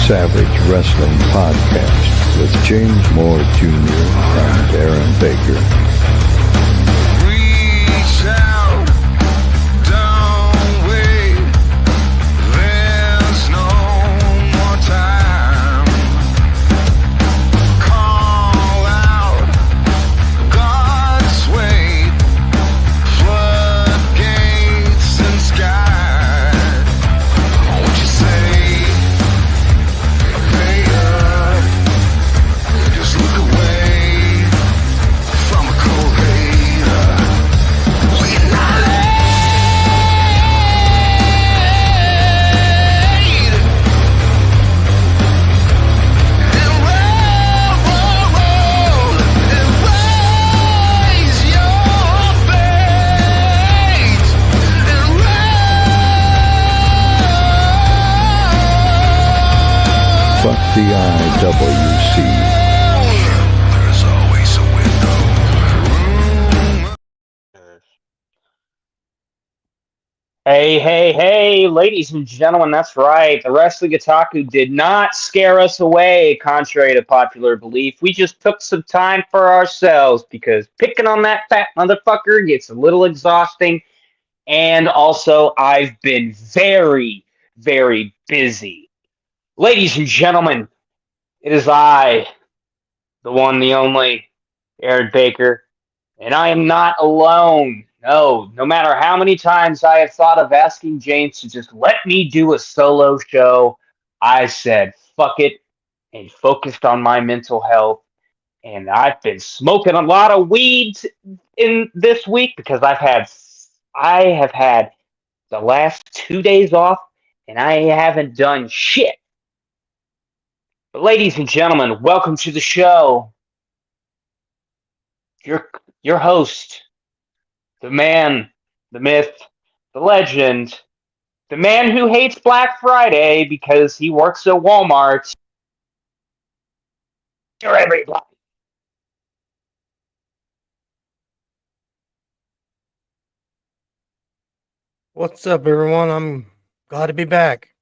Savage Wrestling Podcast with James Moore Jr. and Aaron Baker. Reach out, don't wait, there's no more time. Call out, God's way, floodgates and sky. What you say? Hey up, just look away from a cold hater. We're not late. And roll and raise your face and roll. Fuck the IWC. There's always a window. Hey, ladies and gentlemen, that's right. The Wrestling Otaku did not scare us away, contrary to popular belief. We just took some time for ourselves because picking on that fat motherfucker gets a little exhausting. And also, I've been very, very busy. Ladies and gentlemen, it is I, the one, the only, Aaron Baker, and I am not alone. No matter how many times I have thought of asking James to just let me do a solo show, I said, fuck it, and focused on my mental health. And I've been smoking a lot of weed in this week because I have had the last 2 days off, and I haven't done shit. But ladies and gentlemen, welcome to the show. Your host, the man, the myth, the legend, the man who hates Black Friday because he works at Walmart. You're everybody. What's up, everyone? I'm glad to be back.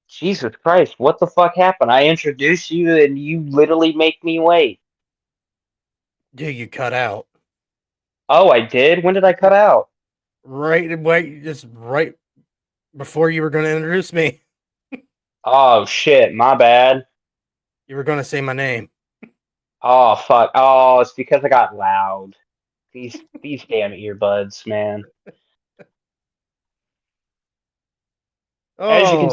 Jesus Christ, what the fuck happened? I introduced you and you literally make me wait. Dude, you cut out. Oh, I did? When did I cut out? Just right before you were going to introduce me. Oh, shit, my bad. You were going to say my name. Oh, fuck. Oh, it's because I got loud. These damn earbuds, man. As you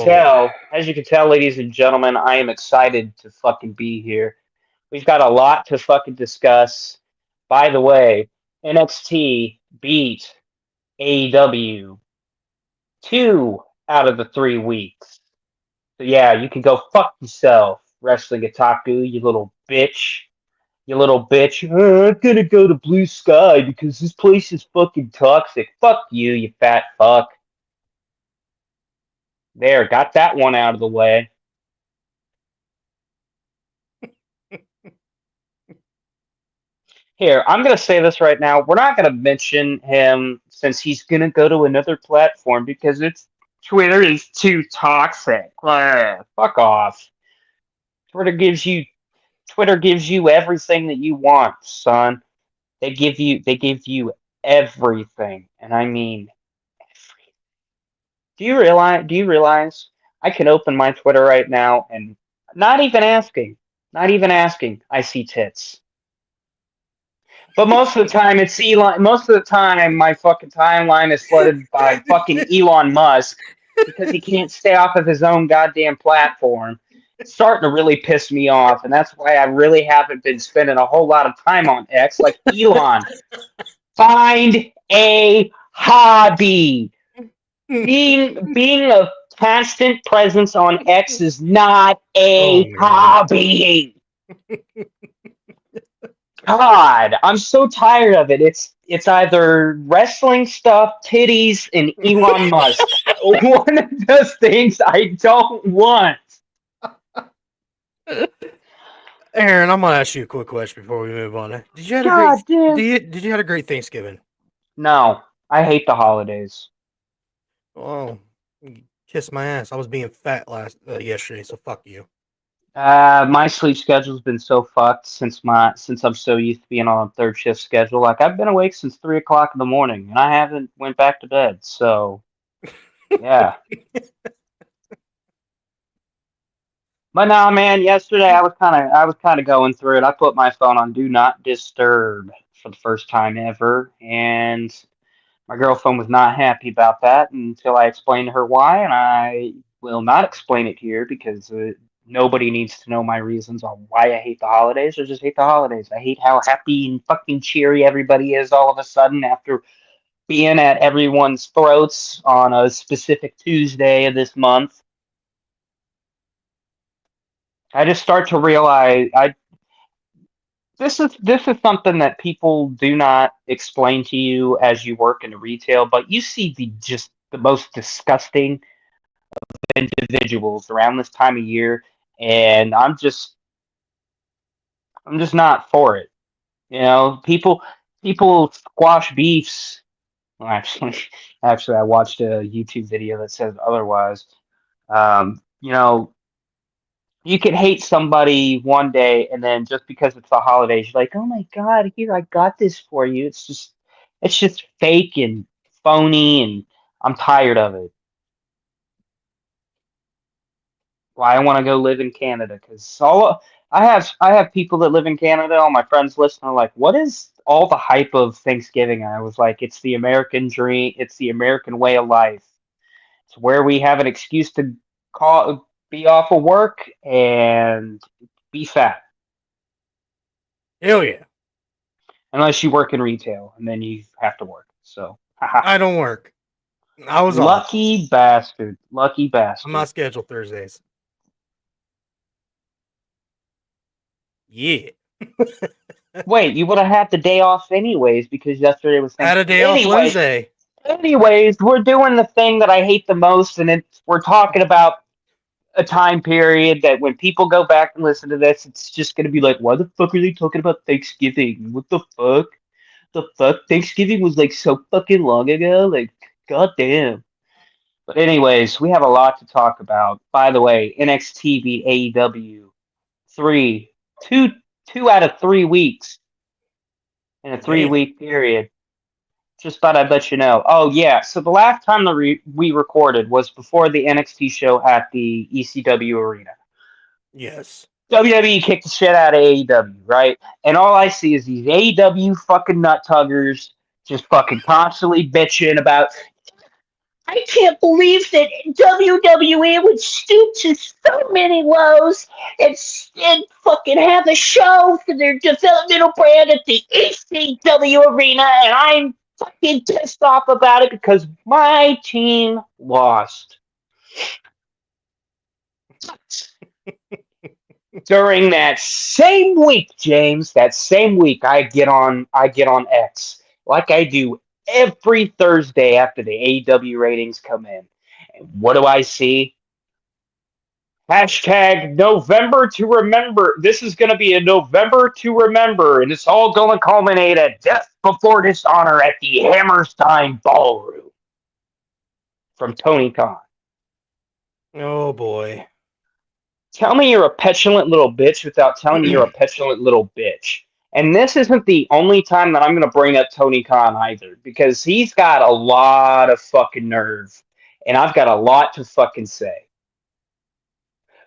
can tell, ladies and gentlemen, I am excited to fucking be here. We've got a lot to fucking discuss. By the way, NXT beat AEW 2 out of the 3 weeks. So yeah, you can go fuck yourself, Wrestling Otaku, you little bitch. You little bitch. I'm gonna go to Blue Sky because this place is fucking toxic. Fuck you, you fat fuck. There, got that one out of the way. Here, I'm going to say this right now. We're not going to mention him since he's going to go to another platform because Twitter is too toxic. Fuck off. Twitter gives you everything that you want, son. They give you everything, and I mean everything. Do you realize I can open my Twitter right now and not even asking, I see tits. But most of the time, it's Elon. Most of the time, my fucking timeline is flooded by fucking Elon Musk because he can't stay off of his own goddamn platform. It's starting to really piss me off, and that's why I really haven't been spending a whole lot of time on X. Like, Elon, find a hobby. Being a constant presence on X is not a hobby. God, I'm so tired of it. It's either wrestling stuff, titties, and Elon Musk. One of those things I don't want. Aaron, I'm gonna ask you a quick question before we move on. Did you have a great Thanksgiving? No, I hate the holidays. Oh, kiss my ass. I was being fat yesterday, so fuck you. My sleep schedule's been so fucked since I'm so used to being on a third shift schedule. Like I've been awake since 3 o'clock in the morning, and I haven't went back to bed. So yeah. But nah, man. Yesterday I was kind of going through it. I put my phone on do not disturb for the first time ever, and my girlfriend was not happy about that until I explained to her why, and I will not explain it here because nobody needs to know my reasons on why I hate the holidays. I just hate the holidays. I hate how happy and fucking cheery everybody is all of a sudden after being at everyone's throats on a specific Tuesday of this month. I just start to realize I this is something that people do not explain to you as you work in retail, but you see the most disgusting individuals around this time of year, and I'm just not for it. People squash beefs. Well, actually, I watched a YouTube video that says otherwise. You know, you can hate somebody one day, and then just because it's the holidays, you're like, "Oh my God, here I got this for you." It's just fake and phony, and I'm tired of it. Why I want to go live in Canada because I have people that live in Canada. All my friends listen are like, "What is all the hype of Thanksgiving?" And I was like, "It's the American dream. It's the American way of life. It's where we have an excuse to be off of work and be fat, Hell yeah. unless you work in retail and then you have to work." So, haha, I don't work. I was off. lucky bastard, lucky I'm not bastard. scheduled Thursdays. Yeah. Wait, you would have had the day off anyways because yesterday was I had a Thanksgiving. day off Wednesday. Anyways, we're doing the thing that I hate the most, and we're talking about a time period that when people go back and listen to this, it's just gonna be like, why the fuck are they talking about Thanksgiving? What the fuck? The fuck? Thanksgiving was like so fucking long ago. Like, goddamn. But anyways, we have a lot to talk about. By the way, NXT beat AEW three, two, 2 out of 3 weeks in a three Damn. week period. Just thought I'd let you know. Oh yeah, so the last time we recorded was before the NXT show at the ECW arena. Yes. WWE kicked the shit out of AEW, right? And all I see is these AEW fucking nut tuggers just fucking constantly bitching about. I can't believe that WWE would stoop to so many lows and fucking have a show for their developmental brand at the ECW arena, and I'm fucking pissed off about it because my team lost. During that same week, James, that same week, I get on X like I do every Thursday after the AEW ratings come in. And what do I see? Hashtag November to remember. This is going to be a November to remember, and it's all going to culminate at Death Before Dishonor at the Hammerstein Ballroom from Tony Khan. Oh boy. Tell me you're a petulant little bitch without telling me you're a petulant little bitch. And this isn't the only time that I'm going to bring up Tony Khan either, because he's got a lot of fucking nerve, and I've got a lot to fucking say.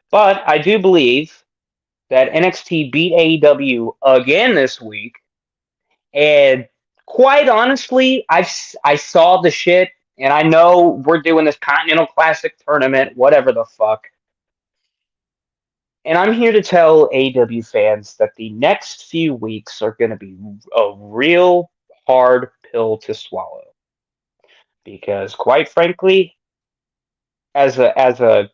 But I do believe that NXT beat AEW again this week, and quite honestly, I saw the shit, and I know we're doing this Continental Classic tournament, whatever the fuck. And I'm here to tell AEW fans that the next few weeks are going to be a real hard pill to swallow. Because quite frankly, as a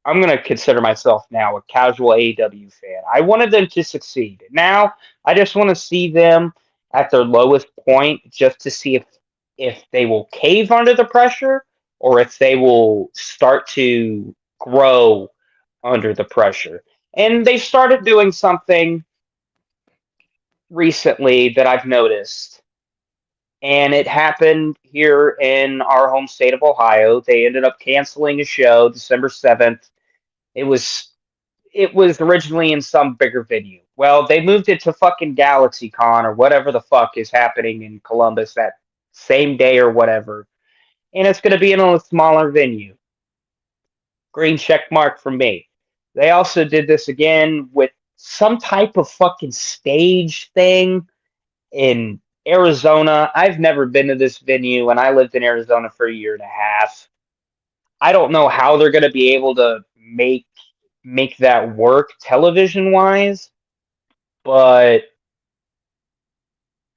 I'm going to consider myself now a casual AEW fan. I wanted them to succeed. Now, I just want to see them at their lowest point just to see if they will cave under the pressure or if they will start to grow under the pressure. And they've started doing something recently that I've noticed. And it happened here in our home state of Ohio. They ended up canceling a show December 7th. It was it was originally in some bigger venue. Well, they moved it to fucking GalaxyCon or whatever the fuck is happening in Columbus that same day or whatever. And it's going to be in a smaller venue. Green check mark from me. They also did this again with some type of fucking stage thing in Arizona. I've never been to this venue, and I lived in Arizona for a year and a half. I don't know how they're going to be able to make that work television wise, but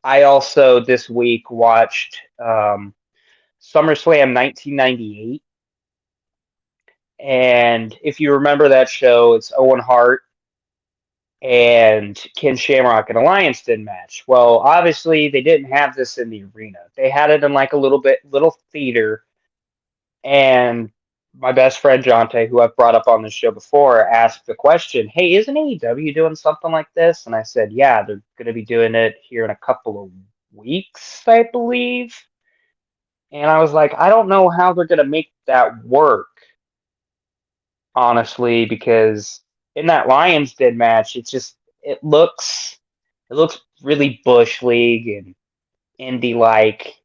I also this week watched SummerSlam 1998. And if you remember that show, it's Owen Hart and Ken Shamrock and Alliance did match. Well, obviously they didn't have this in the arena. They had it in like a little theater. And my best friend Jonte, who I've brought up on this show before, asked the question, "Hey, isn't AEW doing something like this?" And I said, "Yeah, they're going to be doing it here in a couple of weeks, I believe." And I was like, I don't know how they're going to make that work, honestly, because in that Lions Den match, it looks really Bush League and indie like,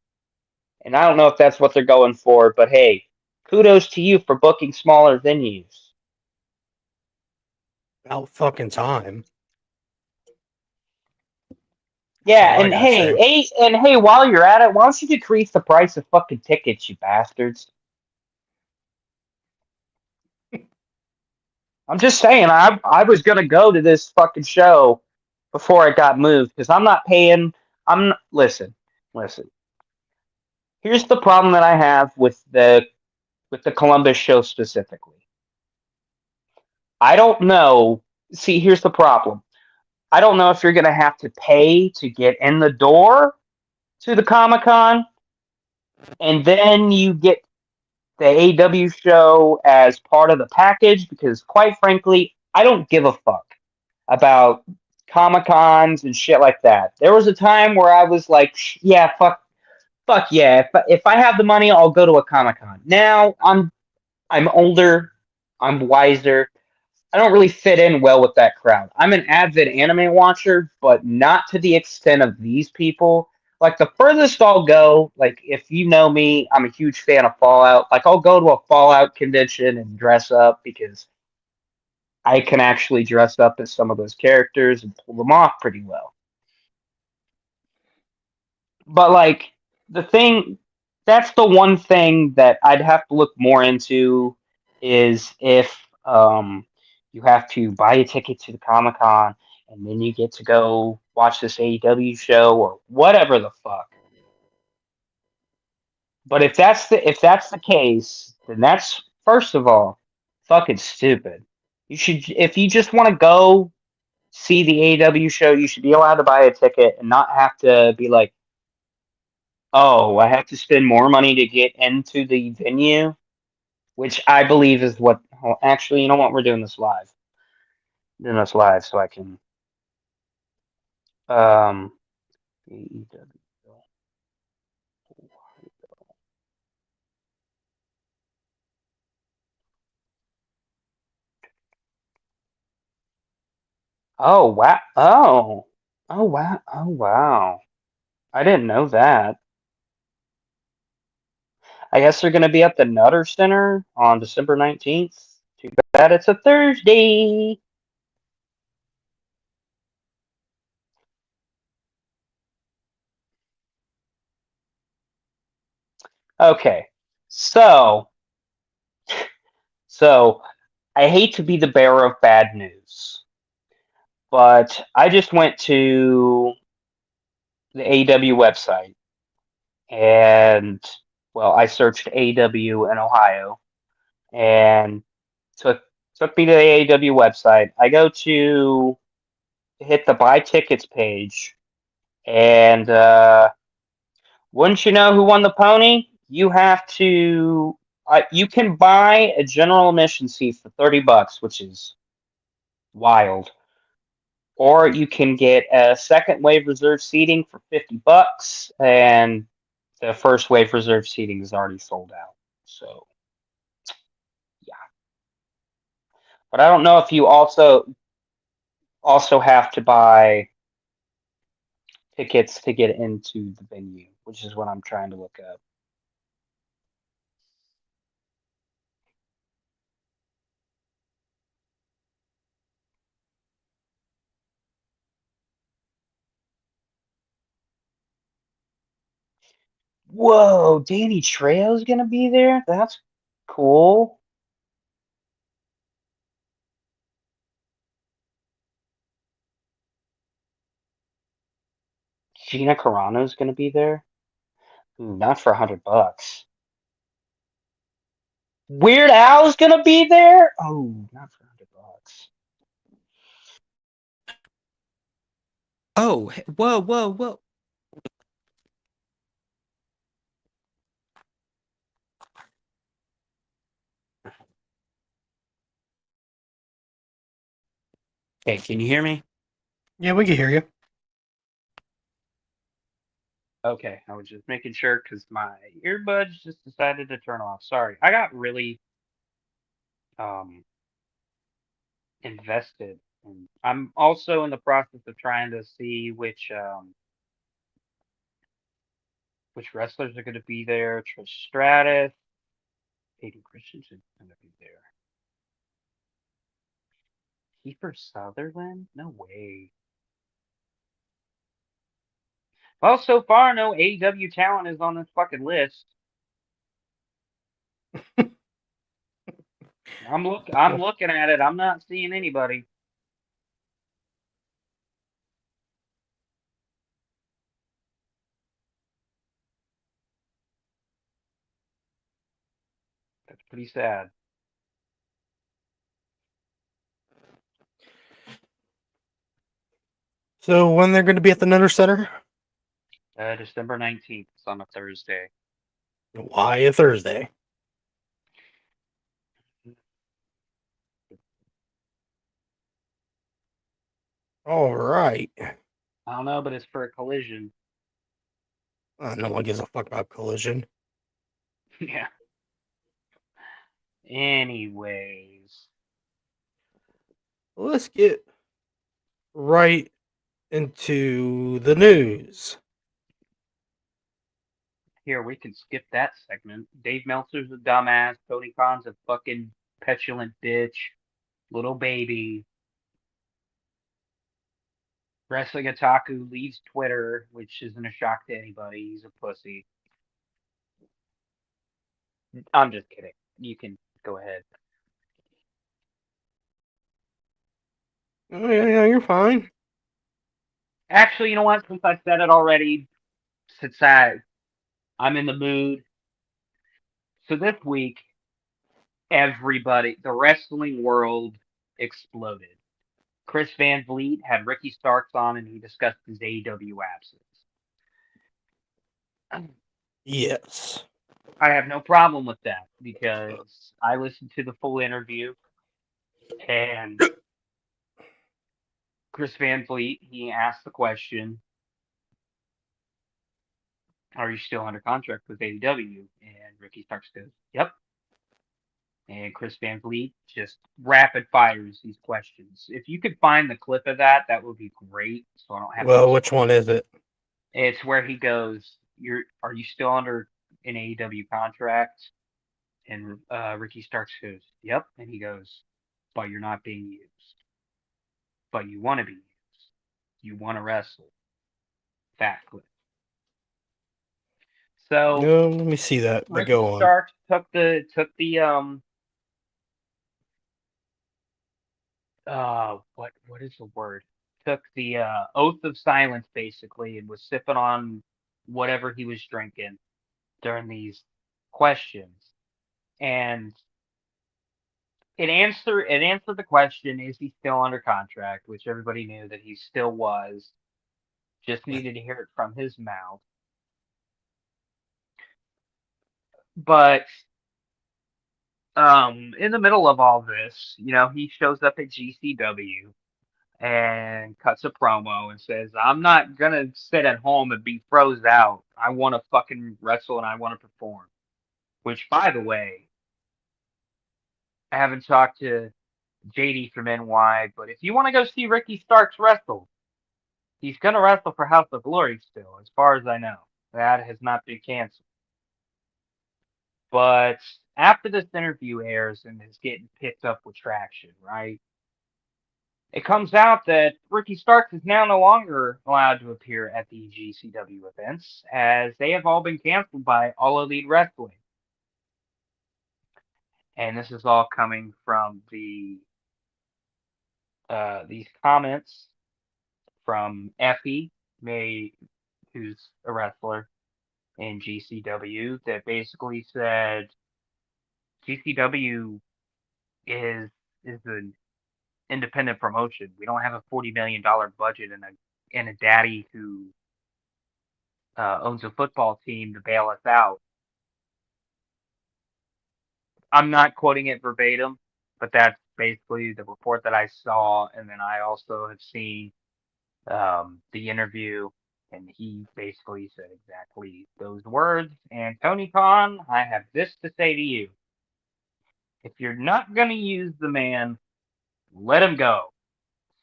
and I don't know if that's what they're going for. But hey, kudos to you for booking smaller venues. About fucking time. That's Yeah, all I gotta say. and hey, while you're at it, why don't you decrease the price of fucking tickets, you bastards? I'm just saying, I was gonna go to this fucking show before it got moved because I'm not paying. Listen. Here's the problem that I have with the Columbus show specifically. I don't know. See, here's the problem. I don't know if you're gonna have to pay to get in the door to the Comic Con, and then you get the AW show as part of the package because, quite frankly, I don't give a fuck about Comic Cons and shit like that. There was a time where I was like, yeah, fuck yeah. If I have the money, I'll go to a Comic Con. Now I'm older, I'm wiser. I don't really fit in well with that crowd. I'm an avid anime watcher, but not to the extent of these people. Like the furthest I'll go, like if you know me, I'm a huge fan of Fallout. Like I'll go to a Fallout convention and dress up because I can actually dress up as some of those characters and pull them off pretty well. But like the thing, that's the one thing that I'd have to look more into is if you have to buy a ticket to the Comic Con and then you get to go watch this AEW show or whatever the fuck. But if that's the case, then that's first of all fucking stupid. You should if you just want to go see the AEW show, you should be allowed to buy a ticket and not have to be like, oh, I have to spend more money to get into the venue, which I believe is what. Well, actually, you know what? We're doing this live. Doing this live, so I can. Um, oh wow! Oh wow! Oh wow! I didn't know that. I guess they're going to be at the Nutter Center on December 19th. Too bad it's a Thursday. Okay, so so I hate to be the bearer of bad news, but I just went to the AW website and well, I searched AW in Ohio and took me to the AW website. I go to hit the buy tickets page, and wouldn't you know who won the pony? You have to. You can buy a general admission seat for $30, which is wild. Or you can get a second wave reserve seating for $50, and the first wave reserve seating is already sold out. So, yeah. But I don't know if you also have to buy tickets to get into the venue, which is what I'm trying to look up. Whoa, Danny Trejo's gonna be there? That's cool. Gina Carano's gonna be there? Ooh, not for $100. Weird Al's gonna be there? Oh, not for $100. Oh, whoa, whoa, whoa. Okay, can you hear me? Yeah, we can hear you. Okay, I was just making sure because my earbuds just decided to turn off. Sorry, I got really um invested, and I'm also in the process of trying to see which wrestlers are going to be there. Trish Stratus, Hayden Christensen's going to be there. Kiefer Sutherland? No way. Well, so far, no AEW talent is on this fucking list. I'm looking at it. I'm not seeing anybody. That's pretty sad. So when they're going to be at the Nutter Center? December 19th. It's on a Thursday. Why a Thursday? All right. I don't know, but it's for a collision. No one gives a fuck about Collision. Yeah. Anyways. Let's get right into the news. Here, we can skip that segment. Dave Meltzer's a dumbass. Tony Khan's a fucking petulant bitch. Little baby. Wrestling Otaku leaves Twitter, which isn't a shock to anybody. He's a pussy. I'm just kidding. You can go ahead. Oh, yeah, you're fine. Actually, you know what? Since I said it already, since I'm in the mood. So this week, everybody, the wrestling world exploded. Chris Van Vliet had Ricky Starks on, and he discussed his AEW absence. Yes. I have no problem with that because I listened to the full interview, and Chris Van Vliet, he asked the question, "Are you still under contract with AEW?" And Ricky Starks goes, "Yep." And Chris Van Vliet just rapid fires these questions. If you could find the clip of that, that would be great. So I don't have. Well, which one is it? It's where he goes, Are you still under an AEW contract?" And Ricky Starks goes, "Yep." And he goes, "But you're not being used. But you want to be used. You want to wrestle." Fat clip. So No, let me see that. But Ricky go on. Starks took the what is the word? Took the oath of silence basically, and was sipping on whatever he was drinking during these questions. And it answered the question, is he still under contract, which everybody knew that he still was. Just needed to hear it from his mouth. But in the middle of all this, he shows up at GCW and cuts a promo and says, "I'm not gonna sit at home and be froze out. I want to fucking wrestle and I want to perform." Which, by the way, I haven't talked to JD from NY. But if you want to go see Ricky Starks wrestle, he's going to wrestle for House of Glory still, as far as I know. That has not been canceled. But after this interview airs and is getting picked up with traction, right? It comes out that Ricky Starks is now no longer allowed to appear at the GCW events, as they have all been canceled by All Elite Wrestling. And this is all coming from these comments from Effie May, who's a wrestler in GCW, that basically said GCW is an independent promotion. We don't have a $40 million budget and a daddy who owns a football team to bail us out. I'm not quoting it verbatim, but that's basically the report that I saw. And then I also have seen the interview, and he basically said exactly those words. And Tony Khan, I have this to say to you. If you're not going to use the man, let him go.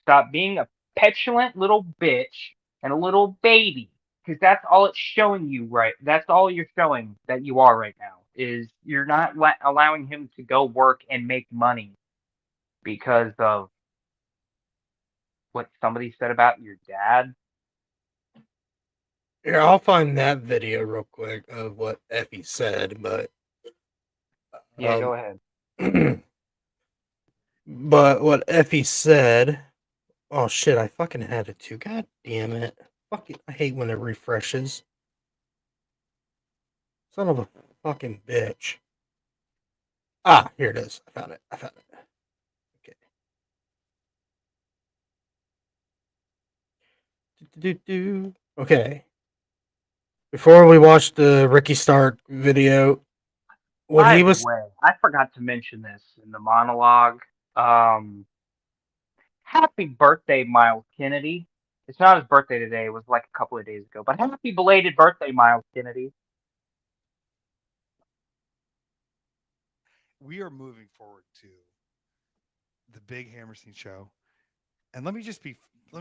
Stop being a petulant little bitch and a little baby. Because that's all it's showing you, right? That's all you're showing that you are right now. Is you're not allowing him to go work and make money because of what somebody said about your dad. Here, I'll find that video real quick of what Effie said, but Yeah, go ahead. but what Effie said, oh shit, I fucking had it too. God damn it. Fucking, I hate when it refreshes. Son of a fucking bitch. Ah, here it is. I found it. Okay. Okay. Before we watch the Ricky Stark video, what By he the was way, I forgot to mention this in the monologue. Happy birthday, Miles Kennedy. It's not his birthday today. It was like a couple of days ago. But happy belated birthday, Miles Kennedy. We are moving forward to the big Hammerstein show, and let me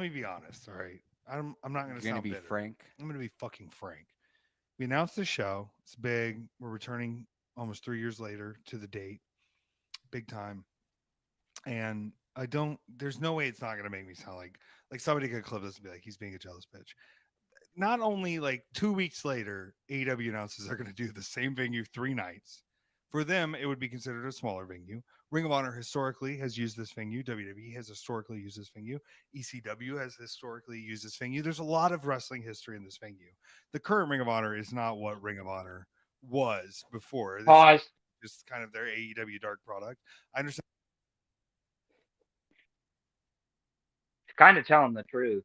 be honest. All right, I'm not going to You're sound gonna be bitter. frank. I'm going to be fucking frank. We announced the show. It's big. We're returning almost 3 years later to the date. Big time. And I don't. There's no way it's not going to make me sound like somebody could clip this and be like, he's being a jealous bitch. Not only like 2 weeks later, AEW announces they're going to do the same venue 3 nights. For them, it would be considered a smaller venue. Ring of Honor historically has used this venue. WWE has historically used this venue. ECW has historically used this venue. There's a lot of wrestling history in this venue. The current Ring of Honor is not what Ring of Honor was before. This Pause. is just kind of their AEW dark product. I understand. Kind of telling the truth.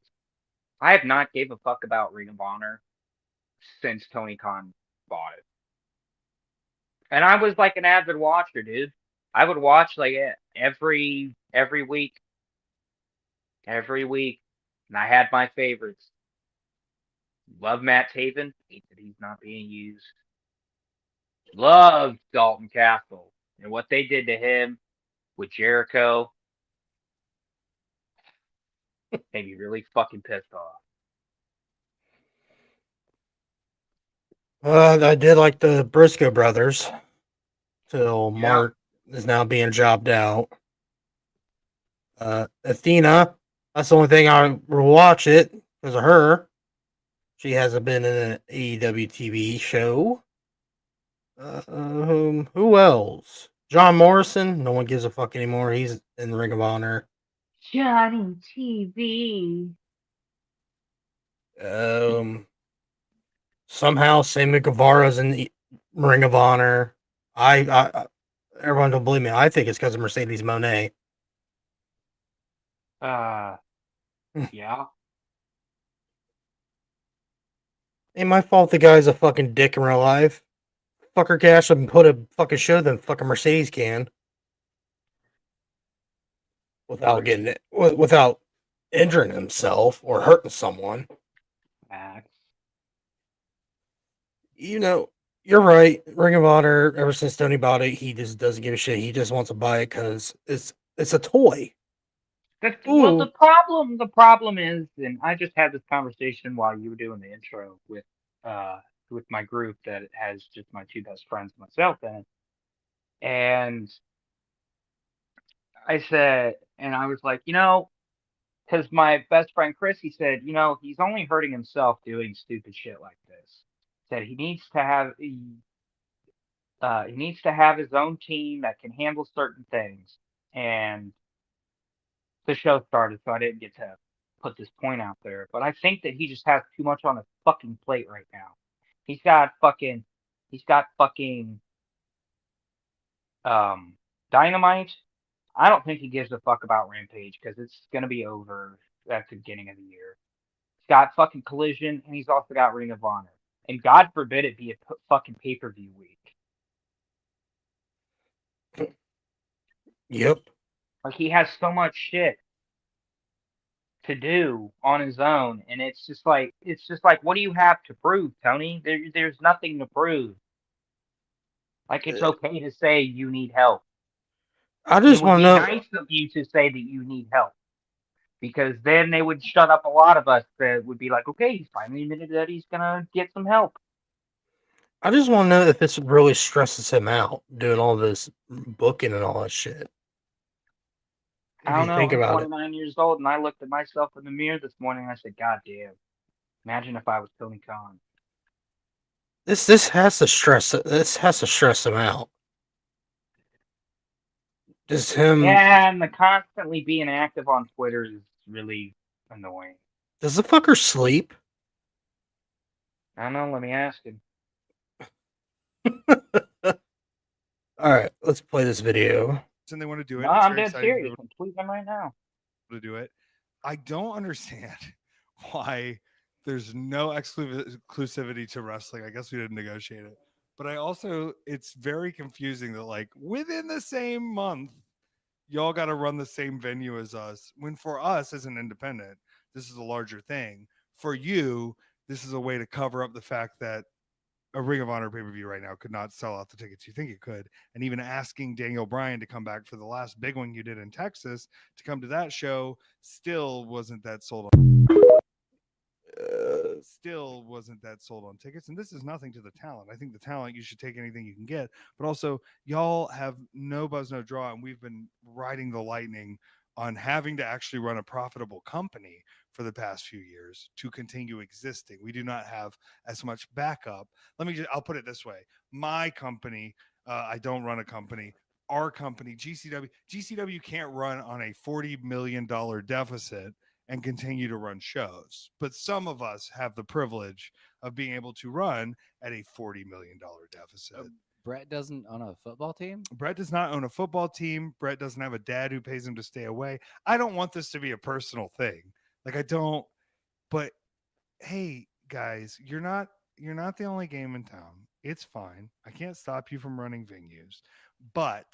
I have not gave a fuck about Ring of Honor since Tony Khan bought it. And I was like an avid watcher, dude. I would watch like every week. Every week. And I had my favorites. Love Matt Taven. Hate that he's not being used. Love Dalton Castle. And what they did to him with Jericho made me really fucking pissed off. I did like the Briscoe brothers till Mark is now being jobbed out. Athena, that's the only thing I will watch it because of her. She hasn't been in an AEW TV show. Who else? John Morrison. No one gives a fuck anymore. He's in Ring of Honor. Johnny TV. Somehow Sammy Guevara's in the Ring of Honor. I everyone don't believe me. I think it's because of Mercedes Monet. Yeah. Ain't my fault the guy's a fucking dick in real life. Fucker cash and put a fucking show than fucking Mercedes can. Without getting it, without injuring himself or hurting someone. Facts. You know, you're right. Ring of Honor, ever since Tony bought it, he just doesn't give a shit. He just wants to buy it because it's It's a toy. Well, Ooh. the problem is, and I just had this conversation while you were doing the intro with my group that has just my two best friends and myself in it, and I was like, because my best friend Chris, he said, he's only hurting himself doing stupid shit like this. Said he needs to have his own team that can handle certain things, and the show started, so I didn't get to put this point out there. But I think that he just has too much on his fucking plate right now. He's got fucking, he's got fucking um, Dynamite. I don't think he gives a fuck about Rampage because it's gonna be over at the beginning of the year. He's got fucking Collision, and he's also got Ring of Honor. And God forbid it be a fucking pay-per-view week. Yep. Like he has so much shit to do on his own, and it's just like what do you have to prove, Tony? There's nothing to prove. Like it's okay to say you need help. I It just would want to be know. nice of you to say that you need help because then they would shut up a lot of us that would be like, okay, he's finally admitted that he's gonna get some help. I just want to know if this really stresses him out doing all this booking and all that shit. I If don't you know. think I'm about it, 29 years old, and I looked at myself in the mirror this morning and I said, God damn, imagine if I was Tony Khan. this has to stress. This has to stress him out. Just him. Yeah, and the constantly being active on Twitter is really annoying. Does the fucker sleep? I don't know. Let me ask him. All right, let's play this video. And they want to do it. No, and it's I'm very dead exciting for serious. I'm tweeting him right now. people to do it. I don't understand why there's no exclusivity to wrestling. I guess we didn't negotiate it. But it's very confusing that, like, within the same month, y'all got to run the same venue as us. When for us as an independent, this is a larger thing. For you, this is a way to cover up the fact that a Ring of Honor pay-per-view right now could not sell out the tickets you think it could. And even asking Daniel Bryan to come back for the last big one you did in Texas to come to that show still wasn't that sold on. Still wasn't that sold on tickets. And this is nothing to the talent. I think the talent, you should take anything you can get. But also, y'all have no buzz, no draw. And we've been riding the lightning on having to actually run a profitable company for the past few years to continue existing. We do not have as much backup. I'll put it this way. My company, I don't run a company. Our company, GCW can't run on a $40 million deficit and continue to run shows. But some of us have the privilege of being able to run at a $40 million deficit. Brett doesn't own a football team? Brett does not own a football team. Brett doesn't have a dad who pays him to stay away. I don't want this to be a personal thing. Like I don't, but hey guys, you're not the only game in town. It's fine. I can't stop you from running venues. But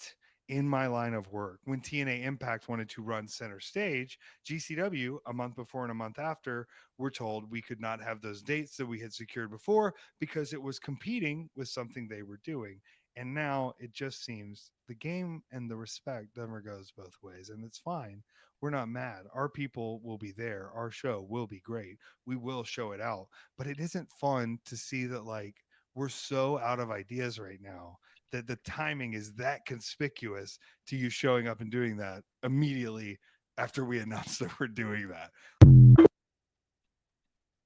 in my line of work, when TNA Impact wanted to run center stage, GCW a month before and a month after were told we could not have those dates that we had secured before because it was competing with something they were doing. And now it just seems the game and the respect never goes both ways. And it's fine. We're not mad. Our people will be there. Our show will be great. We will show it out. But it isn't fun to see that, like, we're so out of ideas right now that the timing is that conspicuous to you showing up and doing that immediately after we announced that we're doing that.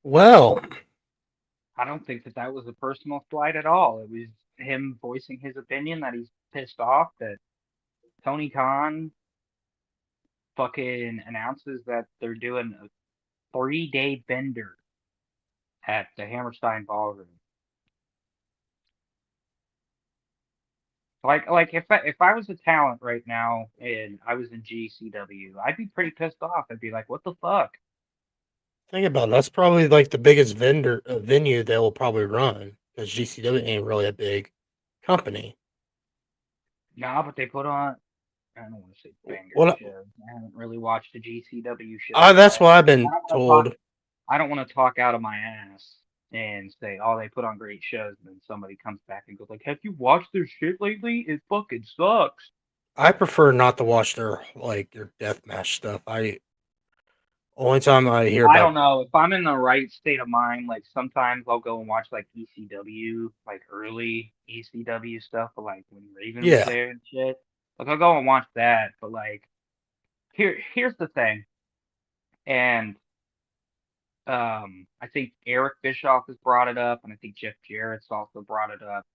Well, I don't think that was a personal slight at all. It was him voicing his opinion that he's pissed off that Tony Khan fucking announces that they're doing a 3-day bender at the Hammerstein Ballroom. Like if I was a talent right now and I was in GCW, I'd be pretty pissed off. I'd be like, what the fuck? think about it. That's probably like the biggest venue they will probably run because GCW ain't really a big company. Nah, but they put on. I don't want to say banger Well, shows. I haven't really watched a GCW show. that's what I've been I don't told. I don't want to talk out of my ass and say, oh, they put on great shows, and then somebody comes back and goes like, have you watched their shit lately? It fucking sucks. I prefer not to watch their deathmatch stuff. Only time I hear I don't about know if I'm in the right state of mind. Like sometimes I'll go and watch like ECW, like early ECW stuff, but like when Raven was yeah. there and shit. Like I'll go and watch that, but like here's the thing, and I think Eric Bischoff has brought it up, and I think Jeff Jarrett's also brought it up.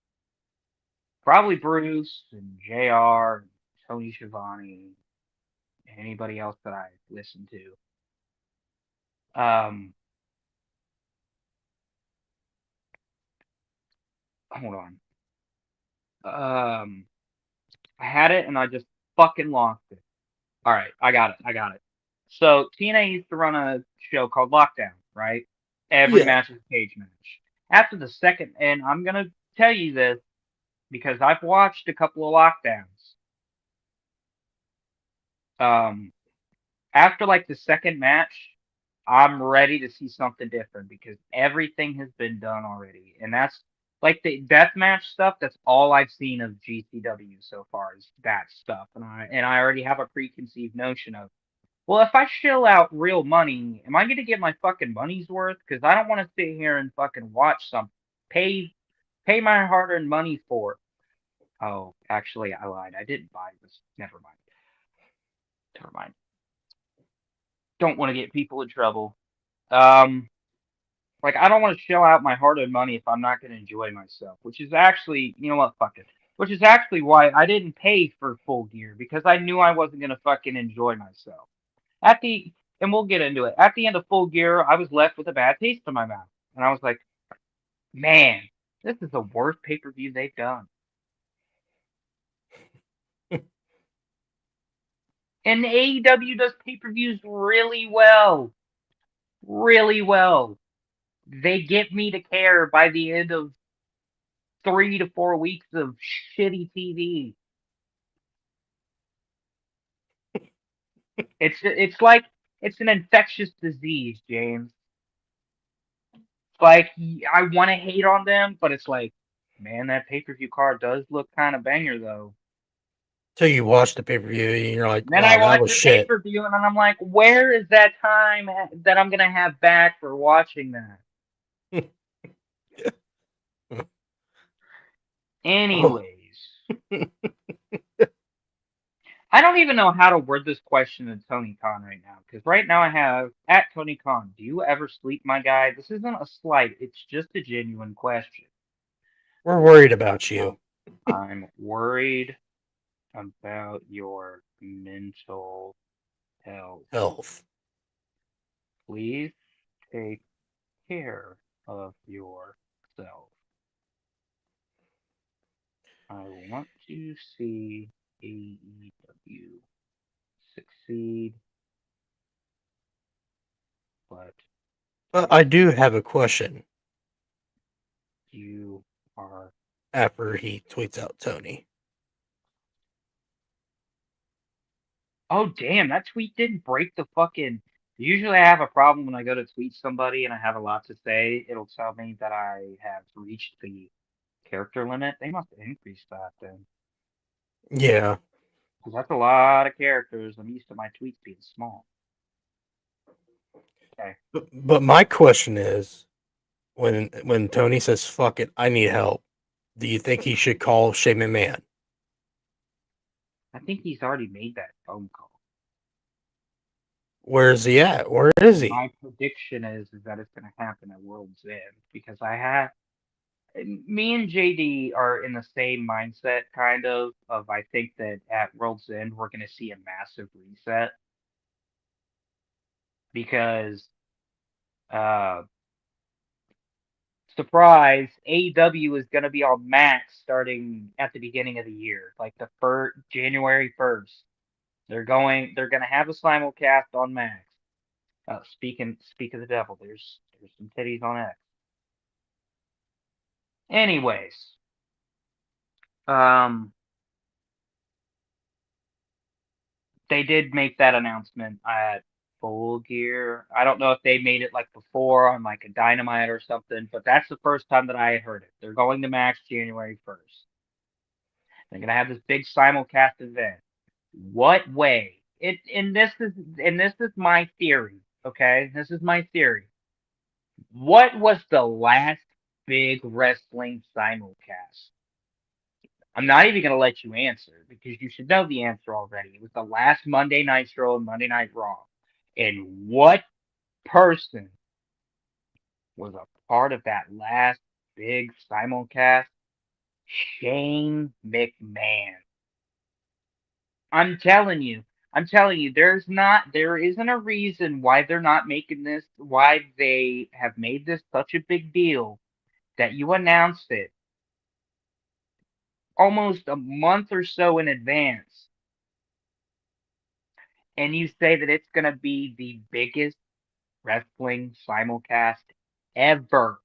Probably Bruce and JR, and Tony Schiavone, and anybody else that I listen to. Hold on. I had it and I just fucking lost it. All right, I got it. I got it. So TNA used to run a show called Lockdown, right? Every Yeah. match is a cage match. After the second, and I'm gonna tell you this because I've watched a couple of lockdowns. Um, After like the second match, I'm ready to see something different because everything has been done already, and that's like the deathmatch stuff. That's all I've seen of GCW so far is that stuff, and I already have a preconceived notion of, well, if I shell out real money, am I gonna get my fucking money's worth? Because I don't want to sit here and fucking watch some pay pay my hard-earned money for. Oh, actually, I lied. I didn't buy this. Never mind. Never mind. Don't want to get people in trouble. Um, like I don't want to shell out my hard-earned money if I'm not going to enjoy myself, which is actually, you know what, fuck it. Which is actually why I didn't pay for Full Gear because I knew I wasn't going to fucking enjoy myself. At the and we'll get into it. At the end of Full Gear, I was left with a bad taste in my mouth, and I was like, man, this is the worst pay-per-view they've done. And AEW does pay-per-views really well, really well. They get me to care by the end of 3 to 4 weeks of shitty TV. It's like it's an infectious disease, James. Like I want to hate on them, but it's like, man, that pay-per-view card does look kind of banger though. Till you watch the pay per view and you're like, And then I wow, that watch was the shit. pay-per-view and I'm like, where is that time that I'm gonna have back for watching that? Oh, Anyways, I don't even know how to word this question to Tony Khan right now because right now I have at Tony Khan. Do you ever sleep, my guy? This isn't a slight. It's just a genuine question. we're worried about you. I'm worried about your mental health. Health. Please take care of yourself. I want to see AEW succeed, but I do have a question you are. after he tweets out Tony. Oh, damn, that tweet didn't break the fucking. Usually I have a problem when I go to tweet somebody and I have a lot to say. It'll tell me that I have reached the character limit. They must have increased that then. Yeah. 'Cause that's a lot of characters. I'm used to my tweets being small. Okay. But my question is, when Tony says "fuck it, I need help," do you think he should call Shane McMahon? I think he's already made that phone call. Where is he at? Where is he? My prediction is that it's going to happen at World's End because me and JD are in the same mindset, kind of I think that at World's End we're going to see a massive reset because uh surprise, AEW is going to be on Max starting at the beginning of the year, like the first January 1st. They're going to have a simulcast on Max. Speak of the devil, there's some titties on X. Anyways, um they did make that announcement at Full Gear. I don't know if they made it like before on like a Dynamite or something, but that's the first time that I had heard it. They're going to Max January 1st. They're gonna have this big simulcast event. What way? And this is my theory. Okay, this is my theory. What was the last big wrestling simulcast? I'm not even going to let you answer because you should know the answer already. It was the last Monday Nitro and Monday Night Raw. And what person was a part of that last big simulcast? Shane McMahon. I'm telling you, there isn't a reason why they're not making this, why they have made this such a big deal that you announced it almost a month or so in advance, and you say that it's going to be the biggest wrestling simulcast ever.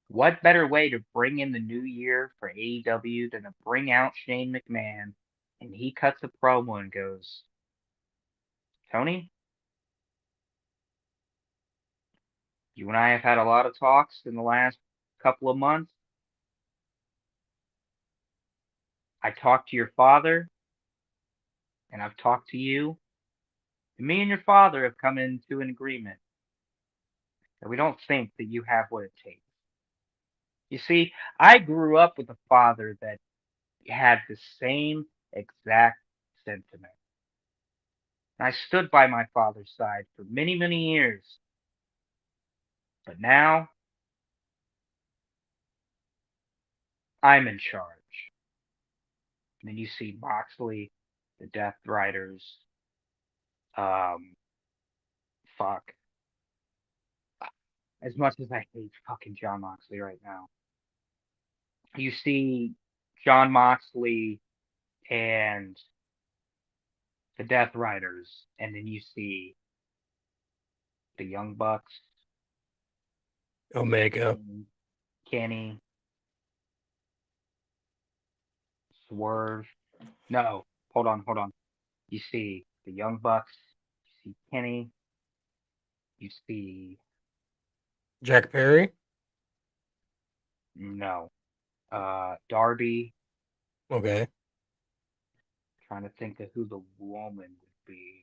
What better way to bring in the new year for AEW than to bring out Shane McMahon? And he cuts a promo and goes, Tony, you and I have had a lot of talks in the last couple of months. I talked to your father, and I've talked to you. And me and your father have come into an agreement that we don't think that you have what it takes. You see, I grew up with a father that had the same exact sentiment. And I stood by my father's side for many, many years. But now I'm in charge. And then you see Moxley, the Death Riders, um, fuck. As much as I hate fucking John Moxley right now, you see John Moxley and the Death Riders, and then you see the Young Bucks, Omega. Kenny, Swerve. No, hold on. You see the Young Bucks, you see Kenny, you see Jack Perry. no, Darby. Okay. Trying to think of who the woman would be.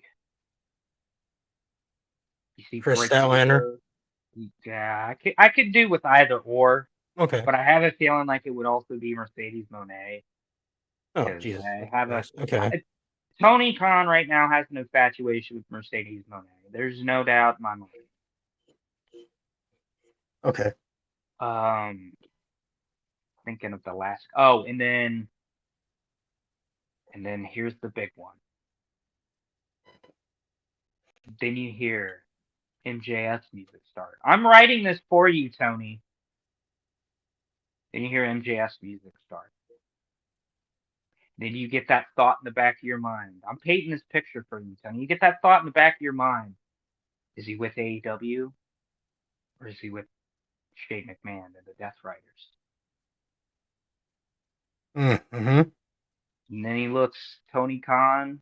You see Chris Britt Statlander. Baker. Yeah, I could do with either or, Okay. but I have a feeling like it would also be Mercedes Moné Oh, because Jesus. I have a Okay. Tony Khan right now has an infatuation with Mercedes Moné. There's no doubt in my mind. Okay. Thinking of the last. Oh, and then here's the big one. Then you hear MJF's music start. I'm writing this for you, Tony. Then you hear MJF's music start. Then you get that thought in the back of your mind. I'm painting this picture for you, Tony. You get that thought in the back of your mind. Is he with AEW? Or is he with Shane McMahon and the Death Riders? Mm-hmm. And then he looks Tony Khan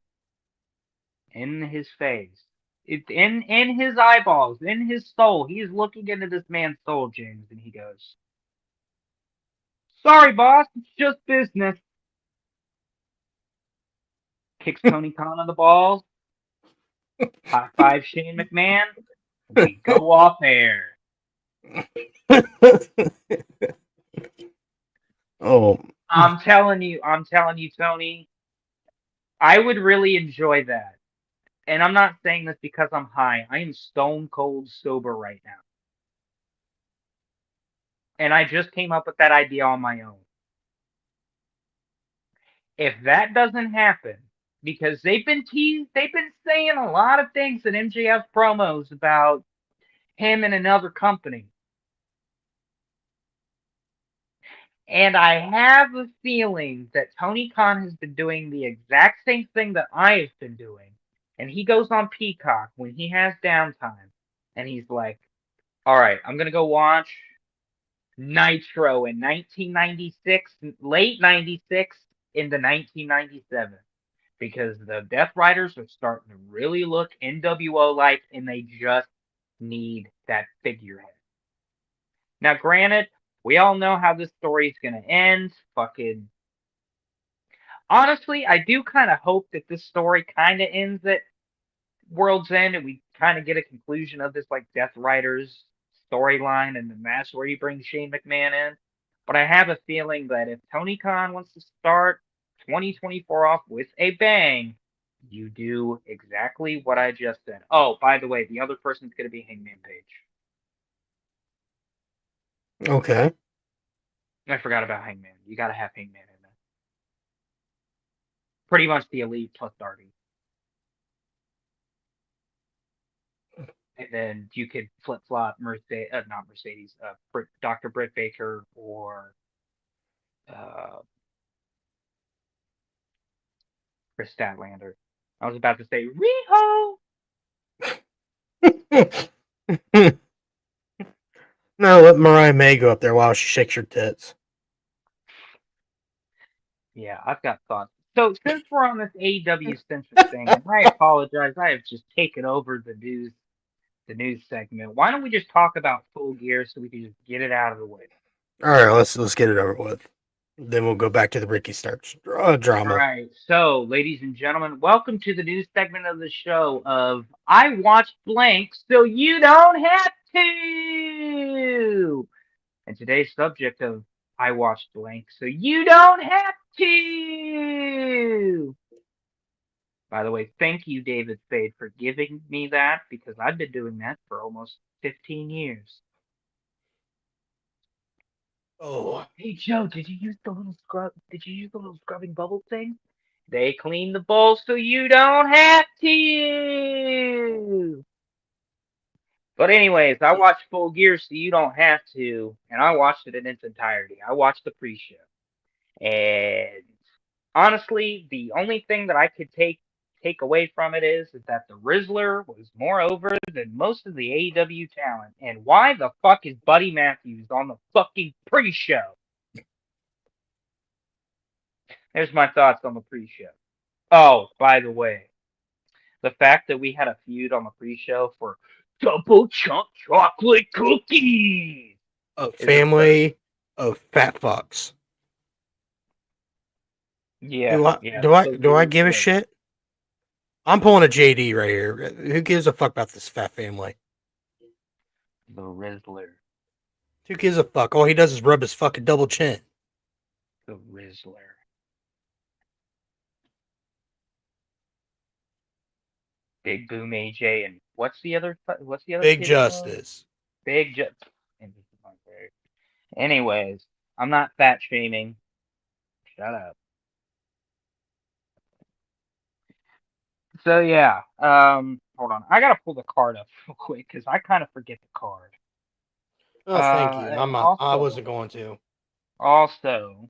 in his face. In his eyeballs, in his soul. He is looking into this man's soul, James, and he goes, Sorry, boss, it's just business. Kicks Tony Khan on the balls. High five Shane McMahon. We go off air. Oh, I'm telling you, Tony, I would really enjoy that. And I'm not saying this because I'm high. I am stone cold sober right now. And I just came up with that idea on my own. If that doesn't happen, because they've been saying a lot of things in MJF promos about him and another company. And I have a feeling that Tony Khan has been doing the exact same thing that I have been doing. And he goes on Peacock when he has downtime. And he's like, all right, I'm going to go watch Nitro in 1996, late 96 into 1997. Because the Death Riders are starting to really look NWO-like and they just need that figurehead. Now, granted, we all know how this story is going to end. Fucking Honestly, I do kind of hope that this story kind of ends at World's End and we kind of get a conclusion of this like Death Riders storyline, and then that's where you bring Shane McMahon in. But I have a feeling that if Tony Khan wants to start 2024 off with a bang, you do exactly what I just said. Oh, by the way, the other person's going to be Hangman Page. Okay. I forgot about Hangman. You got to have Hangman in there. Pretty much the Elite plus Darby. And then you could flip flop not Mercedes, Dr. Britt Baker or uh, Chris Statlander. I was about to say Riho. No, let Mariah May go up there while she shakes her tits. Yeah, I've got thoughts. So since we're on this AEW centric thing, and I apologize, I have just taken over the news segment. Why don't we just talk about Full Gear so we can just get it out of the way? All right, let's get it over with. Then we'll go back to the Ricky Starks drama. All right, so ladies and gentlemen, welcome to the news segment of the show of I Watched Blank So You Don't Have to. And today's subject of I Watched Blank So You Don't Have to. By the way, thank you, David Spade, for giving me that because I've been doing that for almost 15 years. Oh, Hey Joe, did you use the little scrubbing bubble thing? They clean the bowl so you don't have to. But anyways, I watched Full Gear so you don't have to, and I watched it in its entirety. I watched the pre-show, and honestly, the only thing that I could take away from it is that the Rizzler was more over than most of the AEW talent. And why the fuck is Buddy Matthews on the fucking pre-show? There's my thoughts on the pre-show. Oh, by the way, the fact that we had a feud on the pre-show for double chunk chocolate cookies. a family of fat fucks. Yeah, yeah. Do I give a shit? I'm pulling a JD right here. Who gives a fuck about this fat family? The Rizzler. Who gives a fuck? All he does is rub his fucking double chin. The Rizzler. Big Boom AJ and what's the other Big kid's name? Justice. Big Justice. Anyways, I'm not fat shaming. Shut up. So yeah, hold on. I gotta pull the card up real quick because I kind of forget the card. Oh, thank you. And I wasn't going to. Also,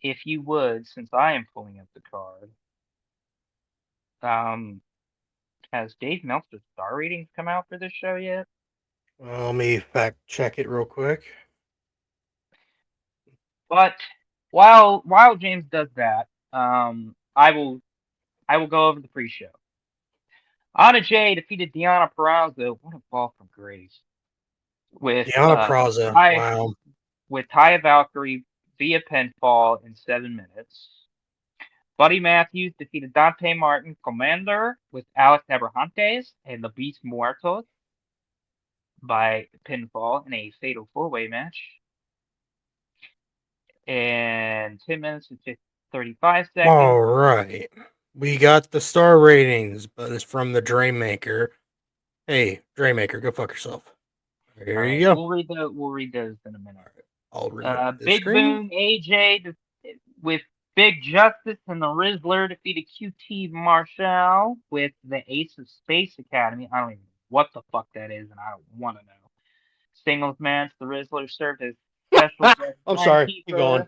if you would, since I am pulling up the card, has Dave Meltzer's star ratings come out for this show yet? Well, let me fact check it real quick. But while James does that, I will go over the pre-show. Anna Jay defeated Deonna Purrazzo. What a fall from grace! With Deonna Purrazzo. Wow. With Taya Valkyrie via pinfall in 7 minutes. Buddy Matthews defeated Dante Martin Commander with Alex Abrahantes and the Beast Muertos by pinfall in a fatal 4-way match. And 10 minutes and 35 seconds. All right. We got the star ratings, but it's from the Dreammaker. Hey, Dreammaker, go fuck yourself. Here you go. We'll read those in a minute. I'll read Big Boom AJ with Big Justice and the Rizzler defeated QT Marshall with the Ace of Space Academy. I don't even know what the fuck that is, and I don't want to know. Singles match, the Rizzler served as special guest. I'm sorry. Keep going.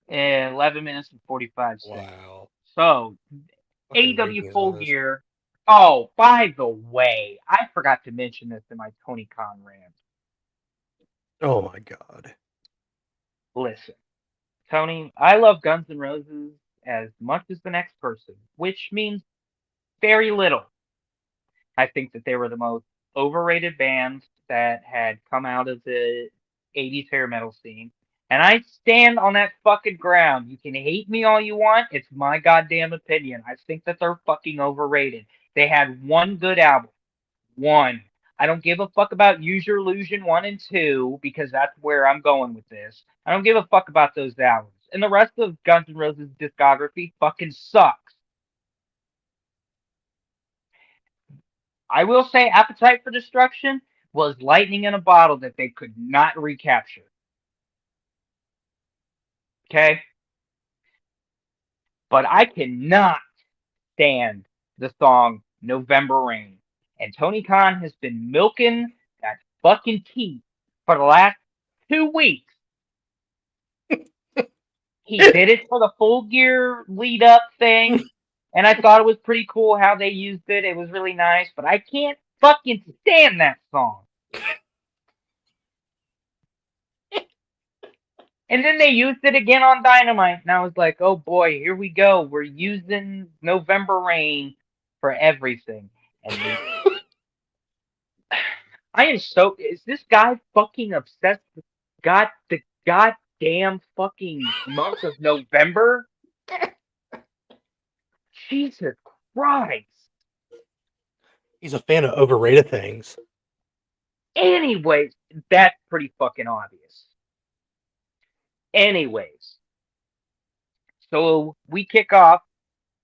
And 11 minutes and 45 seconds. Wow. So, AEW Full Gear. Oh, by the way, I forgot to mention this in my Tony Khan rant. Oh my god. Listen, Tony, I love Guns N' Roses as much as the next person, which means very little. I think that they were the most overrated band that had come out of the 80s hair metal scene. And I stand on that fucking ground. You can hate me all you want. It's my goddamn opinion. I think that they're fucking overrated. They had one good album. One. I don't give a fuck about Use Your Illusion 1 and 2 because that's where I'm going with this. I don't give a fuck about those albums. And the rest of Guns N' Roses' discography fucking sucks. I will say Appetite for Destruction was lightning in a bottle that they could not recapture. Okay? But I cannot stand the song November Rain. And Tony Khan has been milking that fucking teeth for the last 2 weeks. He did it for the Full Gear lead up thing, and I thought it was pretty cool how they used it. It was really nice, but I can't fucking stand that song. And then they used it again on Dynamite, and I was like, oh boy, here we go. We're using November Rain for everything. And I am so. Is this guy fucking obsessed with the goddamn fucking month of November? Jesus Christ. He's a fan of overrated things. Anyways, that's pretty fucking obvious. Anyways, so we kick off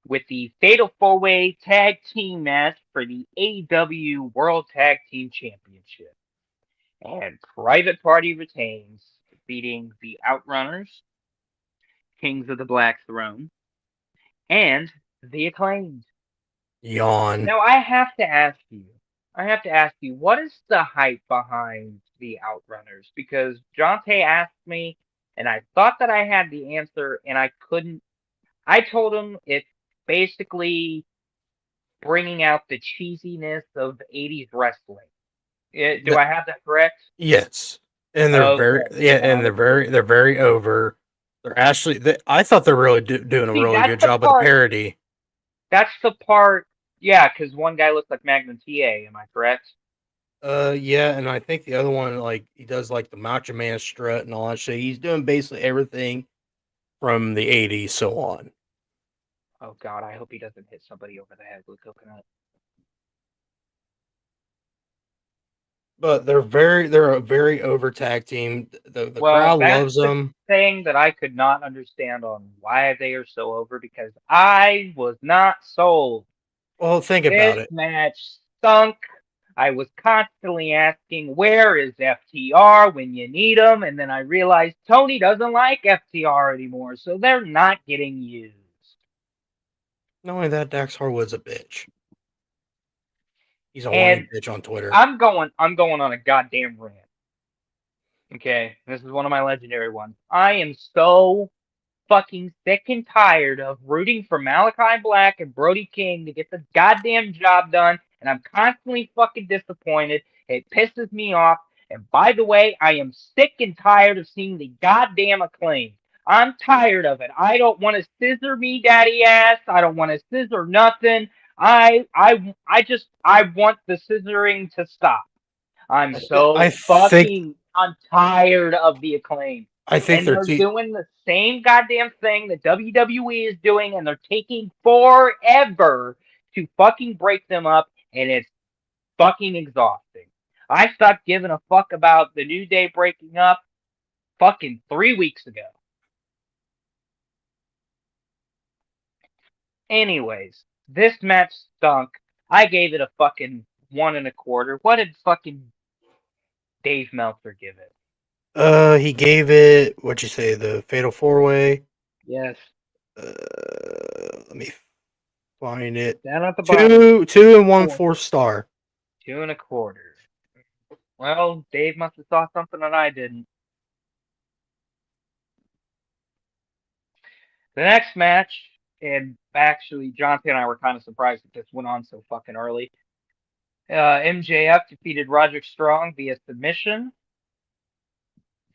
with the Fatal 4-Way Tag Team match for the AEW World Tag Team Championship. And Private Party retains, beating the Outrunners, Kings of the Black Throne, and the Acclaimed. Yawn. Now I have to ask you, what is the hype behind the Outrunners? Because Jonte asked me, and I thought that I had the answer, and I couldn't. I told him it's basically bringing out the cheesiness of 80s wrestling. Do I have that correct? Yes, and they're they're very over. They're actually. I thought they're really doing a really good job with the parody. That's the part. Yeah, because one guy looks like Magnum TA. Am I correct? Yeah, and I think the other one, like, he does like the Macho Man strut and all that shit. He's doing basically everything from the '80s, so on. Oh God, I hope he doesn't hit somebody over the head with coconut. But they're a very over tag team. The crowd loves them. Thing that I could not understand on why they are so over, because I was not sold. Well, think about it. This match stunk. I was constantly asking, where is FTR when you need him? And then I realized Tony doesn't like FTR anymore, so they're not getting used. Not only that, Dax Harwood's a bitch. He's a whiny bitch on Twitter. I'm going on a goddamn rant. Okay, this is one of my legendary ones. I am so fucking sick and tired of rooting for Malachi Black and Brody King to get the goddamn job done, and I'm constantly fucking disappointed. It pisses me off. And by the way, I am sick and tired of seeing the goddamn Acclaim. I'm tired of it. I don't want to scissor me daddy ass. I don't want to scissor nothing. I want the scissoring to stop. I'm tired of the Acclaim. I think they're doing the same goddamn thing that WWE is doing, and they're taking forever to fucking break them up, and it's fucking exhausting. I stopped giving a fuck about the New Day breaking up fucking 3 weeks ago. Anyways, this match stunk. I gave it a fucking 1.25. What did fucking Dave Meltzer give it? He gave it, what'd you say, the Fatal 4-Way? Yes. Let me find it. Down at the bottom. 2 and 1/4 star. 2.25. Well, Dave must have saw something that I didn't. The next match, and actually, Jonathan and I were kind of surprised that this went on so fucking early. MJF defeated Roderick Strong via submission.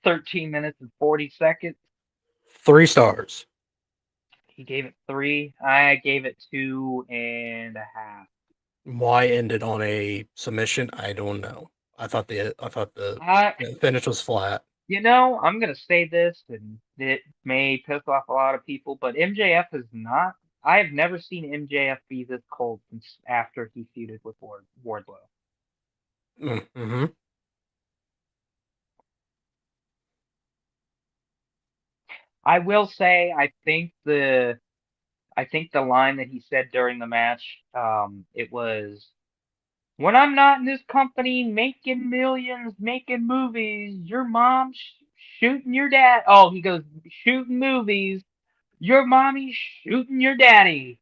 13 minutes and 40 seconds. 3 stars. He gave it 3. I gave it 2.5. Why ended on a submission? I don't know. I thought the finish was flat. You know, I'm gonna say this, and it may piss off a lot of people, but MJF is not. I have never seen MJF be this cold since after he feuded with Wardlow. Mm-hmm. I will say, I think the line that he said during the match, it was, "When I'm not in this company making millions, making movies, your mom shooting your dad." Oh, he goes, "Shooting movies, your mommy shooting your daddy."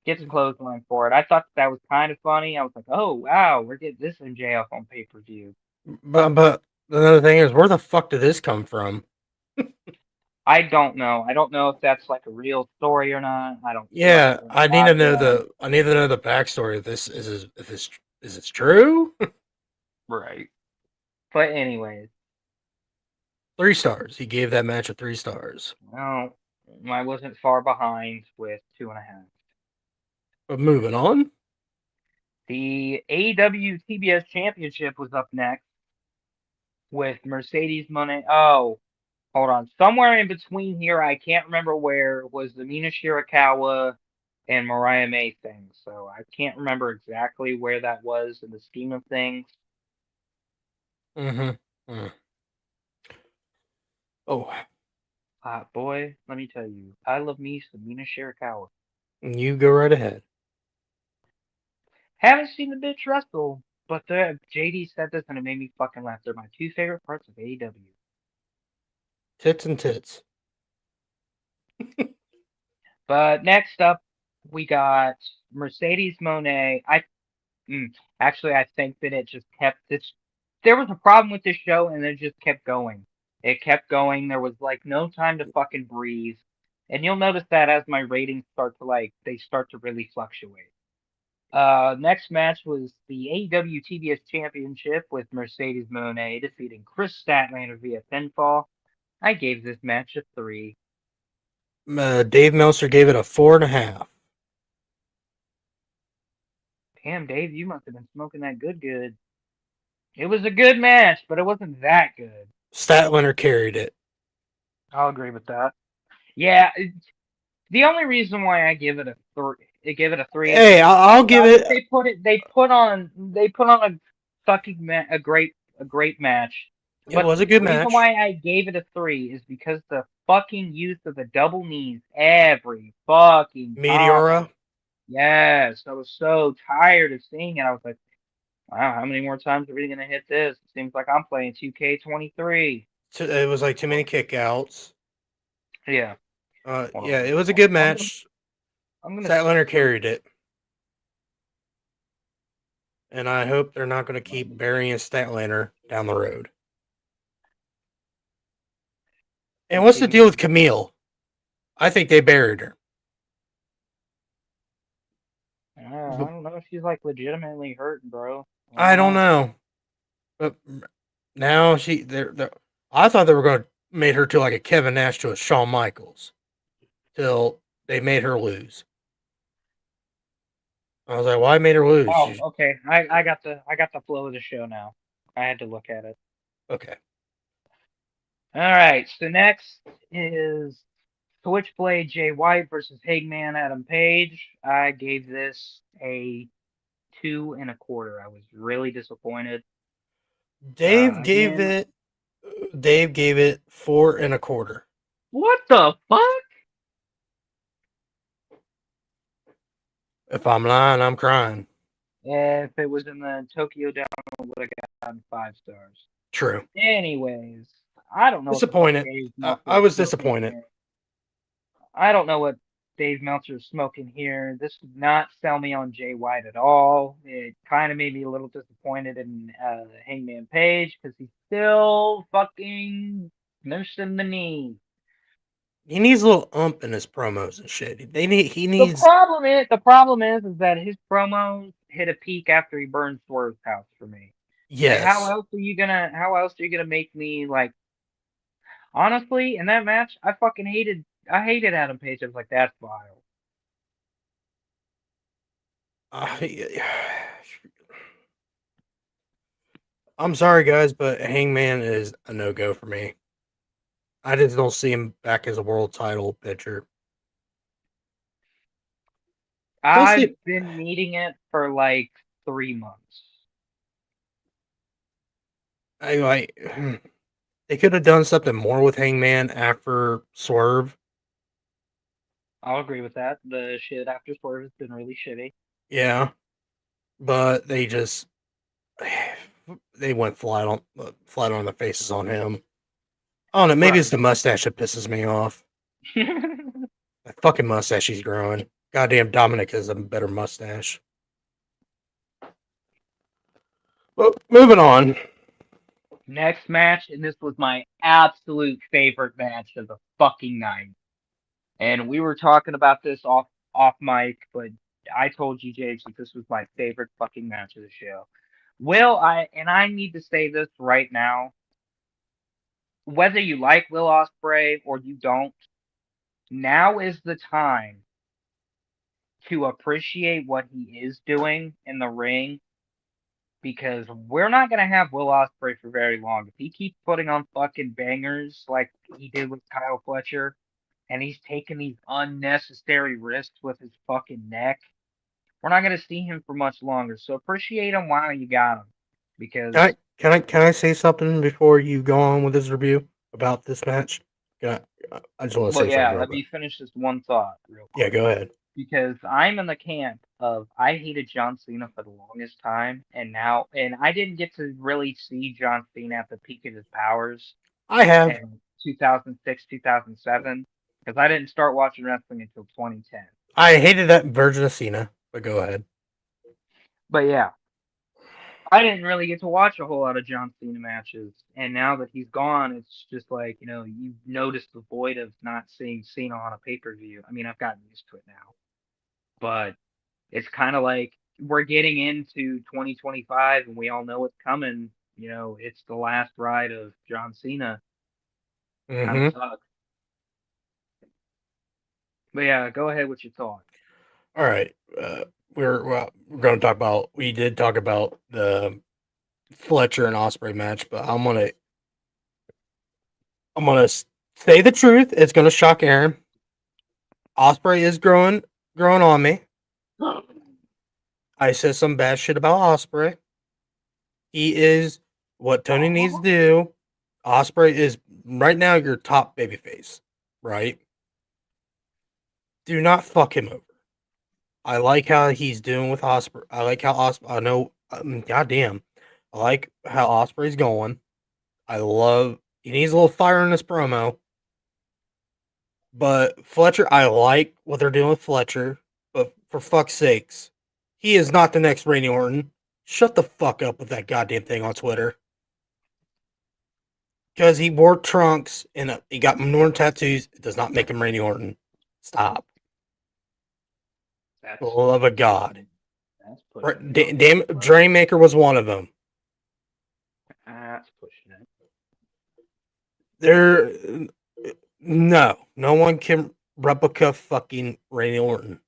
Gets a clothesline for it. I thought that was kind of funny. I was like, "Oh wow, we're getting this MJF on pay-per-view." But another thing is, where the fuck did this come from? I don't know. I don't know if that's like a real story or not. I don't Yeah, fucking I need to have know one. the backstory of this. Is this true? Right. But anyways, 3 stars. He gave that match a 3 stars. well, I wasn't far behind with 2.5. But moving on. The AEW TBS Championship was up next with Mercedes Moné. Oh, hold on. Somewhere in between here, I can't remember where, was the Mina Shirakawa and Mariah May thing. So I can't remember exactly where that was in the scheme of things. Mm-hmm. Mm. Oh, Boy, let me tell you, I love me some Mina Shirakawa. you go right ahead. Haven't seen the bitch wrestle, but the JD said this and it made me fucking laugh. They're my two favorite parts of AEW. Tits and tits. But next up, we got Mercedes Monet. Actually, I think that it just kept this. There was a problem with this show, and it just kept going. It kept going. There was like no time to fucking breathe. And you'll notice that as my ratings start to they start to really fluctuate. Next match was the AEW TBS Championship with Mercedes Moné defeating Chris Statlander via pinfall. I gave this match a 3. Dave Meltzer gave it a 4.5. Damn, Dave, you must have been smoking that good. It was a good match, but it wasn't that good. Statlander carried it. I'll agree with that. Yeah, the only reason why I give it a 3 is Hey, because I'll give not it. that they put on a fucking a great match. It But was a the good reason match. why I gave it a 3 is because the fucking use of the double knees every fucking time. Meteora. Yes, I was so tired of seeing it. I was like, wow, how many more times are we gonna hit this? It seems like I'm playing 2K23. It was like too many kickouts. Yeah. Hold Yeah, on. it was a good I'm gonna match. I'm gonna Statlander search. carried it, and I hope they're not going to keep burying Statlander down the road. And what's the deal with Camille? I think they buried her. I don't know if she's like legitimately hurt, bro. I don't know, but now they're I thought they were going to make her to like a Kevin Nash to a Shawn Michaels till they made her lose. I was like, why made her lose? Oh, okay. I got the flow of the show now. I had to look at it. Okay. All right. So next is Switchblade Jay White versus Hangman Adam Page. I gave this a 2.25. I was really disappointed. Dave gave Again, it. Dave gave it 4.25. what the fuck? If I'm lying, I'm crying. If it was in the Tokyo Dome, I would have gotten 5 stars. True. Anyways, I don't know what the fuck Disappointed. Dave I, Meltzer I is was smoking disappointed. here. I don't know what Dave Meltzer is smoking here. This did not sell me on Jay White at all. It kind of made me a little disappointed in Hangman Page because he's still fucking nursing the knee. He needs a little ump in his promos and shit. He The needs problem is that his promos hit a peak after he burned Swerve's house for me. And yes. how else are you gonna make me like, honestly, in that match, I hated Adam Page. I was like, that's vile. Uh, I'm sorry, guys, but Hangman is a no go for me. I just don't see him back as a world title pitcher. Plus, I've been needing it for like 3 months. they could have done something more with Hangman after Swerve. I'll agree with that. The shit after Swerve has been really shitty. Yeah, but they just they went flat on the faces on him. I don't know. Maybe it's the mustache that pisses me off. That fucking mustache he's growing. Goddamn, Dominic has a better mustache. Well, moving on. Next match, and this was my absolute favorite match of the fucking night. And we were talking about this off mic, but I told you, James, that this was my favorite fucking match of the show. I need to say this right now. Whether you like Will Ospreay or you don't, now is the time to appreciate what he is doing in the ring, because we're not gonna have Will Ospreay for very long. If he keeps putting on fucking bangers like he did with Kyle Fletcher, and he's taking these unnecessary risks with his fucking neck, we're not gonna see him for much longer. So appreciate him while you got him, because Can I say something before you go on with this review about this match? I just want to well, say something yeah. real Let quick. me finish this one thought real Yeah, quick. go ahead. Because I'm in the camp of I hated John Cena for the longest time, and I didn't get to really see John Cena at the peak of his powers I have. in 2006, 2007, because I didn't start watching wrestling until 2010. I hated that version of Cena, but go ahead. But yeah, I didn't really get to watch a whole lot of John Cena matches, and now that he's gone, it's just like, you notice the void of not seeing Cena on a pay-per-view. I mean, I've gotten used to it now, but it's kind of like we're getting into 2025 and we all know what's coming. It's the last ride of John Cena. Kind of Mm-hmm. sucks. But yeah, go ahead with your thought. All right. We're going to talk about. We did talk about the Fletcher and Osprey match, but I'm gonna say the truth. It's gonna shock Aaron. Osprey is growing on me. I said some bad shit about Osprey. He is what Tony needs to do. Osprey is right now your top babyface, right? Do not fuck him over. I like how he's doing with Osprey. I like how Osprey. I know. Goddamn. I like how Osprey's going. I love. He needs a little fire in this promo. But Fletcher, I like what they're doing with Fletcher. But for fuck's sakes, he is not the next Randy Orton. Shut the fuck up with that goddamn thing on Twitter. Because he wore trunks and he got Norton tattoos. It does not make him Randy Orton. Stop. That's, For the love of God. that's pushing it. Damn, Dreammaker was one of them. That's pushing it. There, no one can replica fucking Randy Orton.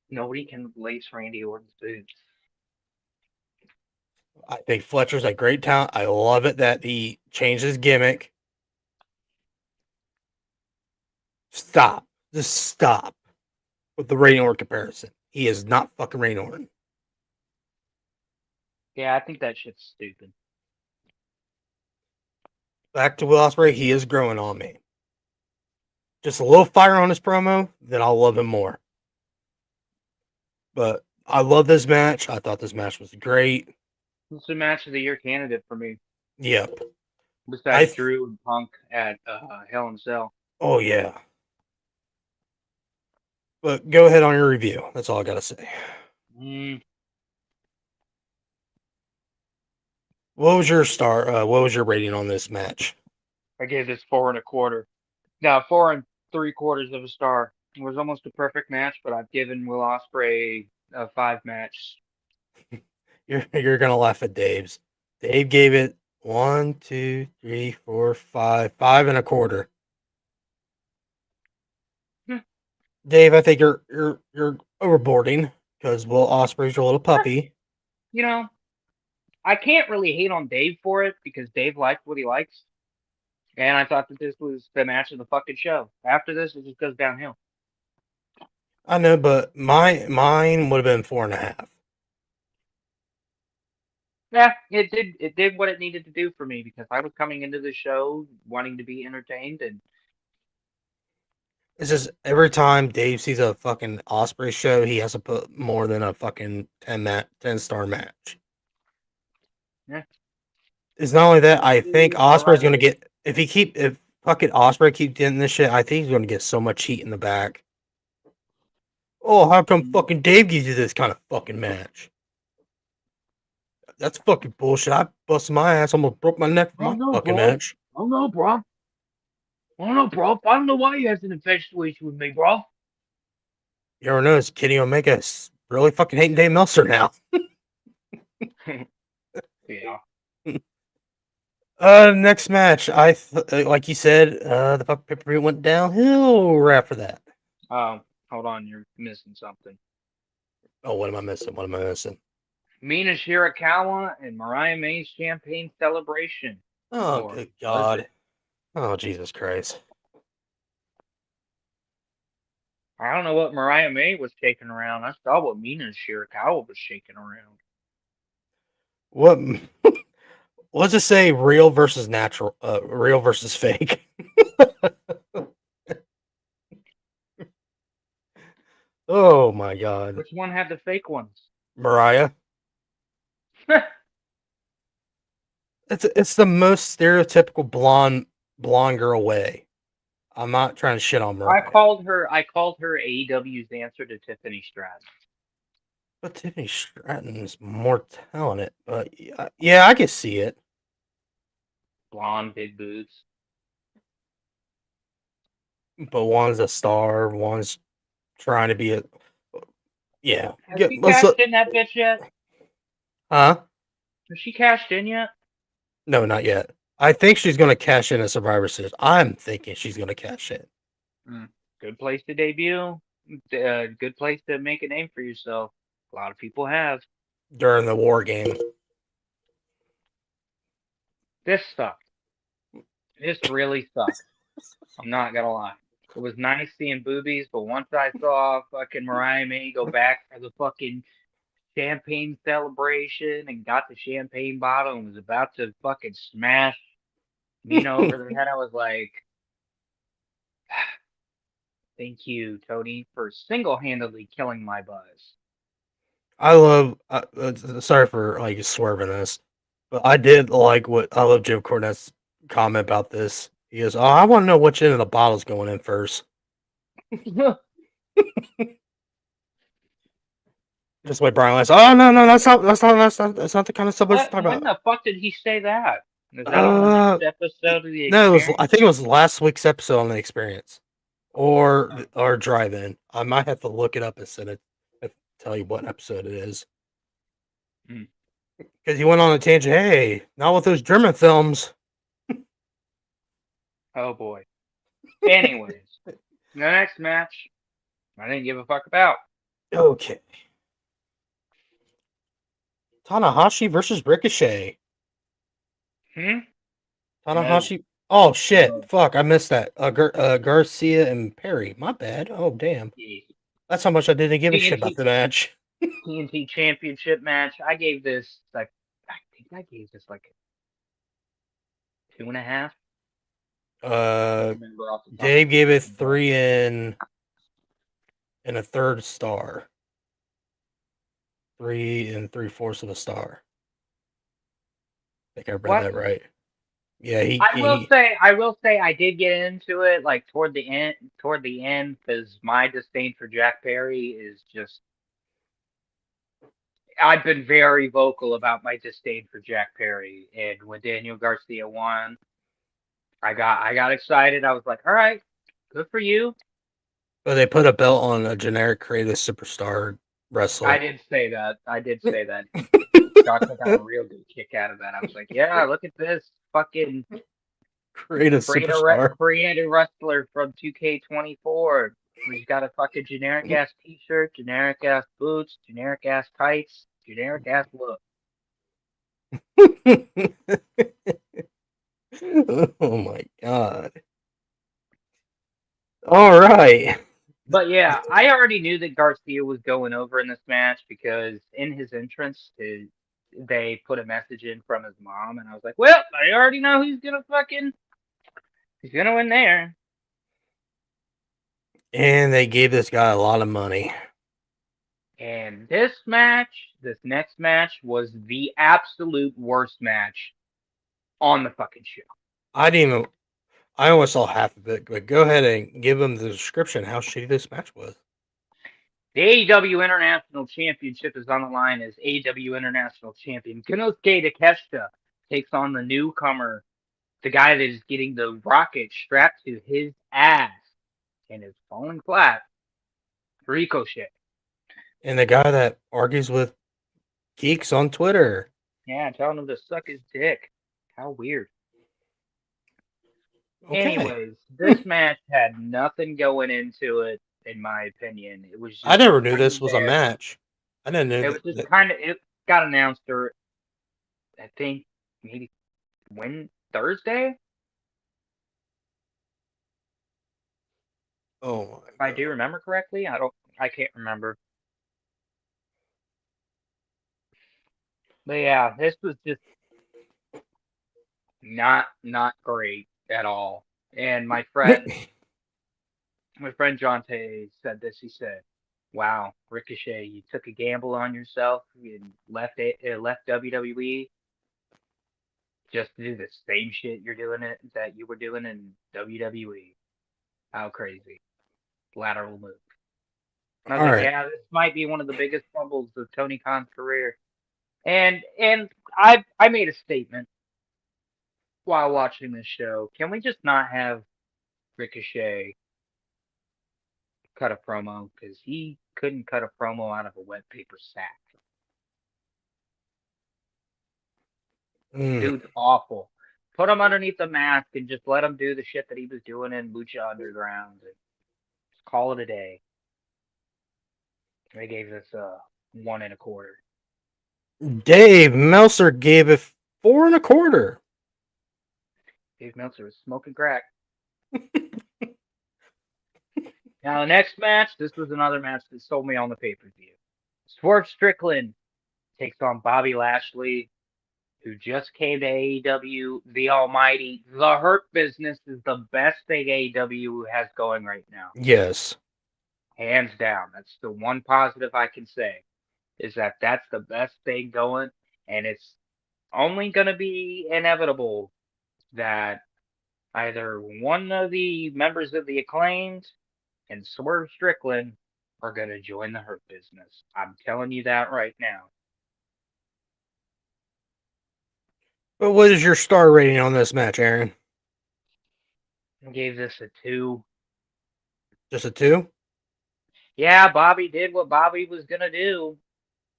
Nobody can lace Randy Orton's boots. I think Fletcher's a great talent. I love it that he changed his gimmick. Stop. Just stop with the Randy Orton comparison. He is not fucking Randy Orton. Yeah, I think that shit's stupid. Back to Will Ospreay, he is growing on me. Just a little fire on his promo, then I'll love him more. But I love this match. I thought this match was great. It's a match of the year candidate for me. Yep. Besides Drew and Punk at Hell in a Cell. Oh, yeah. But go ahead on your review. That's all I got to say. What was your what was your rating on this match? I gave this 4 1/4. Now 4 3/4 of a star. It was almost a perfect match, but I've given Will Ospreay a 5 match. You're gonna laugh at Dave's. Dave gave it 1, 2, 3, 4, 5, 5 1/4. Dave, I think you're overboarding because Will Ospreay's your little puppy. I can't really hate on Dave for it because Dave likes what he likes, and I thought that this was the match of the fucking show. After this, it just goes downhill. I know, but mine would have been 4.5. Yeah, it did what it needed to do for me because I was coming into the show wanting to be entertained, and It's just every time Dave sees a fucking Osprey show, he has to put more than a fucking 10-star match. yeah. It's not only that, I think Osprey's Alright. gonna get if fucking Osprey keeps getting this shit, I think he's gonna get so much heat in the back. Oh, how come fucking Dave gives you this kind of fucking match? That's fucking bullshit. I busted my ass, almost broke my neck for my fucking match. Oh no, bro. Oh no, bro. I don't know why you have an infatuation with me, bro. You ever notice Kenny Omega's really fucking hating Dave Meltzer now? Yeah. Next match, like you said, the fucking pay-per-view went downhill right after that. Hold on, you're missing something. Oh, what am I missing? What am I missing? Mina Shirakawa and Mariah May's Champagne Celebration. Oh, Or good was God. it? Oh, Jesus Christ. I don't know what Mariah May was shaking around. I saw what Mina Shirakawa was shaking around. What? Let's just say real versus natural, real versus fake. Oh my God. Which one had the fake ones? Mariah. It's the most stereotypical blonde girl way. I'm not trying to shit on Mariah. I called her AEW's answer to Tiffany Stratton. But Tiffany Stratton is more talented. But yeah, I can see it. Blonde, big boots. But one's a star, one's trying to be a. Yeah. Has she cashed in that bitch yet? Huh? Has she cashed in yet? No, not yet. I think she's going to cash in at Survivor Series. I'm thinking she's going to cash in. Good place to debut. Good place to make a name for yourself. A lot of people have. During the war game. This sucked. This really sucked. I'm not gonna lie. It was nice seeing boobies, but once I saw fucking Mariah May go back for the fucking champagne celebration and got the champagne bottle and was about to fucking smash Mina over the head, I was like, thank you, Tony, for single-handedly killing my buzz. I love. Sorry for like swerving this, but I did like what I love Jim Cornette's comment about this. He goes, "Oh, I want to know which end of the bottle's going in first." Just like Brian Lance. Oh no, that's not the kind of stuff we're talking When about. the fuck did he say that? Is that on the next episode of the No, Experience? I think it was last week's episode on the Experience, or Drive-In. I might have to look it up and send it. Tell you what episode it is. Because he went on a tangent. Hey, not with those German films. Oh boy. Anyways, the next match, I didn't give a fuck about. Okay. Tanahashi versus Ricochet. Tanahashi. Oh shit! No. Fuck, I missed that. Garcia and Perry. My bad. Oh damn. That's how much I didn't give a shit about the match. TNT Championship match. I gave this like, I think I gave this like 2.5. Dave gave it 3 and a third star. 3 3/4 of a star. I think I read that right. Yeah, I will say I did get into it like toward the end because my disdain for Jack Perry is just, I've been very vocal about my disdain for Jack Perry, and when Daniel Garcia won, I got excited. I was like, all right, good for you. But they put a belt on a generic creative superstar wrestler. I did say that. Joshua got a real good kick out of that. I was like, yeah, look at this fucking creative superstar. creative wrestler from 2K24. He's got a fucking generic ass t-shirt, generic ass boots, generic ass tights, generic ass look. Oh my god. All right. But yeah, I already knew that Garcia was going over in this match because in his entrance, they put a message in from his mom, and I was like, well, I already know he's gonna win there. And they gave this guy a lot of money. And this next match, was the absolute worst match on the fucking show. I only saw half of it, but go ahead and give them the description how shitty this match was. The AEW International Championship is on the line as AEW International Champion Konosuke Takeshita takes on the newcomer, the guy that is getting the rocket strapped to his ass and is falling flat, Ricochet. And the guy that argues with geeks on Twitter. Yeah, telling him to suck his dick. How weird. Okay. Anyways, this match had nothing going into it, in my opinion. It was just I never knew kinda this was a there. match. I didn't know It was just kind of, it got announced, or I think maybe Thursday, Oh my if I do remember correctly. I can't remember. But yeah, this was just not great at all. And my friend Jonte said this. He said, "Wow, Ricochet, you took a gamble on yourself and left WWE just to do the same shit that you were doing in WWE. How crazy! Lateral move." And I was All like, right. "Yeah, this might be one of the biggest fumbles of Tony Khan's career." And I made a statement while watching this show. Can we just not have Ricochet cut a promo? Because he couldn't cut a promo out of a wet paper sack. Mm. Dude's awful. Put him underneath the mask and just let him do the shit that he was doing in Lucha Underground and just call it a day. They gave this 1.25. Dave Meltzer gave it 4.25. Dave Meltzer was smoking crack. Now the next match, this was another match that sold me on the pay-per-view. Swerve Strickland takes on Bobby Lashley, who just came to AEW. The Almighty, the Hurt Business is the best thing AEW has going right now. Yes. Hands down. That's the one positive I can say, is that that's the best thing going, and it's only going to be inevitable that either one of the members of the Acclaimed and Swerve Strickland are going to join the Hurt Business. I'm telling you that right now. But what is your star rating on this match, Aaron? I gave this a 2. Just a 2? Yeah, Bobby did what Bobby was going to do.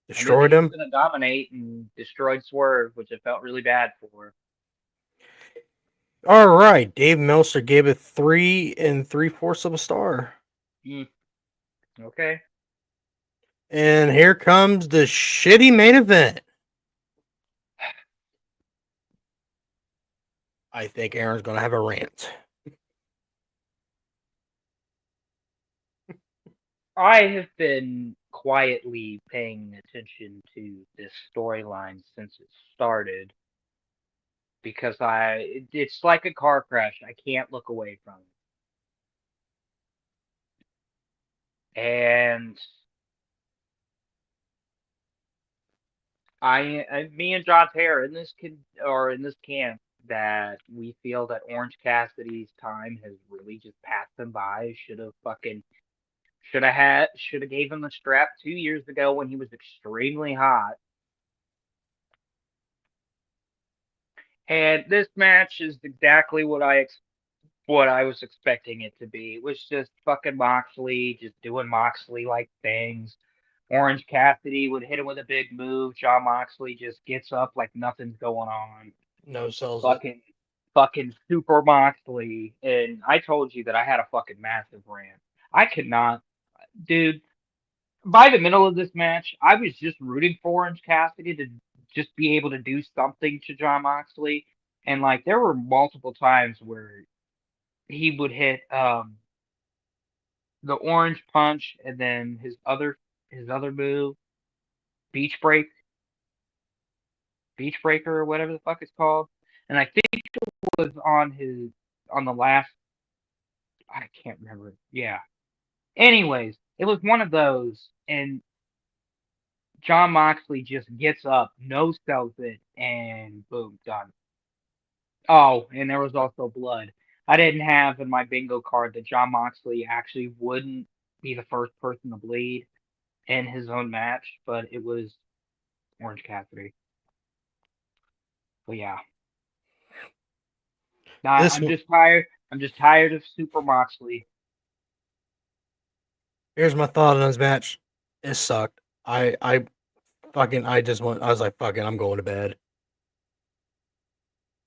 Destroyed He was him? going to dominate and destroyed Swerve, which I felt really bad for. All right. Dave Meltzer gave it 3 3/4 of a star. Okay. And here comes the shitty main event. I think Aaron's going to have a rant. I have been quietly paying attention to this storyline since it started because it's like a car crash. I can't look away from it. And me and John Terra in this camp that we feel that Orange Cassidy's time has really just passed him by. Should have gave him the strap 2 years ago when he was extremely hot. And this match is exactly what I was expecting it to be. It was just fucking Moxley just doing Moxley like things. Orange Cassidy would hit him with a big move. John Moxley just gets up like nothing's going on. No sells it. Fucking super Moxley. And I told you that I had a fucking massive rant. I could not, dude. By the middle of this match, I was just rooting for Orange Cassidy just be able to do something to John Moxley. And like there were multiple times where he would hit the orange punch and then his other move, beach break, beach breaker or whatever the fuck it's called. And I think it was on the last I can't remember. Yeah. Anyways, it was one of those and John Moxley just gets up, no sells it, and boom, done. Oh, and there was also blood. I didn't have in my bingo card that John Moxley actually wouldn't be the first person to bleed in his own match, but it was Orange Cassidy. But yeah, nah, This I'm one, just tired. I'm just tired of Super Moxley. here's my thought on this match. It sucked. I was like, fucking, I'm going to bed.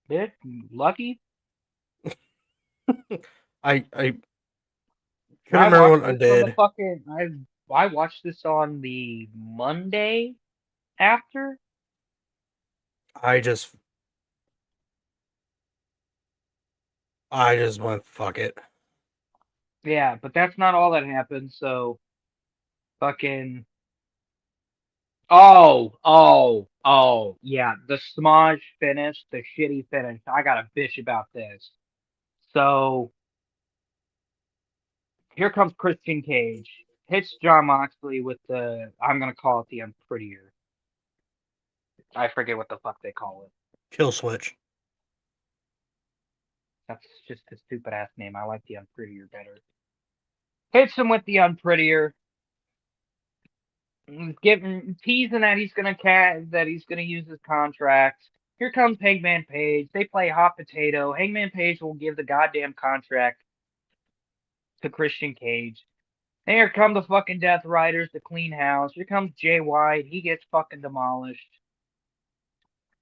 Bit lucky. I couldn't I remember watched what I this on the did. fucking. I watched this on the Monday after. I just I just went fuck it. Yeah, but that's not all that happened. So fucking. Oh, yeah. The smudge finish, the shitty finish. I got a bitch about this. So here comes Christian Cage. Hits John Moxley with the. I'm gonna call it the Unprettier. I forget what the fuck they call it. Kill switch. That's just a stupid ass name. I like the Unprettier better. Hits him with the Unprettier. Giving teasing that he's gonna use his contract. Here comes Hangman Page. They play hot potato. Hangman Page will give the goddamn contract to Christian Cage. And here come the fucking Death Riders to clean house. Here comes Jay White. He gets fucking demolished.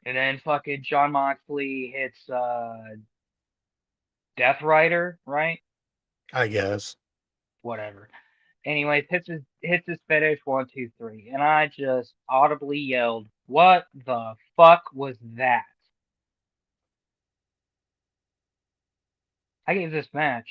And then fucking John Moxley hits Death Rider, right? I guess. Whatever. Anyways, hits his finish 1, 2, 3, and I just audibly yelled, "What the fuck was that?" I gave this match.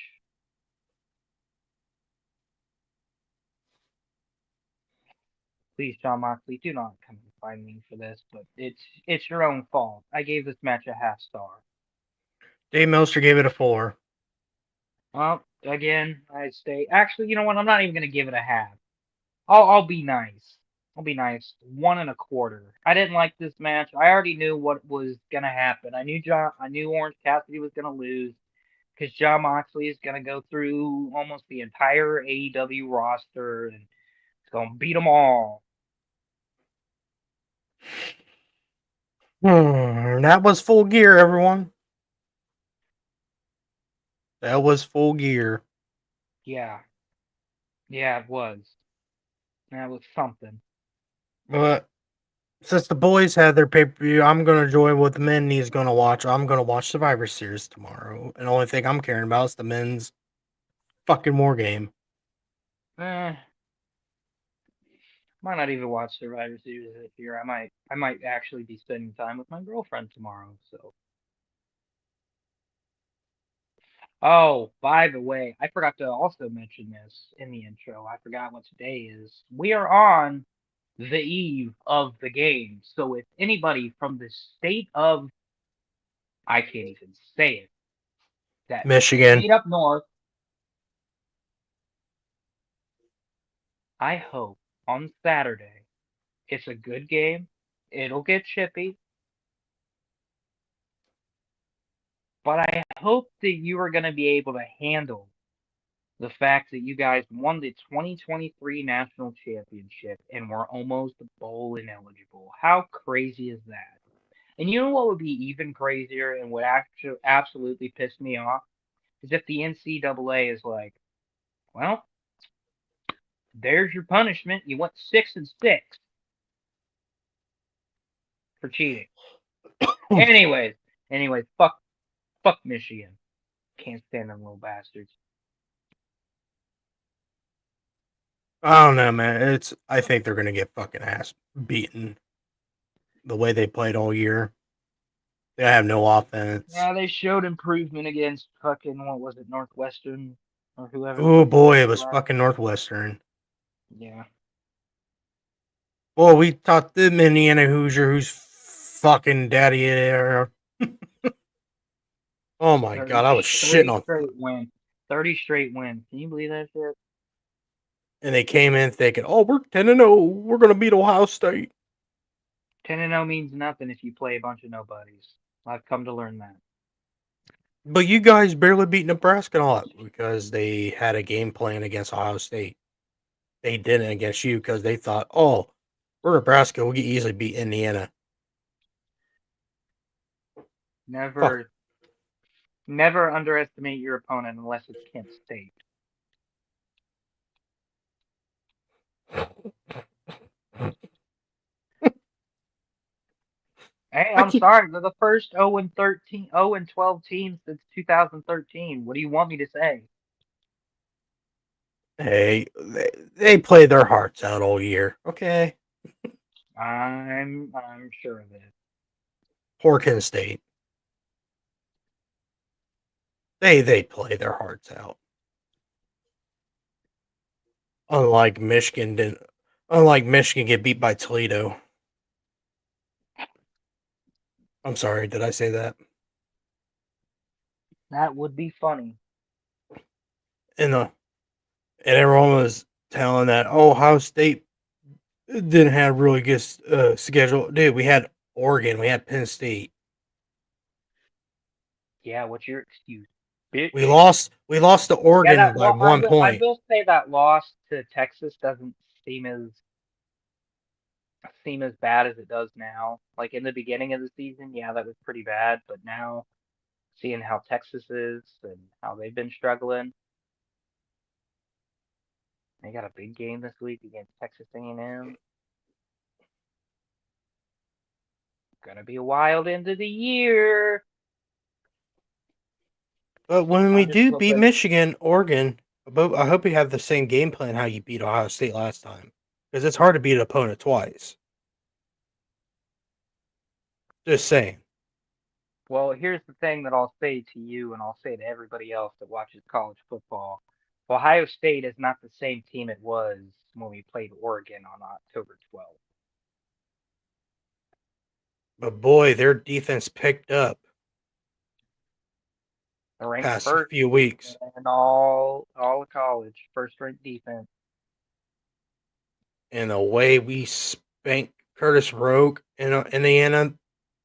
Please, John Moxley, do not come and find me for this, but it's your own fault. I gave this match a half star. Dave Meltzer gave it a 4. Well, again, I stay. Actually, you know what? I'm not even gonna give it a half. I'll be nice. I'll be nice. 1 1/4. I didn't like this match. I already knew what was gonna happen. I knew Orange Cassidy was gonna lose because John Moxley is gonna go through almost the entire AEW roster and it's gonna beat them all. That was Full Gear, everyone. That was Full Gear. Yeah, yeah, it was. That was something. But since the boys had their pay per view, I'm gonna join what the men needs gonna watch. I'm gonna watch Survivor Series tomorrow, and the only thing I'm caring about is the men's fucking war game. Eh, might not even watch Survivor Series this year. I might actually be spending time with my girlfriend tomorrow. So. Oh, by the way, I forgot to also mention this in the intro. I forgot what today is. We are on the eve of the game. So if anybody from the state of, I can't even say it, that Michigan. state up north, I hope on Saturday it's a good game. It'll get chippy, but I hope that you are going to be able to handle the fact that you guys won the 2023 national championship and were almost bowl ineligible. How crazy is that? And you know what would be even crazier and would actually absolutely piss me off is if the NCAA is like, well, there's your punishment. You went 6-6 for cheating. anyways, fuck Michigan. Can't stand them little bastards. I don't know, man. I think they're gonna get fucking ass beaten. the way they played all year. They have no offense. Yeah, they showed improvement against fucking what was it, Northwestern or whoever. Oh fucking boy, beat it them was last- fucking Northwestern. Yeah. Well, we taught them Indiana Hoosier, who's fucking daddy there. Oh my god, I was shitting 30 on. straight wins. 30 straight wins. Can you believe that shit? And they came in thinking, "Oh, we're 10-0. We're gonna beat Ohio State." 10-0 means nothing if you play a bunch of nobodies. I've come to learn that. But you guys barely beat Nebraska and all that because they had a game plan against Ohio State. They didn't against you because they thought, "Oh, we're Nebraska. We can easily beat Indiana." Never underestimate your opponent unless it's Kent State. Hey, I I'm keep, sorry. They're the first 0-13, 0-12 team since 2013. What do you want me to say? hey, they play their hearts out all year. Okay, I'm sure of it. poor Kent State. They play their hearts out. Unlike Michigan didn't. Unlike Michigan get beat by Toledo. I'm sorry, did I say that? That would be funny. And and everyone was telling that Ohio State didn't have really good schedule. Dude, we had Oregon, we had Penn State. Yeah, what's your excuse, bitch? We lost to Yeah, Oregon that by I 1 will, I point. will say that loss to Texas doesn't seem as bad as it does now. Like in the beginning of the season, yeah, that was pretty bad, but now seeing how Texas is and how they've been struggling, they got a big game this week against Texas A&M. Gonna be a wild end of the year. But when we I'm just do beat hoping. Michigan, Oregon, I hope we have the same game plan how you beat Ohio State last time. Because it's hard to beat an opponent twice. Just saying. Well, here's the thing that I'll say to you, and I'll say to everybody else that watches college football. Ohio State is not the same team it was when we played Oregon on October 12th. But boy, their defense picked up They're ranked past first few weeks. in all of college, first ranked defense. And the way we spanked Curtis Rogue in Indiana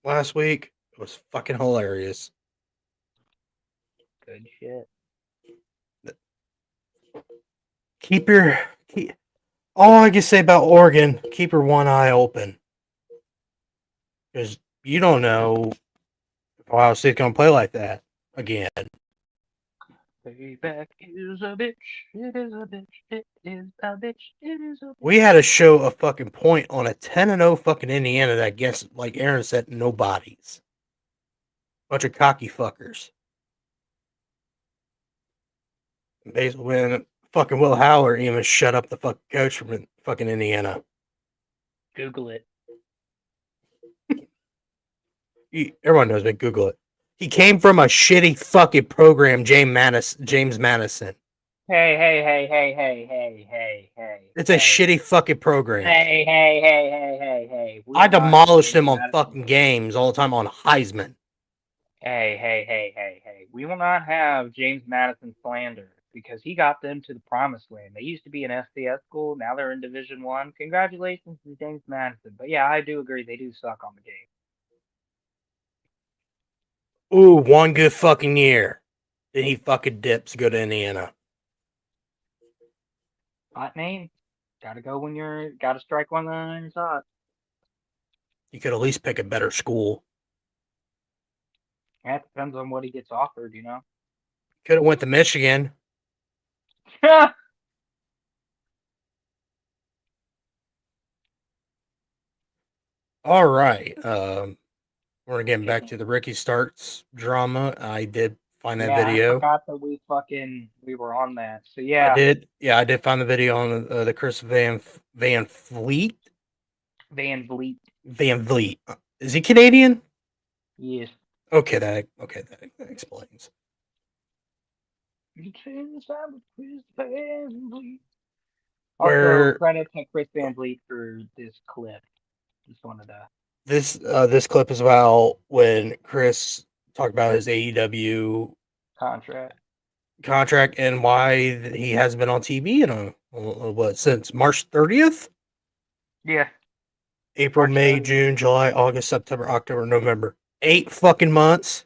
last week, it was fucking hilarious. Good shit. All I can say about Oregon, keep your one eye open. Because you don't know if Ohio State's going to play like that again. Payback is a bitch. It is a bitch. It is a bitch. It is a bitch. We had to show a fucking point on a 10-0 fucking Indiana that against, like Aaron said, nobodies. Bunch of cocky fuckers. Basically, when fucking Will Howard even shut up the fucking coach from fucking Indiana. Google it. Everyone knows, but Google it. He came from a shitty fucking program, James Madison. Hey. It's a shitty fucking program. Hey. I demolished him on fucking games all the time on Heisman. Hey. We will not have James Madison slander because he got them to the promised land. They used to be an FCS school. Now they're in Division One. Congratulations to James Madison. But yeah, I do agree. They do suck on the game. Ooh, one good fucking year. Then he fucking dips to go to Indiana. Hot name. Gotta go when gotta strike one when it's hot. You could at least pick a better school. That depends on what he gets offered, you know. Could have went to Michigan. All right. We're getting back to the Ricky Starks drama. I did find that Yeah, video. I forgot that we were on that. So yeah, I did. Yeah, I did find the video on the Chris Van Fleet. Van Vliet. Van Vliet. Is he Canadian? Yes. Okay, that explains. Also, Where credit to Chris Van Vliet for this clip. Just wanted to. this clip is about when Chris talked about his AEW Contract. contract and why he hasn't been on TV in since March 30th? Yeah. April, March May, 30th. June, July, August, September, October, November. 8 fucking months.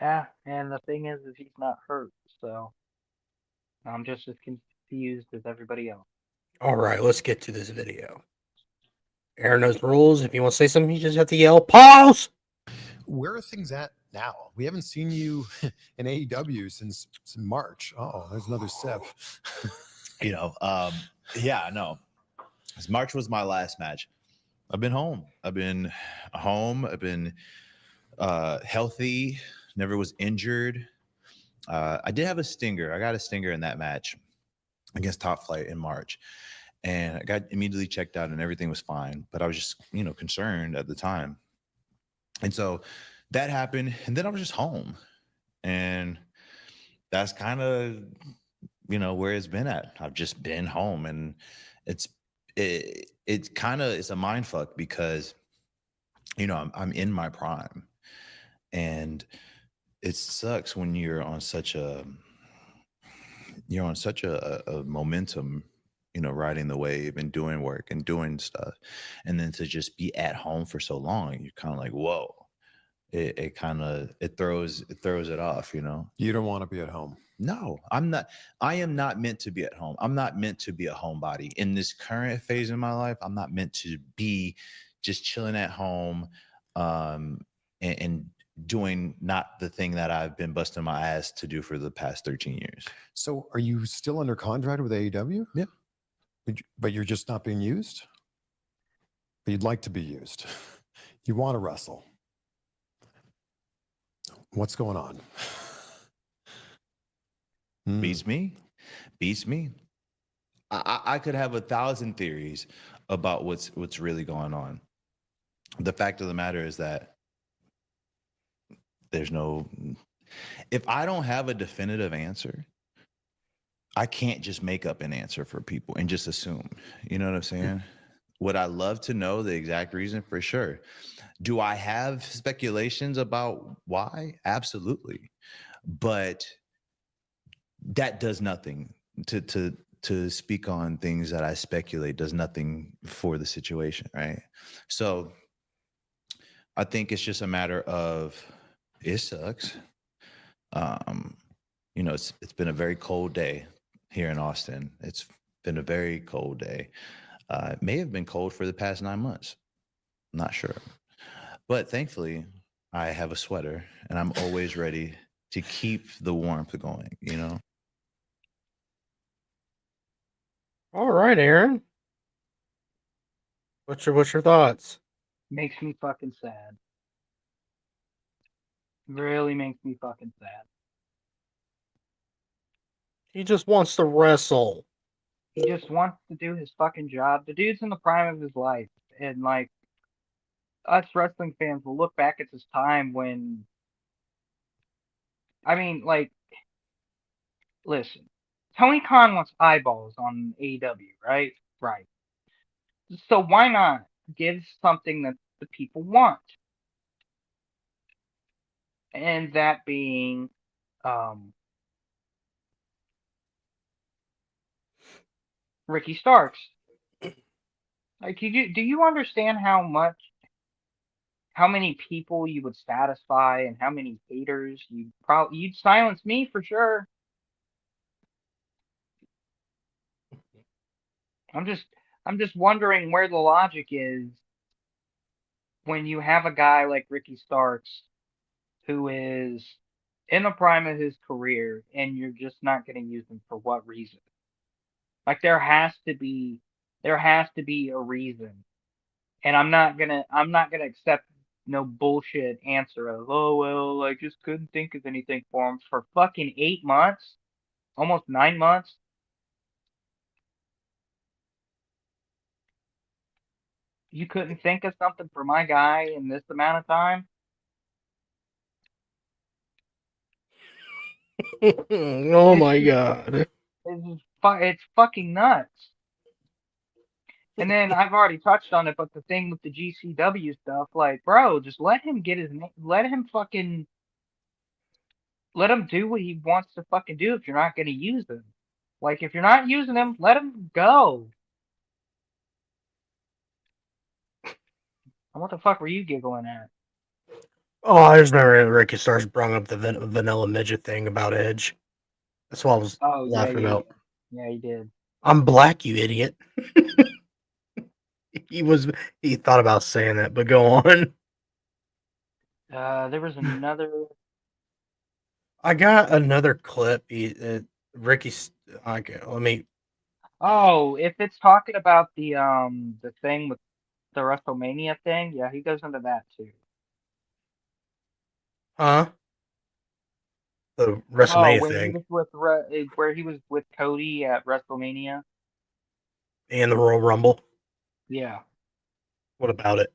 Yeah, and the thing is he's not hurt, so I'm just as confused as everybody else. All right, let's get to this video. Aaron knows the rules. If you want to say something, you just have to yell, pause! Where are things at now? We haven't seen you in AEW since March. Oh, there's another sip. Yeah, no. 'Cause March was my last match. I've been home. I've been healthy. Never was injured. I did have a stinger. I got a stinger in that match against Top Flight in March, and I got immediately checked out, and everything was fine. But I was just, concerned at the time, and so that happened, and then I was just home, and that's kind of where it's been at. I've just been home, and it's a mind fuck because I'm in my prime, and it sucks when you're on such a momentum, riding the wave and doing work and doing stuff, and then to just be at home for so long, you're kind of like, whoa. It throws it off. You don't want to be at home. No, I'm not. I am not meant to be at home. I'm not meant to be a homebody in this current phase in my life. I'm not meant to be just chilling at home, and doing not the thing that I've been busting my ass to do for the past 13 years. So are you still under contract with AEW? Yeah. But you're just not being used? But you'd like to be used. You want to wrestle. What's going on? Beats me. I could have 1,000 theories about what's really going on. The fact of the matter is that if I don't have a definitive answer, I can't just make up an answer for people and just assume. You know what I'm saying? Would I love to know the exact reason? For sure. Do I have speculations about why? Absolutely. But that does nothing to speak on things that I speculate does nothing for the situation, right? So I think it's just a matter of it sucks. It's been a very cold day here in Austin. It's been a very cold day. It may have been cold for the past 9 months. I'm not sure. But thankfully, I have a sweater, and I'm always ready to keep the warmth going, All right, Aaron. What's your thoughts? Makes me fucking sad. Really makes me fucking sad. He just wants to wrestle. He just wants to do his fucking job. The dude's in the prime of his life, and us wrestling fans will look back at this time when, listen, Tony Khan wants eyeballs on AEW, right? Right. So why not give something that the people want? And that being, Ricky Starks. Do you understand how many people you would satisfy and how many haters you'd silence me for sure. I'm just wondering where the logic is when you have a guy like Ricky Starks who is in the prime of his career and you're just not going to use him for what reason? There has to be a reason. And I'm not gonna accept no bullshit answer of, oh well, I just couldn't think of anything for him for fucking 8 months, almost 9 months. You couldn't think of something for my guy in this amount of time? Oh my god. It's fucking nuts. And then I've already touched on it, but the thing with the GCW stuff, like, bro, just let him get his name. Let him do what he wants to fucking do if you're not going to use him. Like, if you're not using him, let him go. And what the fuck were you giggling at? Oh, I just remember Ricky Starks brought up the vanilla midget thing about Edge. That's what I was Oh, laughing about. Yeah, he did. I'm black, you idiot. He thought about saying that, but go on. There was another. I got another clip. Ricky's. Okay, let me. Oh, if it's talking about the thing with the WrestleMania thing, yeah, he goes into that too. Huh? The Oh, WrestleMania when he thing was with where he was with Cody at WrestleMania. and the Royal Rumble. Yeah, What about it?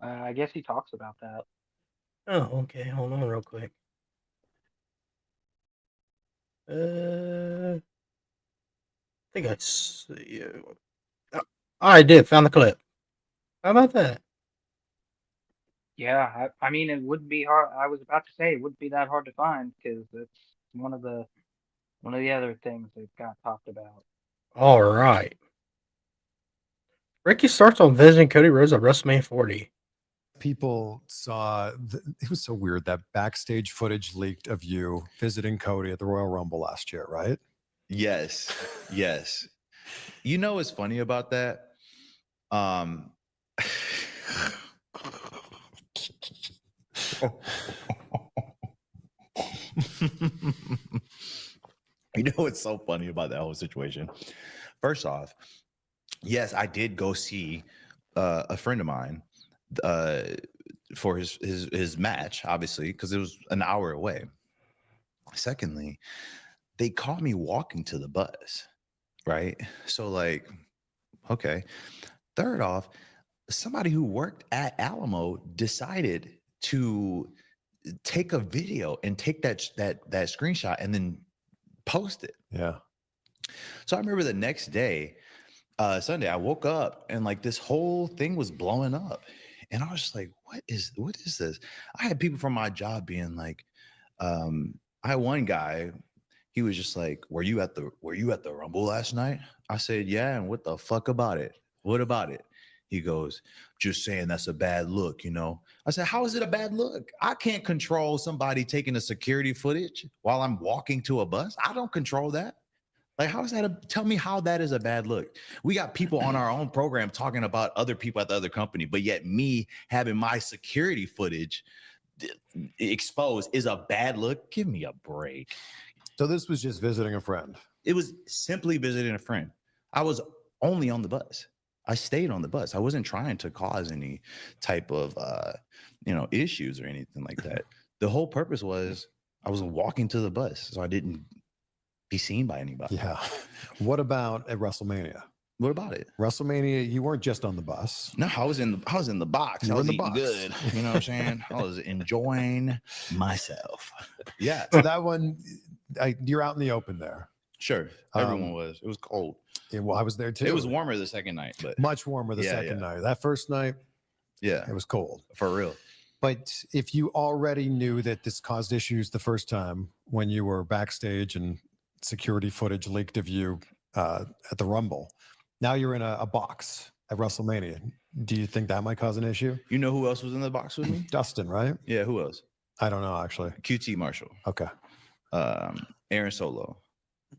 I guess he talks about that. Oh, okay. Hold on, real quick. I think I see. I did found the clip. How about that? Yeah, I mean, it wouldn't be hard. I was about to say it wouldn't be that hard to find because it's one of the other things they've got talked about. All right. Ricky starts on visiting Cody Rhodes at WrestleMania 40. People saw it was so weird that backstage footage leaked of you visiting Cody at the Royal Rumble last year, right? Yes. Yes. You know what's funny about that? You know what's so funny about that whole situation? First off, yes, I did go see a friend of mine for his match, obviously, because it was an hour away. Secondly, they caught me walking to the bus, right? So, like, okay. Third off, somebody who worked at Alamo decided to take a video and take that screenshot and then post it. Yeah. So I remember the next day, Sunday, I woke up and like this whole thing was blowing up. And I was just like, what is this? I had people from my job being like, I had one guy, he was just like, were you at the Rumble last night? I said, yeah. And what the fuck about it? What about it? He goes, just saying that's a bad look, you know? I said, how is it a bad look? I can't control somebody taking a security footage while I'm walking to a bus. I don't control that. Like, how is that? Tell me how that is a bad look. We got people on our own program talking about other people at the other company, but yet me having my security footage exposed is a bad look. Give me a break. So this was just visiting a friend. It was simply visiting a friend. I was only on the bus. I stayed on the bus. I wasn't trying to cause any type of issues or anything like that. The whole purpose was I was walking to the bus, so I didn't be seen by anybody. Yeah. What about at WrestleMania? What about it? WrestleMania, you weren't just on the bus. No, I was in the box. You I were was in the eating box. good. You know what I'm saying? I was enjoying myself. Yeah. So that one, you're out in the open there. Sure. Everyone was. It was cold. Yeah, well, I was there too. It was warmer the second night, but much warmer the second night. That first night, yeah, it was cold. For real. But if you already knew that this caused issues the first time when you were backstage and security footage leaked of you at the Rumble, now you're in a box at WrestleMania. Do you think that might cause an issue? You know who else was in the box with me? Dustin, right? Yeah, who else? I don't know, actually. QT Marshall. Okay. Aaron Solo.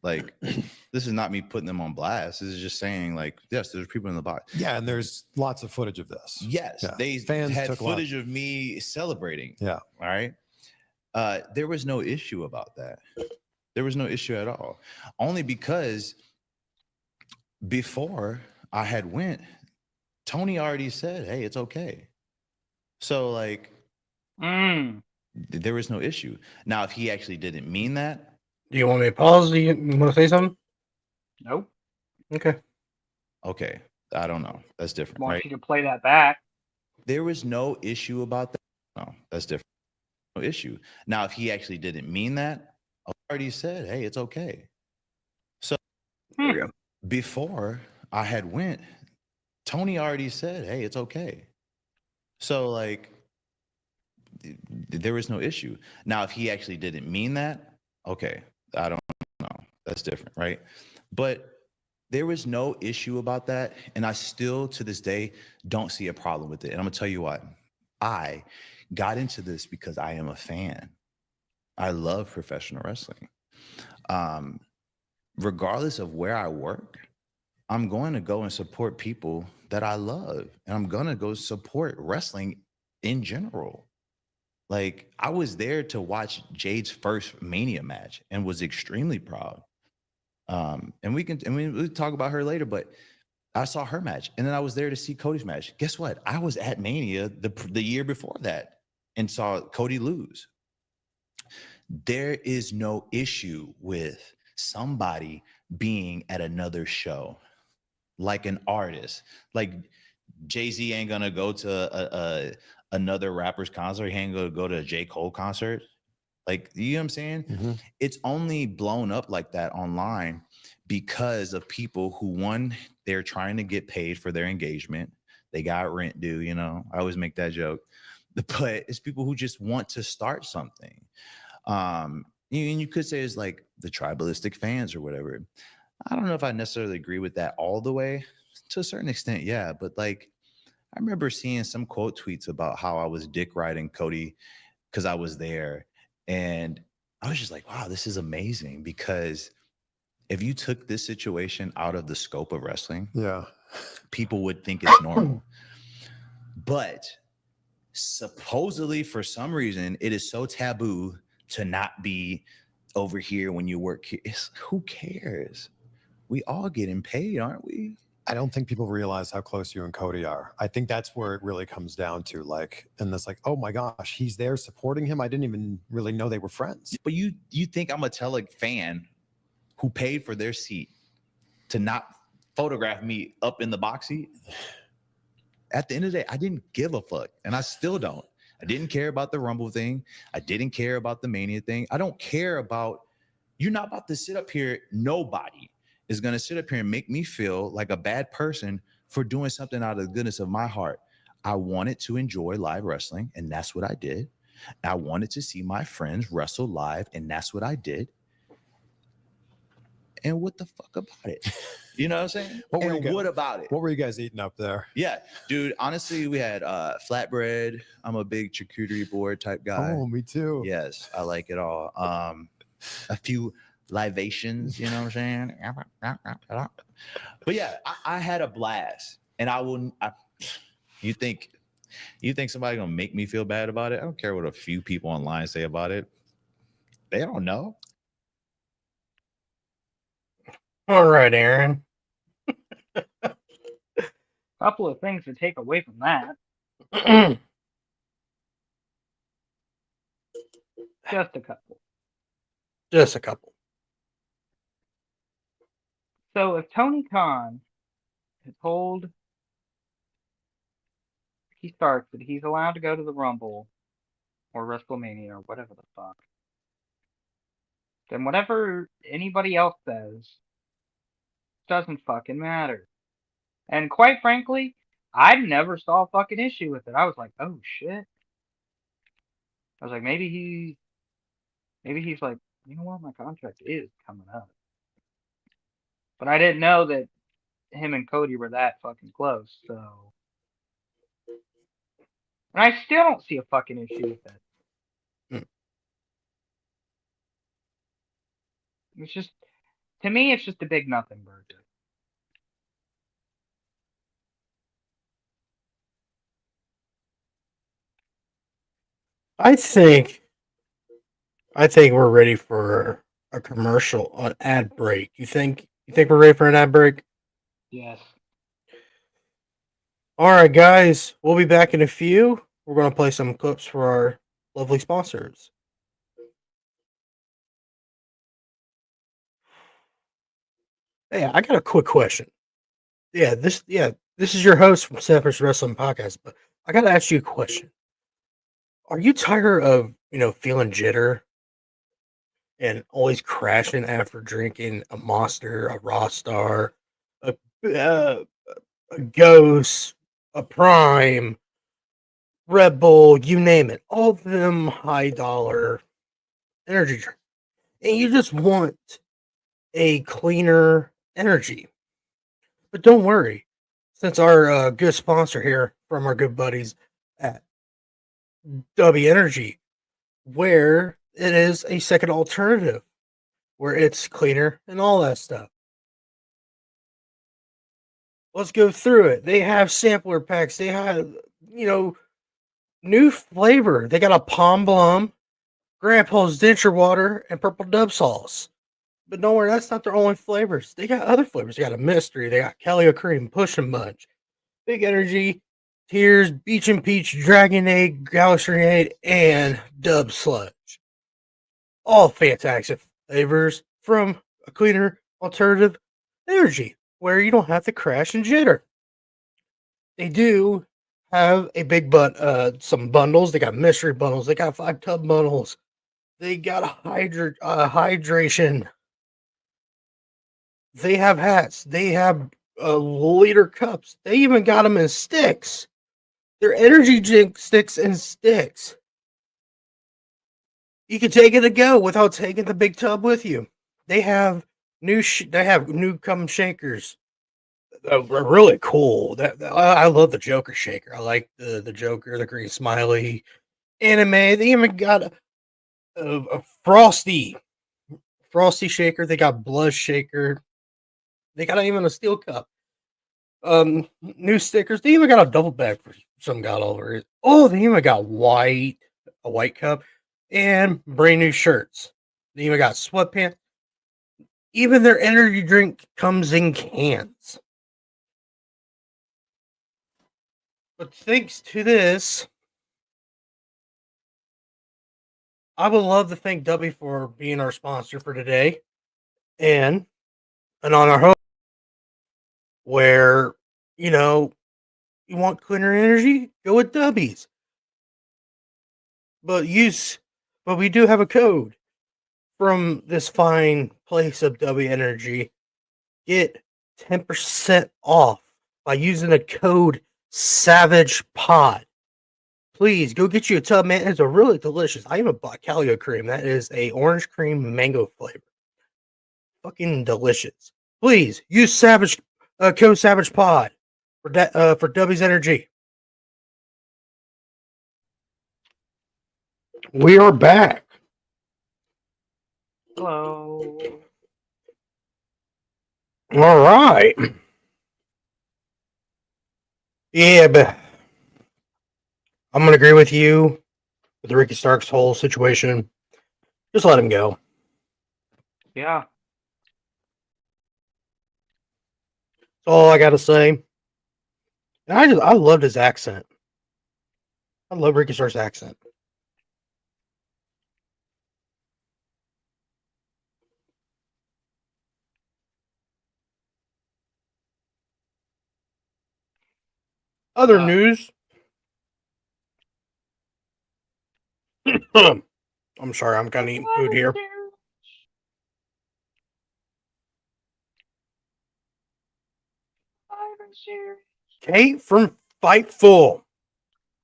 Like, this is not me putting them on blast. This is just saying, like, yes, there's people in the box. Yeah, and there's lots of footage of this. Yes, yeah. They Fans had took footage of me celebrating. Yeah. All right. There was no issue about that. There was no issue at all. Only because before I had went, Tony already said, hey, it's okay. So, like, there was no issue. Now, if he actually didn't mean that. Do you want me to pause? Do you want to say something? Nope. Okay. Okay. I don't know. That's different, Want right? you to play that back. There was no issue about that. No, that's different. No issue. Now, if he actually didn't mean that, I already said, hey, it's okay. So There we go. before I had went, Tony already said, hey, it's okay. So like there was no issue. Now, if he actually didn't mean that, okay, I don't know. That's different, right? But there was no issue about that. And I still, to this day, don't see a problem with it. And I'm going to tell you what. I got into this because I am a fan. I love professional wrestling. Regardless of where I work, I'm going to go and support people that I love. And I'm going to go support wrestling in general. Like, I was there to watch Jade's first Mania match and was extremely proud. And we'll talk about her later, but I saw her match, and then I was there to see Cody's match. Guess what? I was at Mania the year before that and saw Cody lose. There is no issue with somebody being at another show, like an artist. Like Jay-Z ain't gonna go to another rapper's concert. He ain't gonna go to a J. Cole concert. Like, you know what I'm saying? Mm-hmm. It's only blown up like that online because of people who, one, they're trying to get paid for their engagement. They got rent due, you know. I always make that joke. But it's people who just want to start something. And you could say it's like the tribalistic fans or whatever. I don't know if I necessarily agree with that all the way. To a certain extent, yeah. But like, I remember seeing some quote tweets about how I was dick riding Cody because I was there. And I was just like, wow, this is amazing, because if you took this situation out of the scope of wrestling, Yeah. people would think it's normal. But supposedly, for some reason, it is so taboo to not be over here when you work here. Who cares? We all getting paid, aren't we? I don't think people realize how close you and Cody are. I think that's where it really comes down to, like, and it's like, oh my gosh, he's there supporting him. I didn't even really know they were friends. But you think I'm gonna tell a fan who paid for their seat to not photograph me up in the box seat? At the end of the day, I didn't give a fuck, and I still don't. I didn't care about the Rumble thing. I didn't care about the Mania thing. I don't care about, you're not about to sit up here. Nobody is going to sit up here and make me feel like a bad person for doing something out of the goodness of my heart. I wanted to enjoy live wrestling, and that's what I did. I wanted to see my friends wrestle live, and that's what I did. And what the fuck about it? You know what I'm saying? What about it? What were you guys eating up there? Yeah, dude, honestly, we had flatbread. I'm a big charcuterie board type guy. Oh, me too. Yes, I like it all. A few libations, you know what I'm saying? But yeah, I had a blast. And you think somebody gonna make me feel bad about it? I don't care what a few people online say about it. They don't know. All right, Aaron. Couple of things to take away from that. Just a couple. Just a couple. So if Tony Khan had told Ricky Starks that he's allowed to go to the Rumble or WrestleMania or whatever the fuck, then whatever anybody else says doesn't fucking matter. And quite frankly, I never saw a fucking issue with it. I was like, oh shit. I was like, maybe he's like, you know what, my contract is coming up. But I didn't know that him and Cody were that fucking close, so. And I still don't see a fucking issue with it. It's just, to me, it's just a big nothing burger. I think we're ready for a commercial, an ad break. You think we're ready for an ad break? Yes. All right, guys. We'll be back in a few. We're going to play some clips for our lovely sponsors. Hey, I got a quick question. Yeah, This is your host from Steppers Wrestling Podcast, but I gotta ask you a question. Are you tired of, feeling jitter and always crashing after drinking a Monster, a Raw Star, a, uh, a Ghost, a Prime, Red Bull, you name it, all of them high dollar energy drink, and you just want a cleaner energy? But don't worry, since our good sponsor here from our good buddies at W Energy, where it is a second alternative, where it's cleaner and all that stuff. Let's go through it. They have sampler packs. They have, new flavor. They got a Palm Blum, Grandpa's Denture Water, and Purple Dub Sauce. But don't worry, that's not their only flavors. They got other flavors. They got a mystery. They got Calio Cream, Push and Bunch, Big Energy, Tears, Beach and Peach, Dragon Egg, Galaxy and Dub Sludge. All fantastic flavors from a cleaner alternative energy where you don't have to crash and jitter. They do have a some bundles. They got mystery bundles. They got 5-tub bundles. They got a hydration. They have hats. They have liter cups. They even got them in sticks. They're energy drink sticks and sticks. You can take it to go without taking the big tub with you. They have new cum shakers. Really cool. I love the Joker shaker. I like the Joker, the green smiley anime. They even got a frosty shaker. They got blood shaker. They got even a steel cup. New stickers. They even got a double bag for some god over it. Oh, they even got a white cup, and brand new shirts. They even got sweatpants. Even their energy drink comes in cans. But thanks to this, I would love to thank W for being our sponsor for today. And on our home, where, you want cleaner energy, go with W's. But we do have a code from this fine place of W Energy. Get 10% off by using the code Savage Pod. Please go get you a tub, man. It's a really delicious. I even bought Calio Cream. That is a orange cream mango flavor. Fucking delicious. Please use code Savage Pod for W's Energy. We are back. Hello. All right. Yeah, but I'm gonna agree with you with the Ricky Starks whole situation. Just let him go. Yeah. That's all I gotta say. And I loved his accent. I love Ricky Starks' accent. Other news. I'm sorry, I'm kind of eating food here. Kate from Fightful.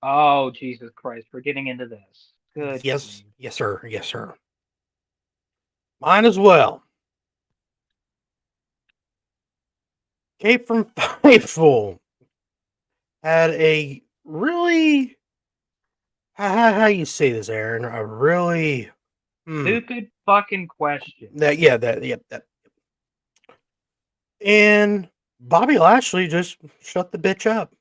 Oh, Jesus Christ. We're getting into this. Good. Yes, yes, sir. Yes, sir. Mine as well. Kate from Fightful had a really how you say this, Aaron? A really Stupid fucking question. that. And Bobby Lashley just shut the bitch up.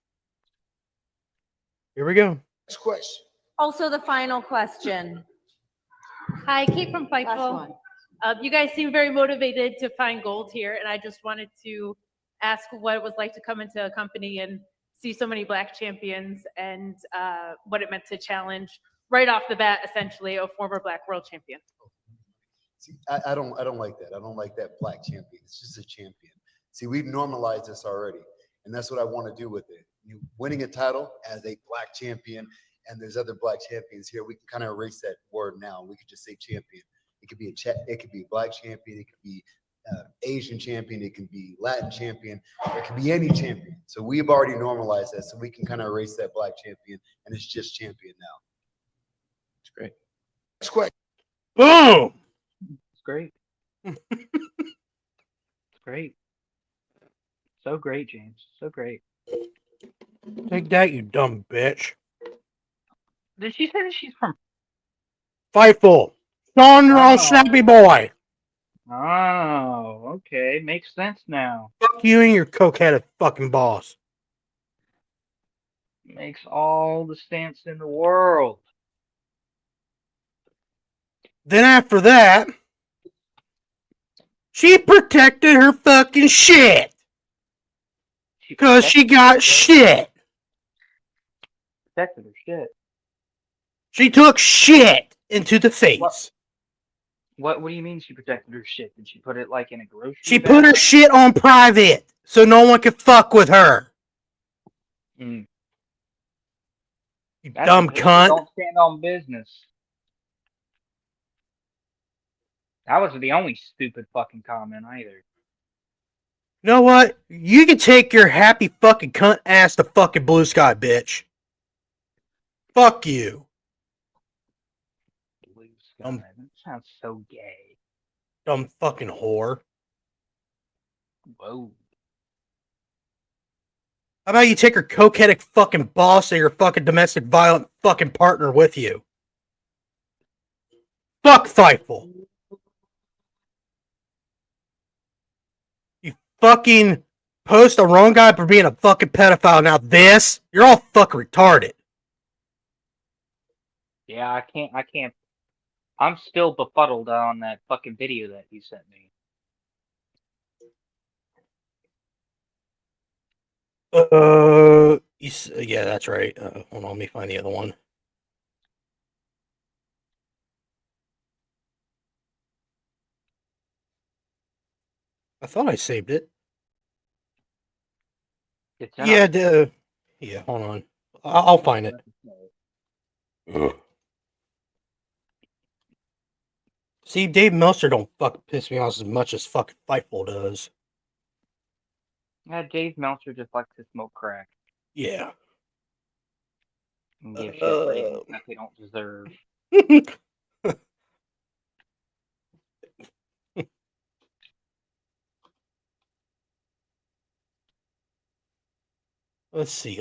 Here we go. Next question. Also, the final question. Hi, Kate from Last Fightful. one. You guys seem very motivated to find gold here, and I just wanted to ask what it was like to come into a company and see so many black champions, and what it meant to challenge right off the bat, essentially, a former black world champion. See, I don't like that. I don't like that black champion. It's just a champion. See, we've normalized this already. And that's what I want to do with it. You winning a title as a black champion, and there's other black champions here. We can kind of erase that word now. We could just say champion. It could be it could be a black champion. It could be Asian champion. It can be Latin champion. It could be any champion. So we've already normalized that. So we can kind of erase that black champion, and it's just champion now. It's great. Next question. Boom. It's great. It's great. So great, James. So great. Take that, you dumb bitch. Did she say that she's from? Fightful. Sean, you're all Oh. snappy boy. Oh, okay. Makes sense now. Fuck you and your coke-headed fucking boss. Makes all the sense in the world. Then after that, she protected her fucking shit. Because she got shit. Protected her shit. She took shit into the face. What do you mean she protected her shit? Did she put it like in a grocery She bag? put her shit on private so no one could fuck with her. Mm. You That's dumb a bitch that cunt. Don't stand on business. That wasn't the only stupid fucking comment either. You know what? You can take your happy fucking cunt ass to fucking blue sky, bitch. Fuck you. Blue sky. That sounds so gay. Dumb fucking whore. Whoa. How about you take your cokeheaded fucking boss or your fucking domestic violent fucking partner with you? Fuck Fightful. You fucking post the wrong guy for being a fucking pedophile. Now this, you're all fucking retarded. Yeah, I can't. I'm still befuddled on that fucking video that you sent me. Yeah, that's right. Hold on, let me find the other one. I thought I saved it. It's Yeah, hold on. I'll find it. See, Dave Meltzer don't fucking piss me off as much as fucking Fightful does. Yeah, Dave Meltzer just likes to smoke crack Yeah. and give shit ratings that they don't deserve. Let's see.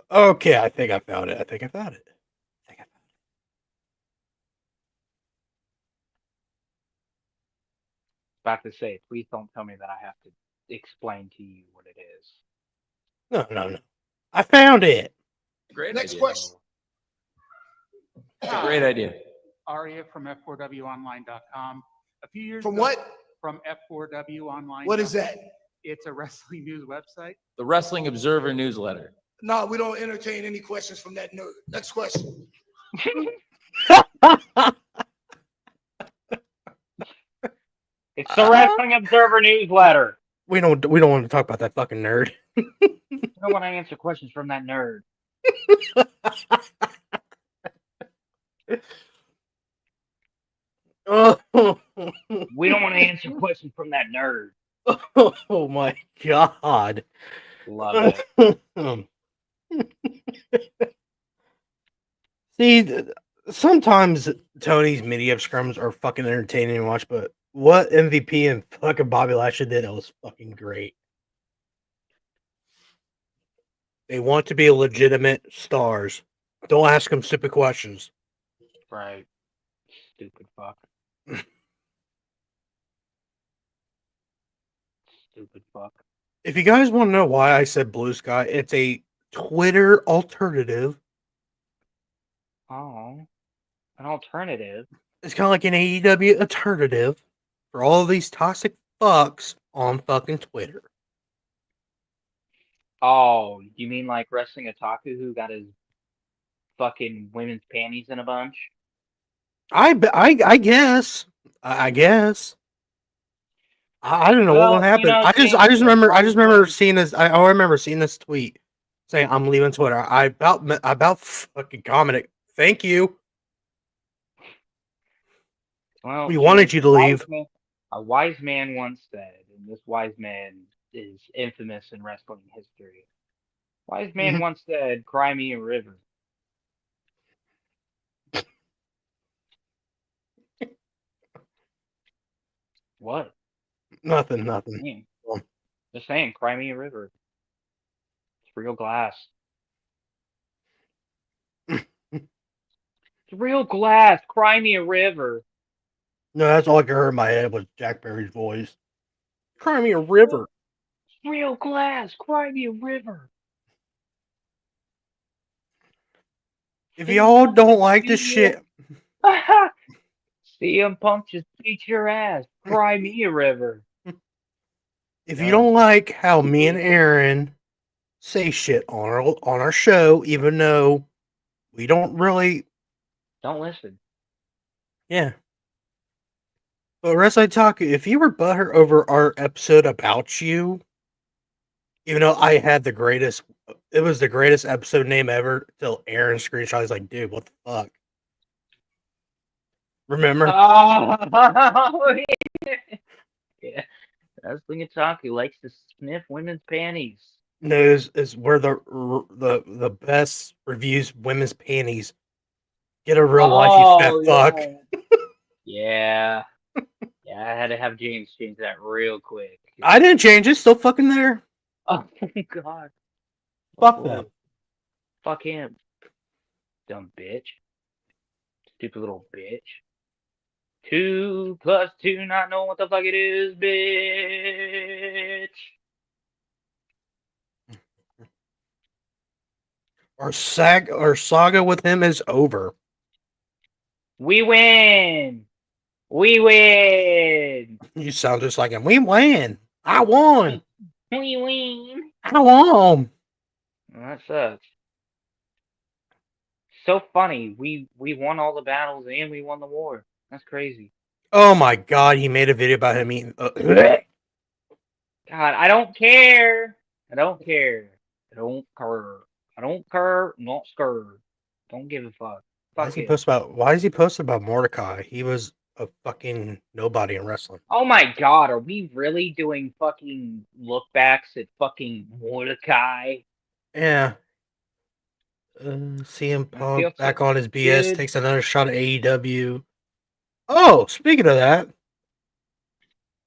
Okay, I think I found it. About to say, please don't tell me that I have to explain to you what it is. No. I found it. Great Next idea. question. It's a great idea. Aria from F4WOnline.com. A few years From ago, what? From F4WOnline. What is that? It's a wrestling news website. The Wrestling Observer newsletter. No, we don't entertain any questions from that nerd. Next question. It's the Wrestling Observer newsletter. We don't want to talk about that fucking nerd. I don't want to answer questions from that nerd. We don't want to answer questions from that nerd. Oh my god. Love it. See, sometimes Tony's media scrums are fucking entertaining to watch, but what MVP and fucking Bobby Lashley did, that was fucking great. They want to be legitimate stars. Don't ask them stupid questions. Right. Stupid fuck. Stupid fuck. If you guys want to know why I said Blue Sky, it's a Twitter alternative. Oh. An alternative. It's kind of like an AEW alternative for all of these toxic fucks on fucking Twitter. Oh, you mean like Wrestling Otaku who got his fucking women's panties in a bunch? I guess. I guess. I don't know what Well, happened. I just remember seeing this. I remember seeing this tweet saying I'm leaving Twitter. I about fucking commented. Thank you. Well, We wanted you to leave. A wise man once said, and this wise man is infamous in wrestling history. Wise man once said, "Cry me a river." What? Nothing. Just saying, cry me a river. It's real glass. It's real glass. Cry me a river. No, that's all I could hear in my head was Jack Berry's voice. Cry me a river. It's real glass. Cry me a river. If y'all don't like this shit, CM Punk just beat your ass. Cry me a river. if you don't like how me and Aaron say shit on our show, even though we don't really, don't listen. Yeah. But Wrestling Talk, if you were butthurt over our episode about you, even though I had the greatest, it was the greatest episode name ever, till Aaron screenshot. He's like, dude, what the fuck? Remember? Oh, yeah. Wrestling Talk, he likes to sniff women's panties. No, is where the best reviews women's panties. Get a real life, you fat fuck. Yeah. Yeah, I had to have James change that real quick. I didn't change it. Still fucking there. Oh, God. Fuck them. Fuck him. Dumb bitch. Stupid little bitch. 2 + 2, not knowing what the fuck it is, bitch. Our saga with him is over. We win. We win. You sound just like him. We win. I won. We win. I won. Well, that sucks. So funny. We won all the battles and we won the war. That's crazy. Oh my god, he made a video about him eating. God, I don't care. I don't care. I don't care. I don't care. Not scared. Don't give a fuck. Why is he posting about Mordecai? He was a fucking nobody in wrestling. Oh my god, are we really doing fucking look backs at fucking Mordecai? Yeah. CM Punk back on his BS, takes another shot at AEW. Oh, speaking of that,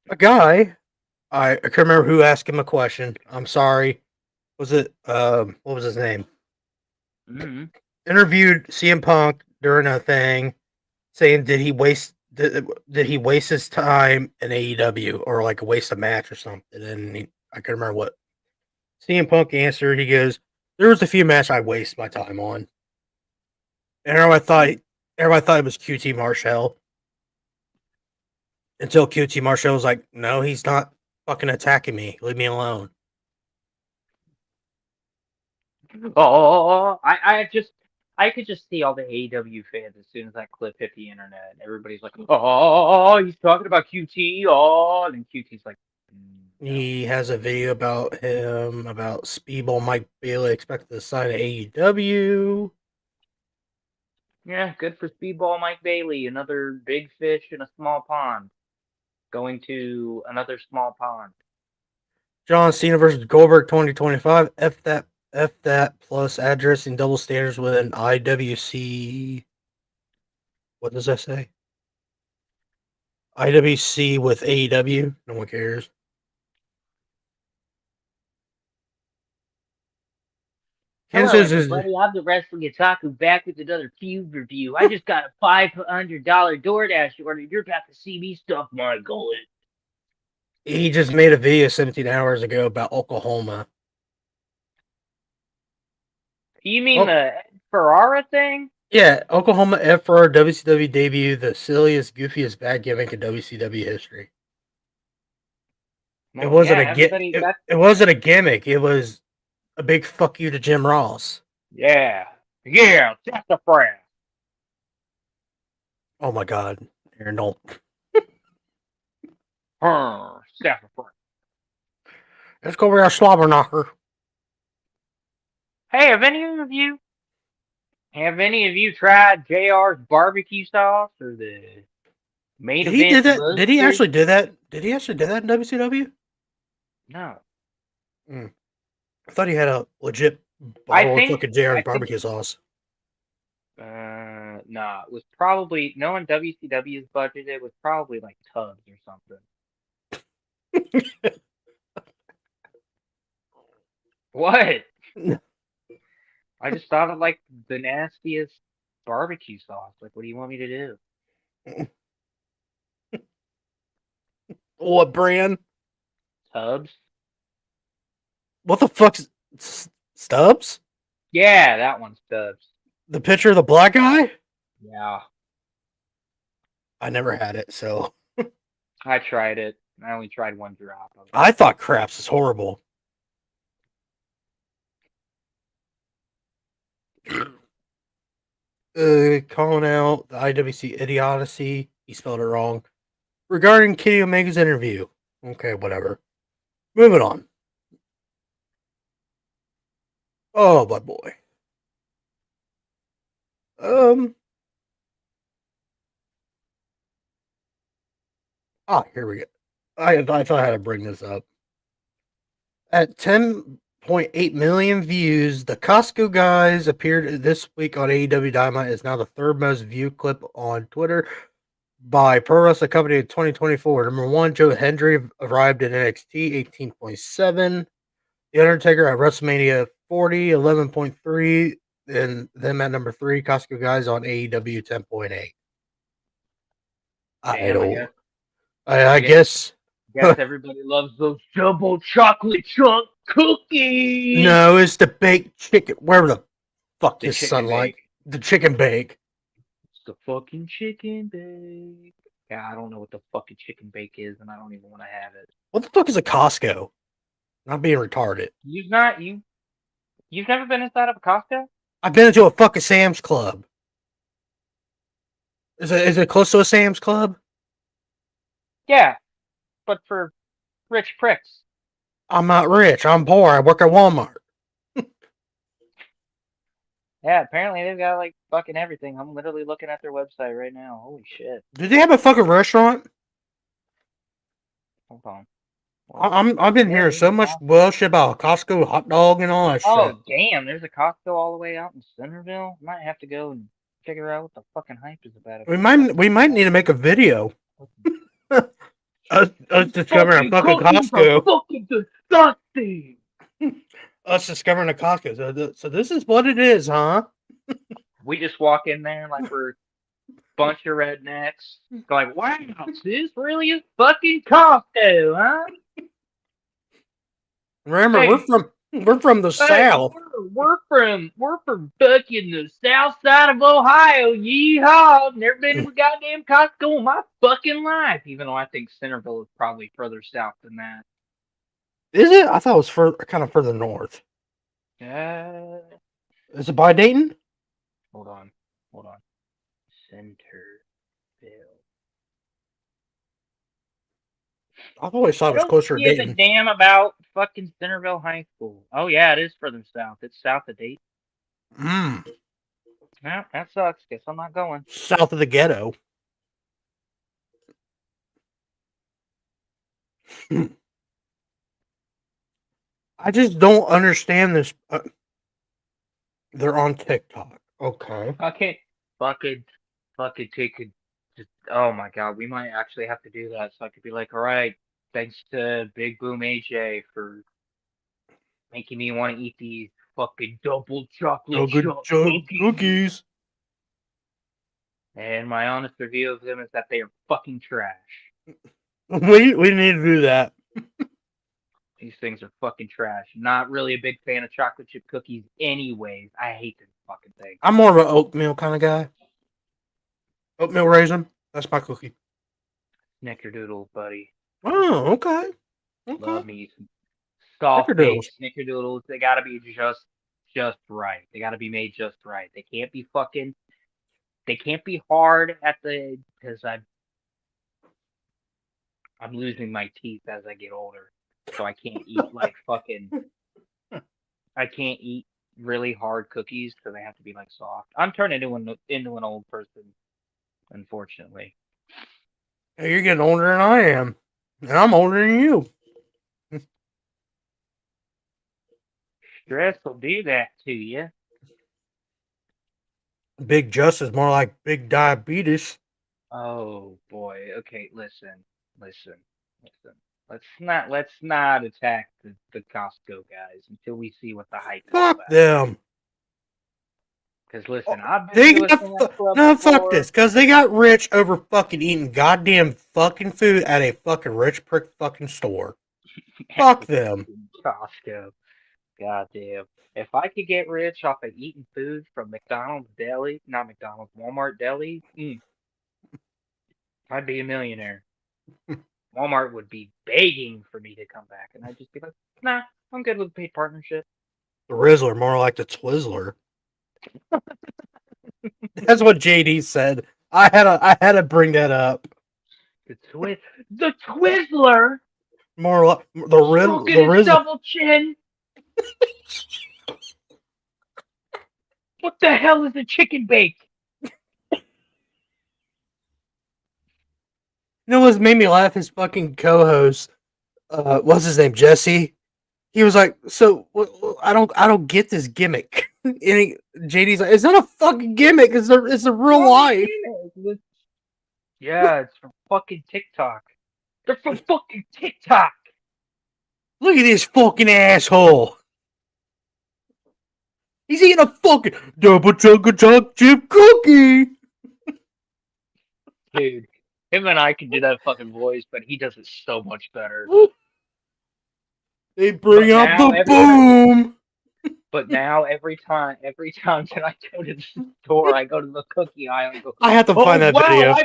a guy, I can't remember who asked him a question. I'm sorry. Was it what was his name? Mm-hmm. Interviewed CM Punk during a thing, saying did he waste his time in AEW or like waste a match or something? And I can't remember what CM Punk answered. He goes, there was a few matches I waste my time on. And everybody thought it was QT Marshall. Until QT Marshall was like, no, he's not fucking attacking me. Leave me alone. Oh, I could just see all the AEW fans as soon as that clip hit the internet. Everybody's like, oh, he's talking about QT. Oh, and then QT's like, He has a video about him, about Speedball Mike Bailey expected to sign at AEW. yeah, good for Speedball Mike Bailey. Another big fish in a small pond. Going to another small pond. John Cena versus Goldberg 2025. F that plus addressing double standards with an IWC. What does that say? IWC with AEW. No one cares. Hello, everybody. I'm the Wrestling Otaku back with another Cube review. I just got a $500 DoorDash order. You're about to see me stuff my gullet. He just made a video 17 hours ago about Oklahoma. You mean the Ferrara thing? Yeah, Oklahoma F for our WCW debut, the silliest, goofiest bad gimmick in WCW history. Well, it wasn't yeah, it wasn't a gimmick. It was a big fuck you to Jim Ross. Yeah, that's a friend. Oh my god, Aaron, don't. Staff report. Let's go over our slobber knocker. Hey, have any of you tried JR's barbecue sauce or the main Did he event do that? Did he mustard? actually do that? Did he actually do that in WCW? No. I thought he had a legit I bottle of think fucking JR's I think barbecue sauce. nah, it was probably knowing WCW's budget, it was probably like Tubbs or something. What? I just thought of like the nastiest barbecue sauce. Like, what do you want me to do? What brand? Tubbs? What the fuck's Stubbs? Yeah, that one's Tubbs. The picture of the black guy? Yeah. I never had it, so I tried it. I only tried one drop. I thought craps is horrible. Calling out the IWC idiocy. He spelled it wrong. Regarding Kenny Omega's interview. Okay, whatever. Moving on. Oh, my boy. Here we go. I thought I had to bring this up. At 10.8 million views, the Costco guys appeared this week on AEW Dynamite. Is now the third most viewed clip on Twitter by Pro Wrestling Company in 2024. Number one, Joe Hendry arrived in NXT, 18.7. The Undertaker at WrestleMania 40, 11.3. And them at number three, Costco guys on AEW 10.8. I guess. Guess everybody loves those double chocolate chunk cookies. No, it's the baked chicken. Where the fuck The is chicken sunlight? bake. The chicken bake. It's the fucking chicken bake. Yeah, I don't know what the fucking chicken bake is, and I don't even want to have it. What the fuck is a Costco? Not being retarded. You've never been inside of a Costco? I've been into a fucking Sam's Club. Is it close to a Sam's Club? Yeah, but for rich pricks. I'm not rich. I'm poor. I work at Walmart. Yeah, apparently they've got like fucking everything. I'm literally looking at their website right now. Holy shit. Do they have a fucking restaurant? Hold on. I've been hearing so much bullshit about Costco hot dog and all that shit. Oh, damn, there's a Costco all the way out in Centerville. Might have to go and figure out what the fucking hype is about it. We might need to make a video. us discovering a fucking Costco. Fucking disgusting. Us discovering a Costco. So this is what it is, huh? We just walk in there like we're a bunch of rednecks. Go like, wow, this really is fucking Costco, huh? Remember, Hey, we're from the South. We're from fucking the south side of Ohio. Yeehaw! Never been to a goddamn Costco in my fucking life. Even though I think Centerville is probably further south than that. Is it? I thought it was kind of further north. Is it by Dayton? Hold on. Centerville. I've always thought it was closer to Give a Dayton. damn about fucking Centerville High School. Oh yeah, it is further south. It's south of Dayton. Yeah, that sucks. Guess I'm not going. South of the ghetto. I just don't understand this. They're on TikTok. Okay. Okay. Fucking take it. Oh my god, we might actually have to do that. So I could be like, all right, thanks to Big Boom AJ for making me want to eat these fucking double chocolate cookies. And my honest review of them is that they are fucking trash. We need to do that. These things are fucking trash. Not really a big fan of chocolate chip cookies anyways. I hate this fucking thing. I'm more of an oatmeal kind of guy. Oatmeal raisin. That's my cookie. Snickerdoodle, buddy. Oh, okay. Love me some soft Snickerdoodles. Snickerdoodles. They gotta be just right. They gotta be made just right. They can't be fucking. They can't be hard at the because I'm losing my teeth as I get older, so I can't eat like fucking. I can't eat really hard cookies because they have to be like soft. I'm turning into an old person, unfortunately. Hey, you're getting older than I am, and I'm older than you. Stress will do that to you. Big Just is more like big diabetes. Oh boy. Okay, listen. Listen. Let's not attack the Costco guys until we see what the hype is Fuck about. them. Because listen, I've been They to a got snack club no, fuck before. this, because they got rich over fucking eating goddamn fucking food at a fucking rich prick fucking store. Fuck them. Costco. Goddamn. If I could get rich off of eating food from McDonald's deli, not McDonald's, Walmart deli, I'd be a millionaire. Walmart would be begging for me to come back, and I'd just be like, nah, I'm good with a paid partnership. The Rizzler, more like the Twizzler. That's what JD said. I had to bring that up. The Twizzler, More like the stroking his Rizzler. double chin. What the hell is a chicken bake? You know what made me laugh? His fucking co-host, what's his name, Jesse. He was like, "So I don't get this gimmick." And JD's like, "It's not a fucking gimmick. It's a real life." Yeah, it's from fucking TikTok. They're from fucking TikTok. Look at this fucking asshole. He's eating a fucking double chocolate chip cookie. Dude, him and I can do that fucking voice, but he does it so much better. They bring But out now the boom. But now every time that I go to the store, I go to the cookie aisle and go, I have to find that video.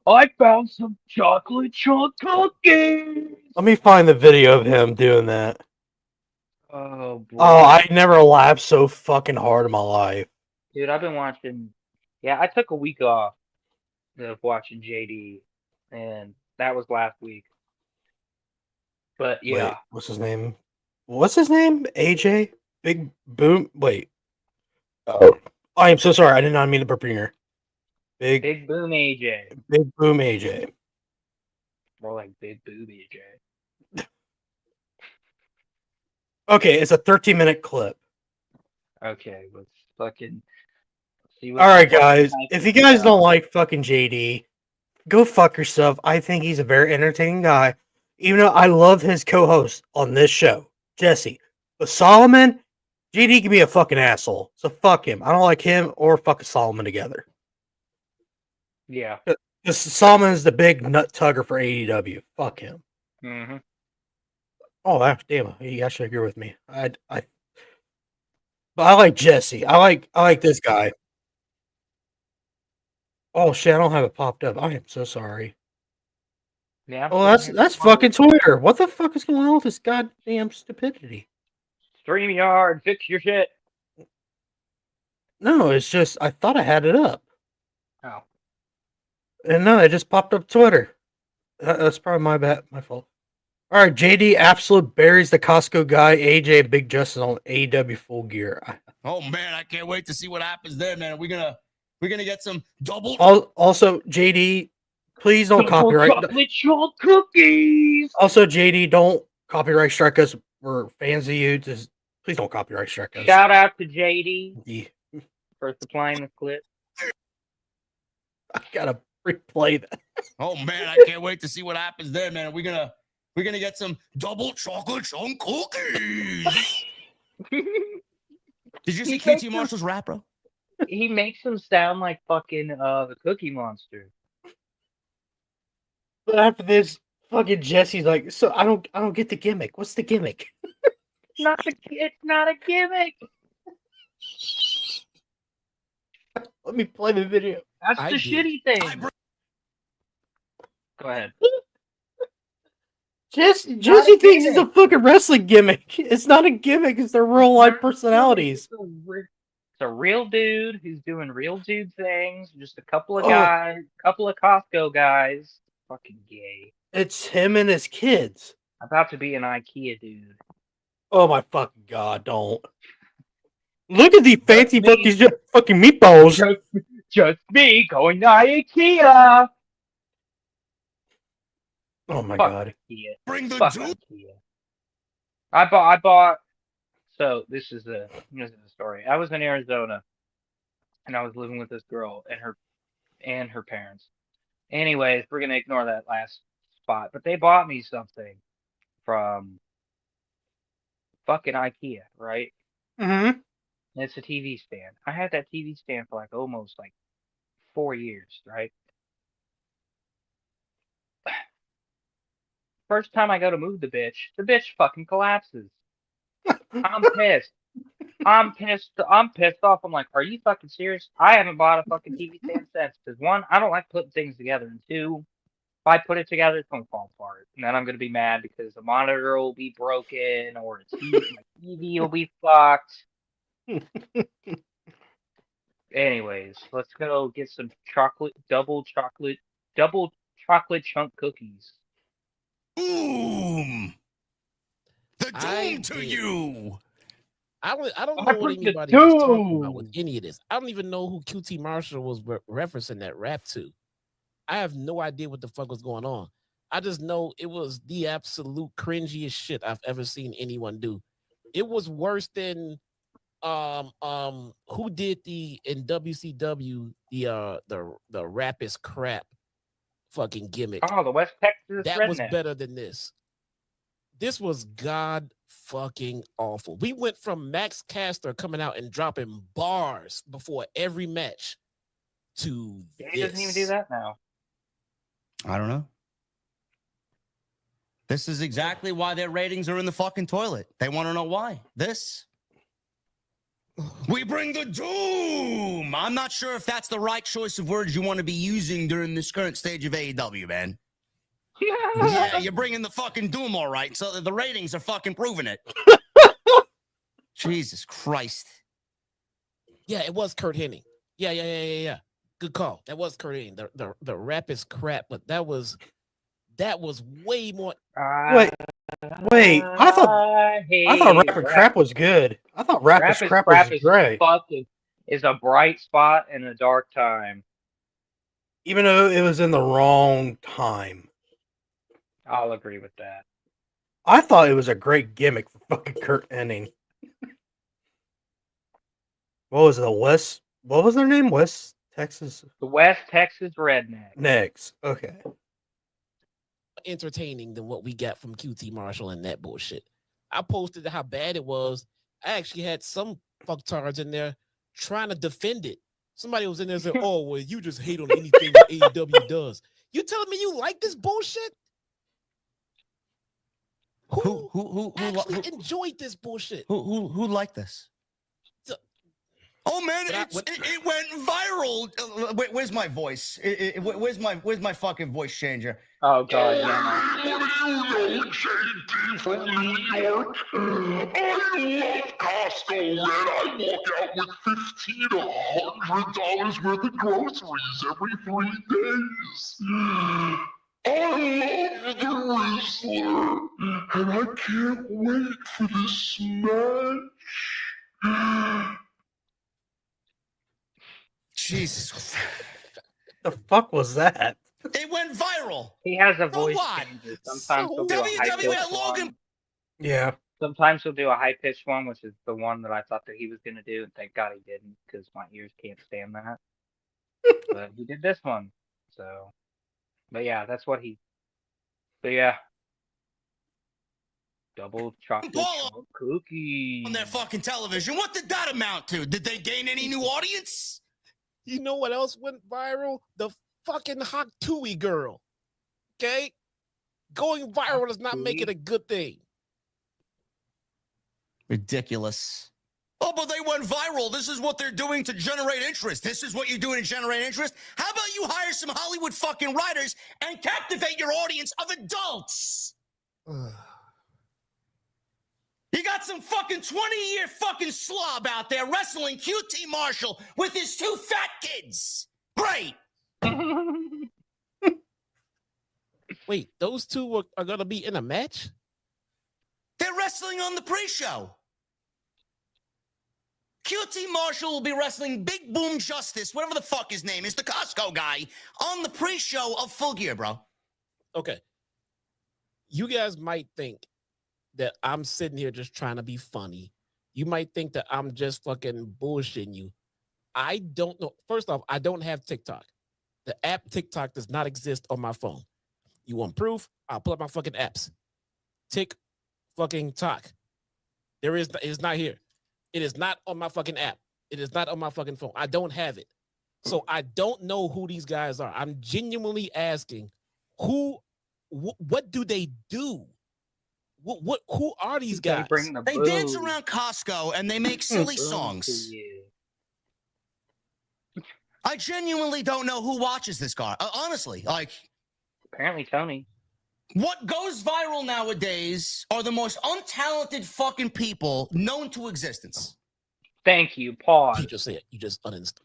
I found some chocolate chunk cookies. Let me find the video of him doing that. Oh boy. Oh, I never laughed so fucking hard in my life. Dude, I've been watching. Yeah, I took a week off of watching JD, and that was last week. But yeah, Wait, what's his name? What's his name? AJ? Big Boom? Wait. Oh. I am so sorry. I did not mean to burp in here. Big Boom AJ. Big Boom AJ. More like Big Boom AJ. Okay, it's a 13-minute clip. Okay, let's fucking see what. All right, guys. If you guys don't like fucking JD, go fuck yourself. I think he's a very entertaining guy. Even though I love his co-host on this show, Jesse. But Solomon, JD can be a fucking asshole. So fuck him. I don't like him or fucking Solomon together. Yeah. Because Solomon is the big nut tugger for AEW. Fuck him. Mm-hmm. Oh, damn. You actually agree with me. But I like Jesse. I like this guy. Oh shit, I don't have it popped up. I am so sorry. Yeah. Oh, that's fucking Twitter. What the fuck is going on with this goddamn stupidity? StreamYard, fix your shit. No, it's just I thought I had it up. Oh. And no, it just popped up Twitter. That's probably my fault. All right, JD absolute buries the Costco guy. AJ Big Justin on AEW Full Gear. Oh man, I can't wait to see what happens there, man. We're gonna get some double. Also, JD, please don't Double copyright. chocolate chunk cookies. Also, JD, don't copyright strike us. We're fans of you. Just please don't copyright strike us. Shout out to JD Yeah. for supplying the clip. I gotta replay that. Oh man, I can't wait to see what happens there, man. We're gonna get some double chocolate chunk cookies. Did you see KT Marshall's rap, bro? He makes them sound like fucking the Cookie Monster. But after this, fucking Jesse's like, so I don't get the gimmick. What's the gimmick? It's not a gimmick. Let me play the video. That's the shitty thing. Go ahead. Jesse thinks it's a fucking wrestling gimmick. It's not a gimmick. It's their real life personalities. It's a real dude who's doing real dude things. Just a couple of guys, couple of Costco guys. fucking gay. It's him and his kids. I'm about to be an IKEA dude. Oh my fucking god! Don't look at these fancy me. fucking meatballs. Just me going to IKEA. Oh my Fuck god! IKEA. Bring the Fuck dude. IKEA. I bought. So this is the story. I was in Arizona, and I was living with this girl and her parents. Anyways, we're gonna ignore that last spot. But they bought me something from fucking IKEA, right? Mm-hmm. And it's a TV stand. I had that TV stand for almost 4 years, right? First time I go to move the bitch fucking collapses. I'm pissed. I'm pissed off. I'm like, are you fucking serious? I haven't bought a fucking TV stand since. Because one, I don't like putting things together. And two, if I put it together, it's going to fall apart. And then I'm going to be mad because the monitor will be broken or my TV will be fucked. Anyways, let's go get some double chocolate chunk cookies. Boom! The doom to you. I don't I know what bring the anybody was talking about doom. with any of this. I don't even know who QT Marshall was referencing that rap to. I have no idea what the fuck was going on. I just know it was the absolute cringiest shit I've ever seen anyone do. It was worse than who did in WCW the rap is crap fucking gimmick. Oh, the West Texas That redneck. was better than this. This was god fucking awful. We went from Max Caster coming out and dropping bars before every match to He doesn't even do that now. I don't know. This is exactly why their ratings are in the fucking toilet. They want to know why. We bring the doom. I'm not sure if that's the right choice of words you want to be using during this current stage of AEW, man. Yeah, you're bringing the fucking doom, all right. So the ratings are fucking proving it. Jesus Christ. Yeah, it was Kurt Hennig. Yeah. Good call. That was Kurt Hennig. The rap is crap, but that was way more. Wait. I thought rap and crap was good. I thought rap is crap was great. Is a bright spot in a dark time. Even though it was in the wrong time. I'll agree with that. I thought it was a great gimmick for fucking Kurt Hennig. What was their name? West Texas? The West Texas Redneck. Next. Okay. Entertaining than what we got from QT Marshall and that bullshit. I posted how bad it was. I actually had some fucktards in there trying to defend it. Somebody was in there saying, oh, well, you just hate on anything that AEW does. You telling me you like this bullshit? Who actually enjoyed this bullshit? Who liked this? Oh man, it went viral. Wait, where's my voice? Where's my fucking voice changer? Oh god, yeah. What do you know, JD from New York? I love Costco, man. I walk out with $1,500 worth of groceries every 3 days. I love the wrestler, and I can't wait for this match. Jesus. The fuck was that? It went viral. He has a voice changer. Sometimes he'll do a high-pitched one. Yeah. Sometimes he'll do a high-pitched one, which is the one that I thought that he was going to do, and thank God he didn't, because my ears can't stand that. But he did this one, so. But yeah, that's what he. But yeah. Double chocolate chunk cookie. On their fucking television. What did that amount to? Did they gain any new audience? You know what else went viral? The fucking Hot Tui girl. Okay? Going viral does not make it a good thing. Ridiculous. Oh, but they went viral. This is what they're doing to generate interest. This is what you're doing to generate interest. How about you hire some Hollywood fucking writers and captivate your audience of adults? You got some fucking 20-year fucking slob out there wrestling QT Marshall with his 2 fat kids. Great. Wait, those two are gonna be in a match? They're wrestling on the pre-show. QT Marshall will be wrestling Big Boom Justice, whatever the fuck his name is, the Costco guy, on the pre-show of Full Gear, bro. Okay. You guys might think that I'm sitting here just trying to be funny. You might think that I'm just fucking bullshitting you. I don't know. First off, I don't have TikTok. The app TikTok does not exist on my phone. You want proof? I'll pull up my fucking apps. Fucking talk. It is not here. It is not on my fucking app. It is not on my fucking phone. I don't have it. So I don't know who these guys are. I'm genuinely asking what do they do? Who are these guys? They dance around Costco and they make silly songs. I genuinely don't know who watches this guy. Honestly, like apparently Tony. What goes viral nowadays are the most untalented fucking people known to existence. Thank you. Pause. You just say it. You just uninstall.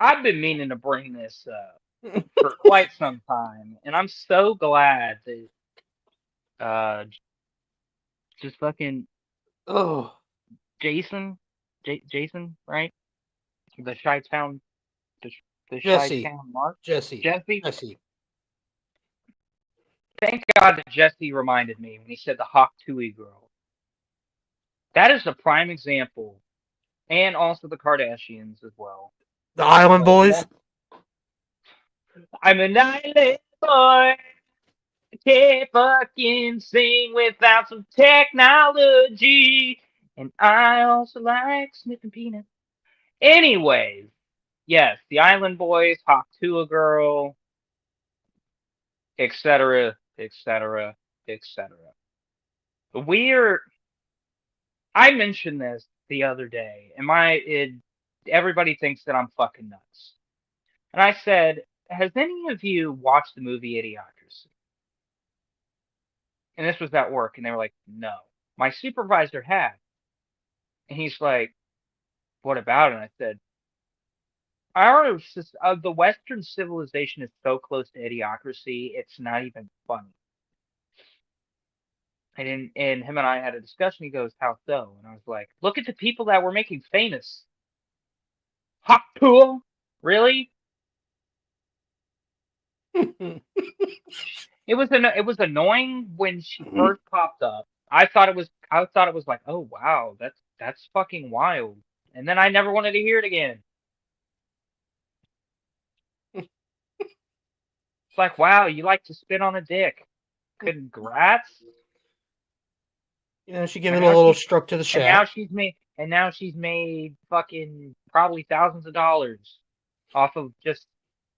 I've been meaning to bring this up for quite some time, and I'm so glad that just fucking Jason, right? The Chi-Town, the Jesse. Chi-Town Mark? Jesse. Thank God that Jesse reminded me when he said the Hawk Tui girl. That is a prime example, and also the Kardashians as well. The Island Boys. I'm an island boy. I can't fucking sing without some technology. And I also like sniffing peanuts. Anyways, yes, the Island Boys, Hawk Tui girl, etc., etc., etc. I mentioned this the other day, and everybody thinks that I'm fucking nuts. And I said, has any of you watched the movie Idiocracy? And this was at work, and they were like, no. My supervisor had. And he's like, what about it? And I said, I don't know, it's just, the Western civilization is so close to Idiocracy, it's not even funny. And him and I had a discussion. He goes, how so? And I was like, look at the people that we're making famous. Hawk Tui? Really? It was annoying when she first popped up. I thought it was like, oh wow, that's fucking wild. And then I never wanted to hear it again. It's like, wow, you like to spit on a dick. Congrats. You know, she gave it a little stroke to the And now shaft. she's made fucking probably thousands of dollars off of just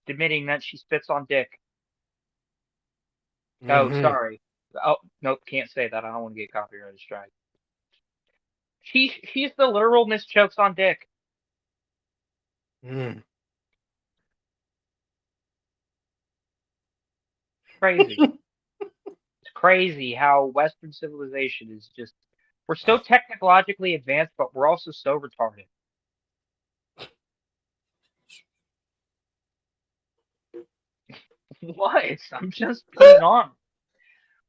admitting that she spits on dick. Oh, sorry. Oh, nope, can't say that. I don't want to get copyright strike. She's the literal Miss Chokes on dick. Crazy. It's crazy how Western civilization is just. We're so technologically advanced, but we're also so retarded. What? I'm just being honest.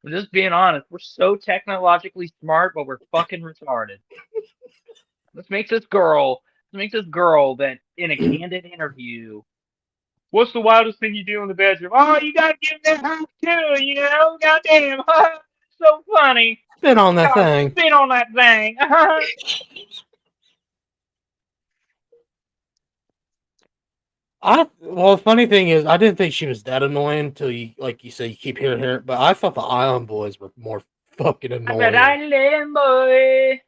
I'm just being honest. We're so technologically smart, but we're fucking retarded. Let's make this girl that in a candid interview. What's the wildest thing you do in the bedroom? Oh, you gotta give that house too, you know? Goddamn, so funny. Spit on that thing. Spit on that thing. Well, the funny thing is, I didn't think she was that annoying until you, like you said, you keep hearing her. But I thought the Island Boys were more fucking annoying. I'm an island boy.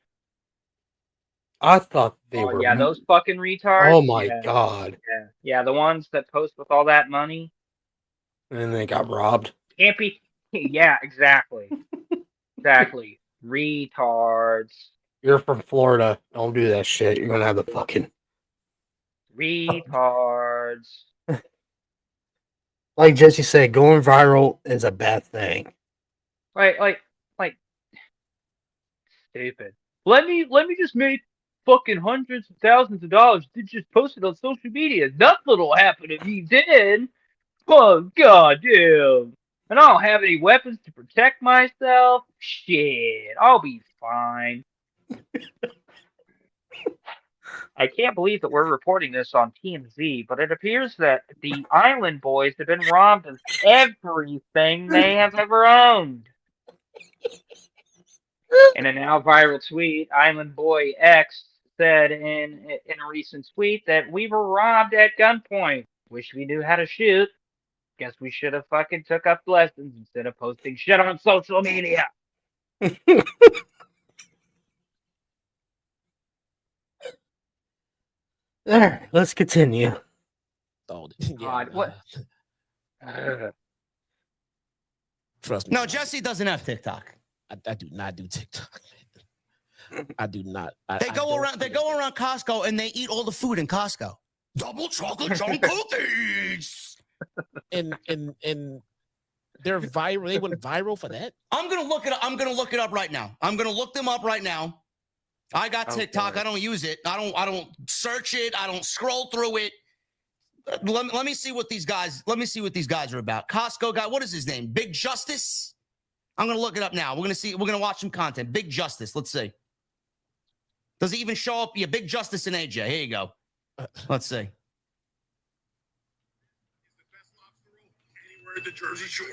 I thought they were. Yeah, those fucking retards. Oh my god. Yeah, the ones that post with all that money. And then they got robbed. Can't be. Yeah, exactly. Exactly. Retards. You're from Florida. Don't do that shit. You're gonna have the fucking retards. Like Jesse said, going viral is a bad thing. Like stupid. Let me just make fucking hundreds of thousands of dollars to just post it on social media. Nothing will happen if he did. Oh, god damn. And I don't have any weapons to protect myself. Shit, I'll be fine. I can't believe that we're reporting this on TMZ, but it appears that the Island Boys have been robbed of everything they have ever owned. In a now viral tweet, Island Boy X said in a recent tweet that we were robbed at gunpoint. Wish we knew how to shoot. Guess we should have fucking took up lessons instead of posting shit on social media. There, let's continue. Oh, God, what? Trust me. No, Jesse doesn't have TikTok. I do not do TikTok. I do not. They go around Costco and they eat all the food in Costco. Double chocolate chunk cookies. And they're viral. They went viral for that. I'm gonna look it up. I'm gonna look it up right now. I'm gonna look them up right now. I got TikTok. I don't use it. I don't search it. I don't scroll through it. Let me see what these guys. Let me see what these guys are about. Costco guy. What is his name? Big Justice. I'm gonna look it up now. We're gonna see. We're gonna watch some content. Big Justice. Let's see. Does it even show up? Yeah, Big Justice and AJ. Here you go. Let's see. Anywhere at the Jersey Shore.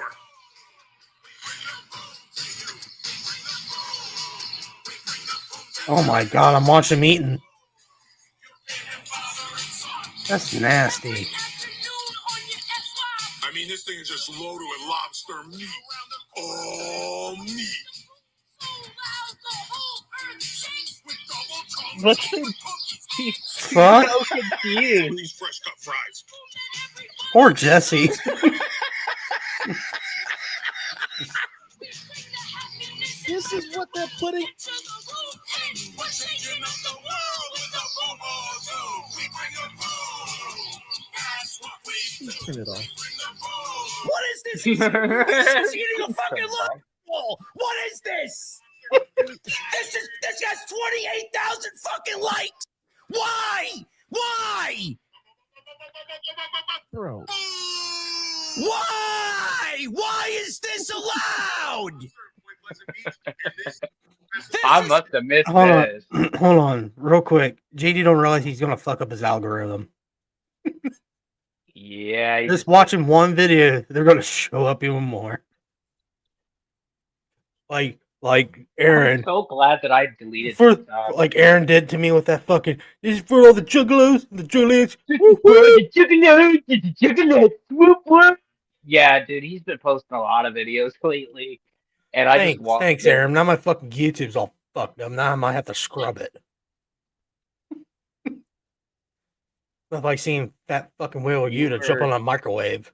Oh my god, I'm watching him eating. That's nasty. I mean, this thing is just loaded with lobster meat. Oh, meat. Look at him. He's Fuck. so confused. Fresh cut fries. Poor Jesse. This is what they're putting. Turn it off. What is this? He's eating a fucking ball. What is this? This has 28,000 fucking likes. Why? Why? Bro. Why? Why is this allowed? I must have missed Hold this. on. Hold on, real quick. JD don't realize he's gonna fuck up his algorithm. Yeah. Just watching one video, they're gonna show up even more. Like Aaron. I'm so glad that I deleted For TikTok. like Aaron did to me with that fucking. This is for all the juggalos, the juggalos. The juggalos. Whoop, whoop. Yeah, dude, he's been posting a lot of videos lately, and I just watched. Thanks, Aaron. Now my fucking YouTube's all fucked up. Now I might have to scrub it. Not like seeing that fucking whale of you to jump on a microwave.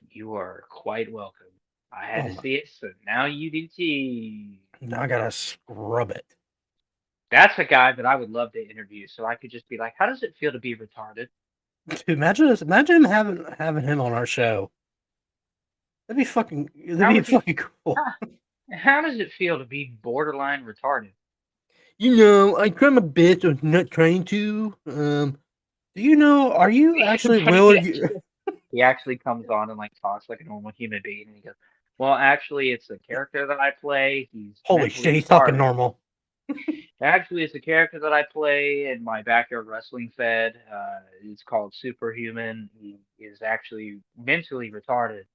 You are quite welcome. I had to see it, so now you do too. Now I gotta scrub it. That's a guy that I would love to interview, so I could just be like, "How does it feel to be retarded?" Dude, imagine this. Imagine having him on our show. That'd be fucking cool. How does it feel to be borderline retarded? You know, I try my best. I'm not trying to. Do you know? Are you actually willing? He actually comes on and like talks like a normal human being, and he goes, "Well, actually, it's a character that I play. He's Holy mentally shit, he's talking retarded. normal. Actually, it's a character that I play in my backyard wrestling fed. It's called Superhuman. He is actually mentally retarded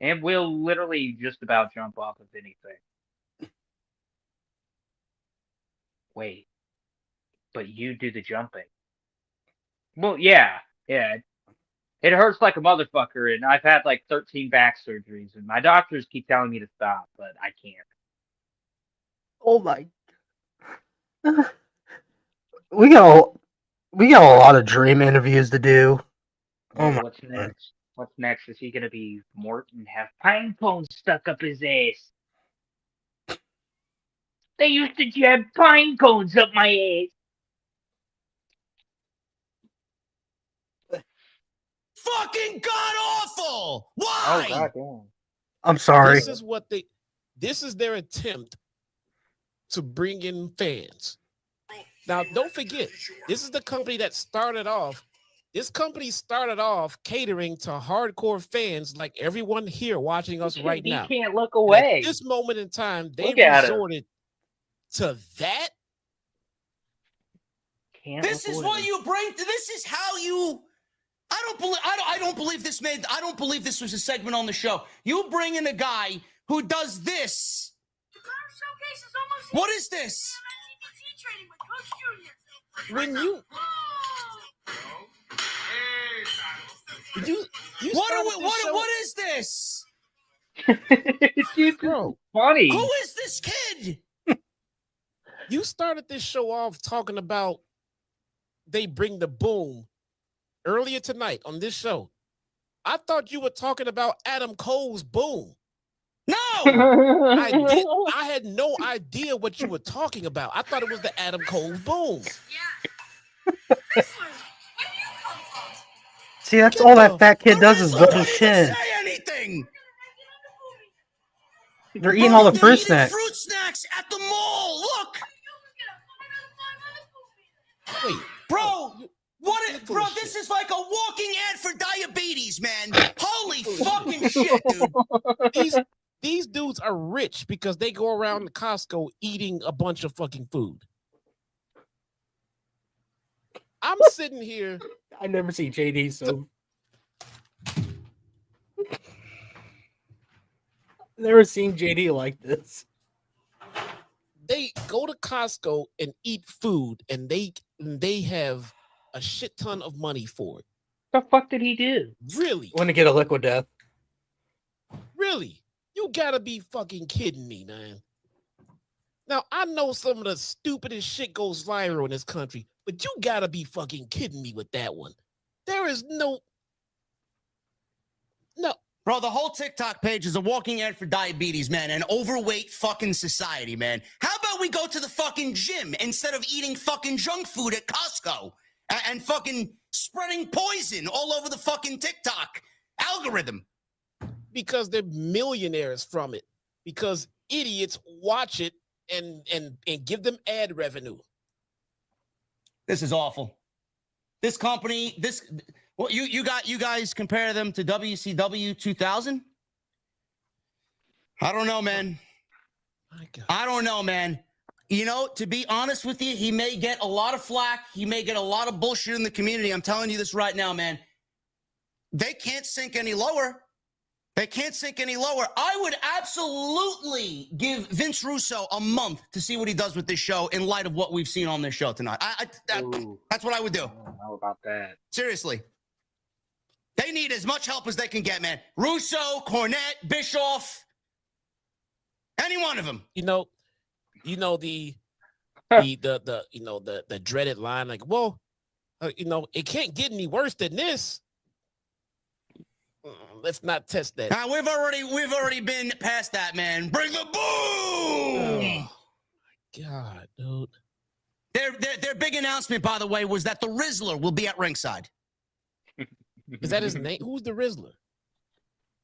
and will literally just about jump off of anything." Wait, but you do the jumping? Well, yeah. It hurts like a motherfucker, and I've had like 13 back surgeries, and my doctors keep telling me to stop, but I can't. Oh my. We got a lot of dream interviews to do. Oh my. What's next? What's next? Is he gonna be Morton? Have pine cones stuck up his ass? They used to jab pine cones up my ass. Fucking god awful! Why? Oh goddamn! I'm sorry. This is their attempt to bring in fans. Now, don't forget, this is the company that started off. This company started off catering to hardcore fans like everyone here watching us right He now. can't look And away. at this moment in time, they Look at him. resorted to that. This is what you bring. This is how you. I don't believe this made. I don't believe this was a segment on the show. You bring in a guy who does this. What is this? When you what is this? Dude, bro, funny. Who is this kid? You started this show off talking about they bring the boom earlier tonight on this show. I thought you were talking about Adam Cole's boom. No, I had no idea what you were talking about. I thought it was the Adam Cole's boom. See, that's all that fat kid does is vote his shit. Say anything. They're eating all the They're fruit eating snacks. Fruit snacks at the mall. Look, Wait, bro. Bro, this is like a walking ad for diabetes, man. Holy fucking shit, dude. These dudes are rich because they go around the Costco eating a bunch of fucking food. I'm sitting here. I never see JD so. Never seen JD like this. They go to Costco and eat food, and they have a shit ton of money for it. What the fuck did he do? Really? Want to get a liquid death? Really? You gotta be fucking kidding me, man. Now, I know some of the stupidest shit goes viral in this country, but you gotta be fucking kidding me with that one. There is no. Bro, the whole TikTok page is a walking ad for diabetes, man, and overweight fucking society, man. How about we go to the fucking gym instead of eating fucking junk food at Costco and fucking spreading poison all over the fucking TikTok algorithm? Because they're millionaires from it. Because idiots watch it and give them ad revenue. This is awful. This company, well, you guys compare them to WCW 2000? I don't know, man. I don't know, man. You know, to be honest with you, he may get a lot of flack. He may get a lot of bullshit in the community. I'm telling you this right now, man. They can't sink any lower. They can't sink any lower. I would absolutely give Vince Russo a month to see what he does with this show in light of what we've seen on this show tonight. That's what I would do. How about that? Seriously. They need as much help as they can get, man. Russo, Cornette, Bischoff, any one of them. The dreaded line, like, well, it can't get any worse than this. Let's not test that. Now, we've already been past that, man. Bring the boom! Oh, my God, dude. Their big announcement, by the way, was that the Rizzler will be at ringside. Is that his name? Who's the Rizzler?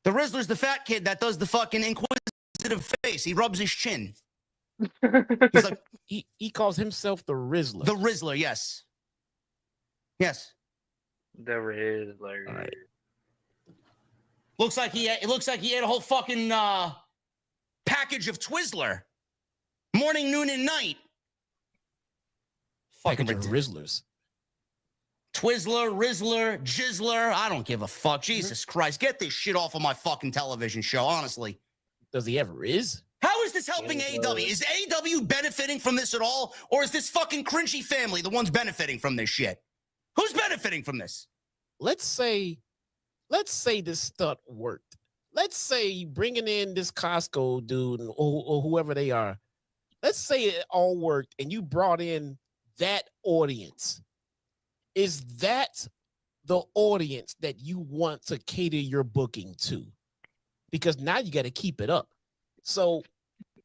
The Rizzler's the fat kid that does the fucking inquisitive face. He rubs his chin. He's like, he calls himself the Rizzler. The Rizzler, yes. Yes. The Rizzler. All right. Looks like he ate a whole fucking package of Twizzler. Morning, noon, and night. Package of Rizzlers. Twizzler, Rizzler, Jizzler. I don't give a fuck. Jesus Christ. Get this shit off of my fucking television show, honestly. Does he have Riz? How is this helping AEW? Is AEW benefiting from this at all? Or is this fucking cringy family the ones benefiting from this shit? Who's benefiting from this? Let's say this stunt worked. Let's say bringing in this Costco dude or whoever they are. Let's say it all worked and you brought in that audience. Is that the audience that you want to cater your booking to? Because now you got to keep it up. So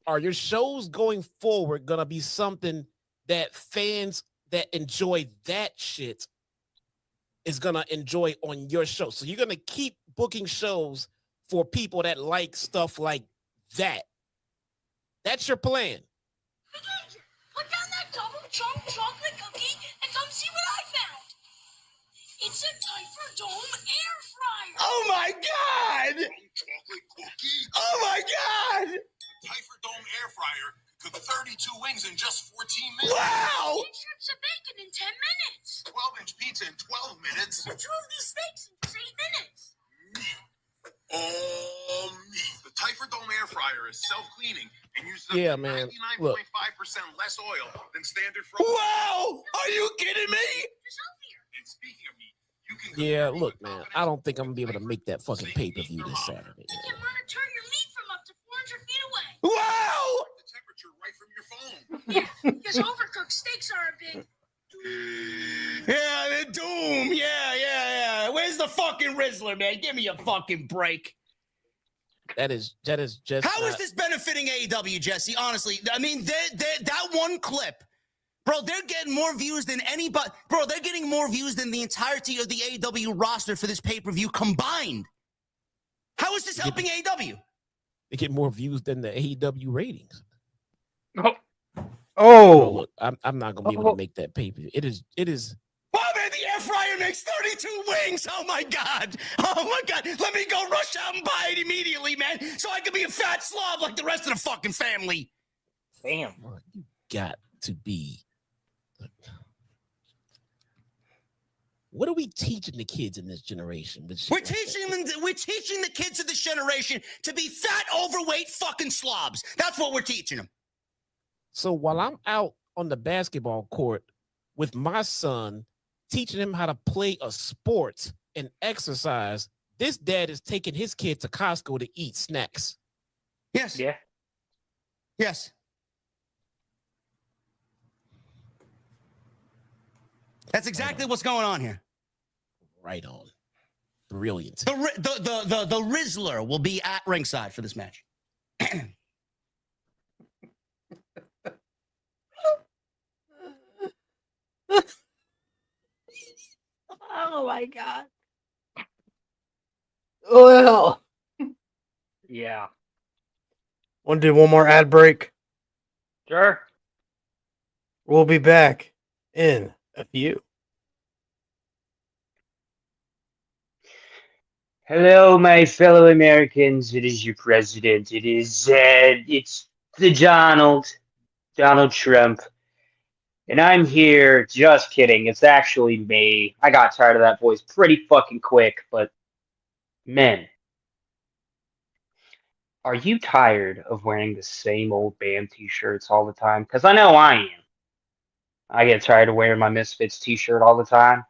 are your shows going forward going to be something that fans that enjoy that shit is going to enjoy on your show? So you're going to keep booking shows for people that like stuff like that. That's your plan. double chunk chocolate cookie and come see what I found. It's a Typer Dome air fryer. Oh my God! Chocolate cookie. Oh my God! Typer Dome air fryer cook 32 wings in just 14 minutes. Wow! 10 strips of bacon in 10 minutes. 12-inch pizza in 12 minutes. And 2 of these steaks in just 8 minutes. All meat. The Typer Dome air fryer is self-cleaning and uses Yeah, man. Look. 99.5% less oil than standard frozen. Wow! Are you kidding me? And speaking of meat, you can Yeah, look, man. I don't think I'm gonna be able to make that fucking pay-per-view this Saturday. You can monitor your meat from up to 400 feet away. Wow! the temperature right from your phone. Yeah, because overcooked steaks are a big... Yeah, the Doom. Yeah. Where's the fucking Rizzler, man? Give me a fucking break. That is just How is not- this benefiting AEW, Jesse? Honestly, I mean, that one clip, bro, they're getting more views than anybody. Bro, they're getting more views than the entirety of the AEW roster for this pay-per-view combined. How is this helping AEW? They get more views than the AEW ratings. Oh, Bro, look, I'm not gonna be able to make that pay-per-view. It is Oh, man, the air fryer makes 32 wings. Oh, my God. Oh, my God. Let me go rush out and buy it immediately, man, so I can be a fat slob like the rest of the fucking family. Damn. you got to be. What are we teaching the kids in this generation? We're teaching the kids of this generation to be fat, overweight fucking slobs. That's what we're teaching them. So while I'm out on the basketball court with my son, teaching him how to play a sport and exercise, this dad is taking his kid to Costco to eat snacks. Yes. Yeah. Yes. That's exactly what's going on here. Right on. Brilliant. The Rizzler will be at ringside for this match. Oh my God. Well. Yeah. Want to do one more ad break? Sure. We'll be back in a few. Hello, my fellow Americans. It is your president. It's the Donald Trump. And I'm here, just kidding. It's actually me. I got tired of that voice pretty fucking quick, but men, are you tired of wearing the same old BAM t-shirts all the time? Because I know I am. I get tired of wearing my Misfits t-shirt all the time.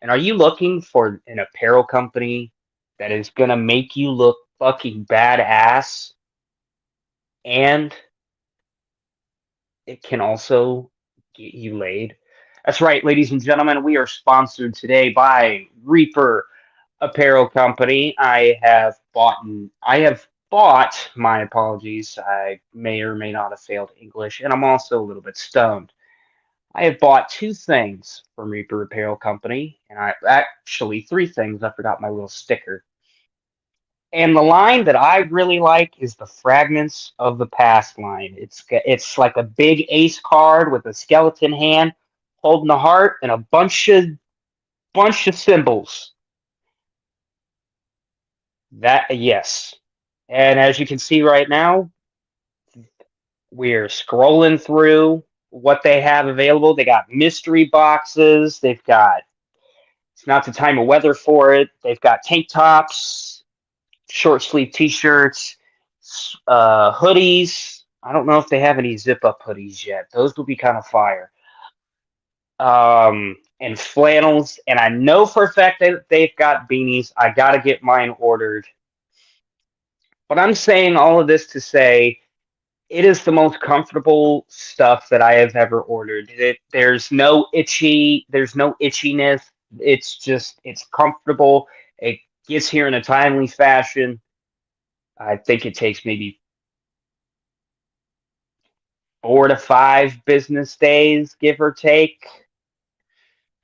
And are you looking for an apparel company that is going to make you look fucking badass? And it can also get you laid? That's right, ladies and gentlemen. We are sponsored today by Reaper Apparel Company. I have bought, my apologies. I may or may not have failed English, and I'm also a little bit stoned. I have bought 2 things from Reaper Apparel Company, and actually 3 things. I forgot my little sticker. And the line that I really like is the Fragments of the Past line. It's like a big ace card with a skeleton hand holding a heart and a bunch of symbols. Yes. And as you can see right now, we're scrolling through what they have available. They got mystery boxes. It's not the time of weather for it. They've got tank tops, short sleeve t-shirts, hoodies. I don't know if they have any zip up hoodies yet. Those would be kind of fire. And flannels. And I know for a fact that they've got beanies. I got to get mine ordered. But I'm saying all of this to say it is the most comfortable stuff that I have ever ordered. There's no itchiness. It's comfortable. It gets here in a timely fashion. I think it takes maybe 4 to 5 business days, give or take.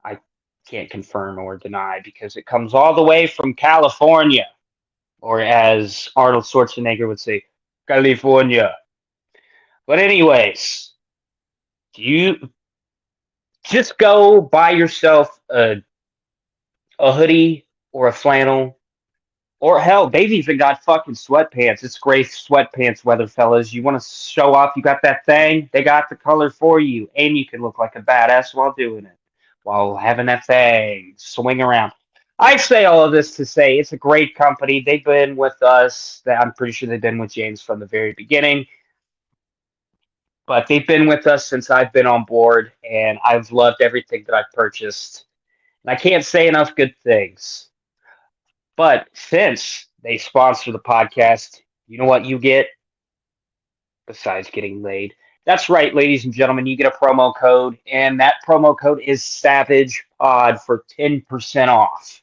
I can't confirm or deny because it comes all the way from California, or as Arnold Schwarzenegger would say, California. But anyways, You just go buy yourself a hoodie or a flannel, or hell, they've even got fucking sweatpants. It's great sweatpants weather, fellas. You want to show off you got that thing? They got the color for you, and you can look like a badass while doing it, while having that thing swing around. I say all of this to say it's a great company. They've been with us. I'm pretty sure they've been with James from the very beginning, but they've been with us since I've been on board, and I've loved everything that I've purchased. And I can't say enough good things. But since they sponsor the podcast, you know what you get besides getting laid? That's right, ladies and gentlemen, you get a promo code, and that promo code is SavagePod for 10% off.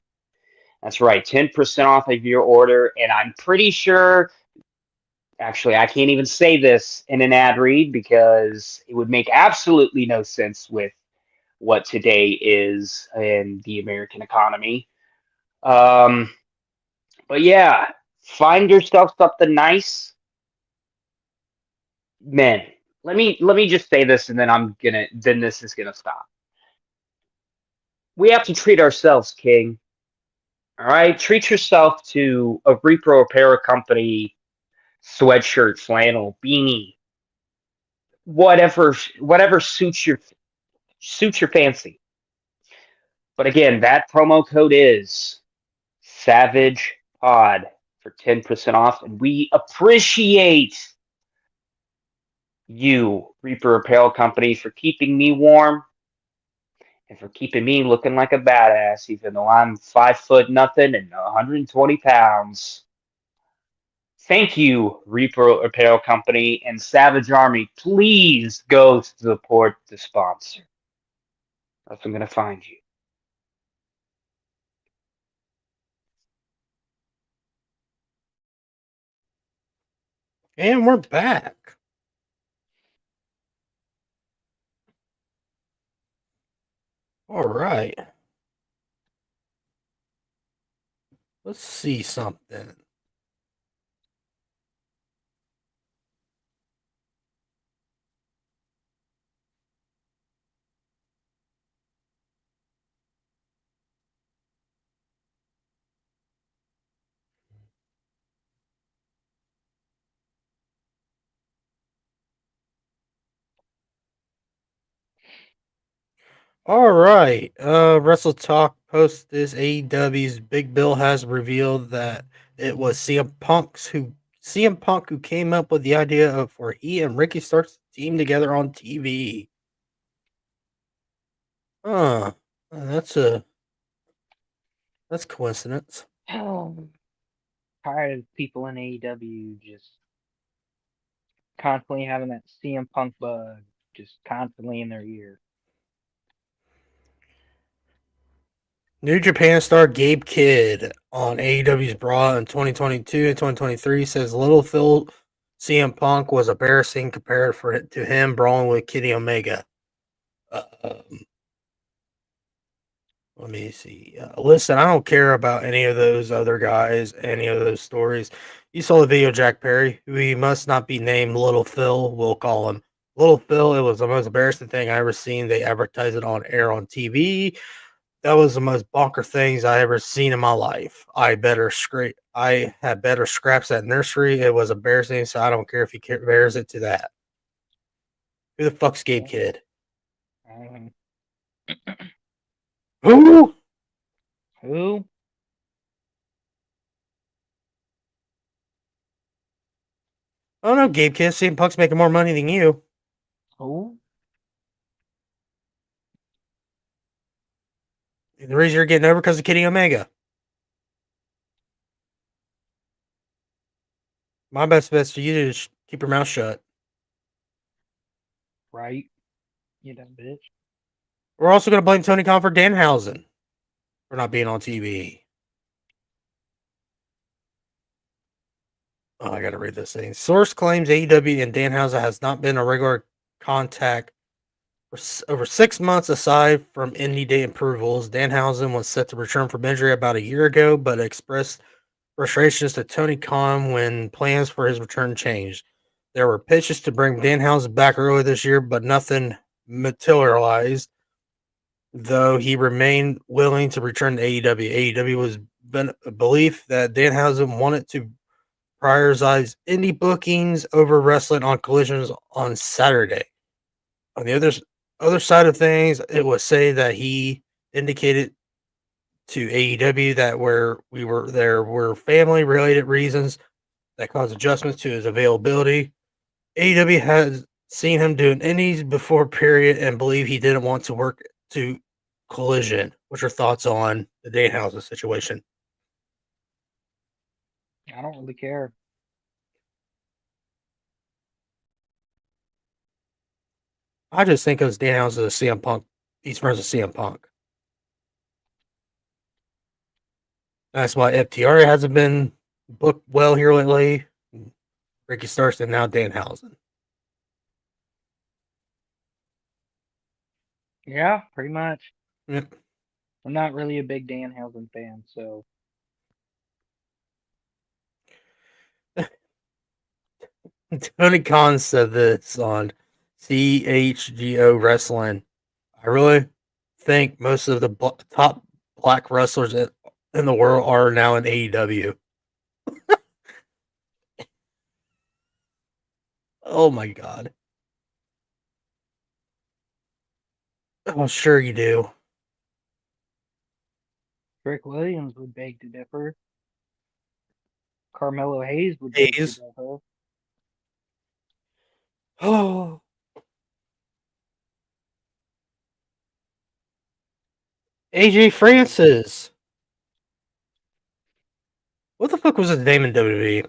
That's right, 10% off of your order, and I'm pretty sure, actually, I can't even say this in an ad read because it would make absolutely no sense with what today is in the American economy. But yeah, find yourself something nice. Men, let me just say this, and then this is gonna stop. We have to treat ourselves, King. All right, treat yourself to a Repro Apparel Company sweatshirt, flannel, beanie, whatever suits your fancy. But again, that promo code is Savage Pod for 10% off, and we appreciate you, Reaper Apparel Company, for keeping me warm and for keeping me looking like a badass, even though I'm 5 foot nothing and 120 pounds. Thank you, Reaper Apparel Company and Savage Army. Please go support the sponsor. That's where I'm going to find you. And we're back. All right. Let's see something. All right. Wrestle Talk post this. AEW's Big Bill has revealed that it was CM Punk who came up with the idea of for he and Ricky Starks team together on TV. That's coincidence. Oh, tired of people in AEW just constantly having that CM Punk bug just constantly in their ear. New Japan star Gabe Kidd on AEW's Raw in 2022 and 2023 says Little Phil CM Punk was embarrassing compared to him brawling with Kenny Omega. Let me see. Listen, I don't care about any of those other guys, any of those stories. You saw the video, Jack Perry, who he must not be named Little Phil. We'll call him Little Phil. It was the most embarrassing thing I ever seen. They advertised it on air on TV. That was the most bonker things I ever seen in my life. I had better scraps at nursery. It was embarrassing, so I don't care if he compares it to that. Who the fuck's Gabe Kidd? Who? Who? I don't know, Gabe Kidd. CM Punk's making more money than you. Who? The reason you're getting over because of Kenny Omega. My best bet's for you to just keep your mouth shut. Right? You dumb bitch. We're also going to blame Tony Khan for Danhausen for not being on TV. Oh, I got to read this thing. Source claims AEW and Danhausen has not been a regular contact for over 6 months aside from indie day approvals. Danhausen was set to return from injury about a year ago, but expressed frustrations to Tony Khan when plans for his return changed. There were pitches to bring Danhausen back early this year, but nothing materialized, though he remained willing to return to AEW. AEW was been a belief that Danhausen wanted to prioritize indie bookings over wrestling on Collisions on Saturday. On the other side of things, it was say that he indicated to AEW that there were family related reasons that caused adjustments to his availability. AEW has seen him doing indies before, period, and believe he didn't want to work to Collision. What's your thoughts on the Danhausen situation? I don't really care. I just think because Danhausen is CM Punk, he's friends with CM Punk. That's why FTR hasn't been booked well here lately. Ricky Starks and now Danhausen. Yeah, pretty much. Yep. I'm not really a big Danhausen fan, so Tony Khan said this on CHGO Wrestling. I really think most of the top black wrestlers in the world are now in AEW. Oh my god. Oh, sure you do. Rick Williams would beg to differ. Carmelo Hayes would beg to Hayes. differ. Oh. AJ Francis. What the fuck was his name in WWE?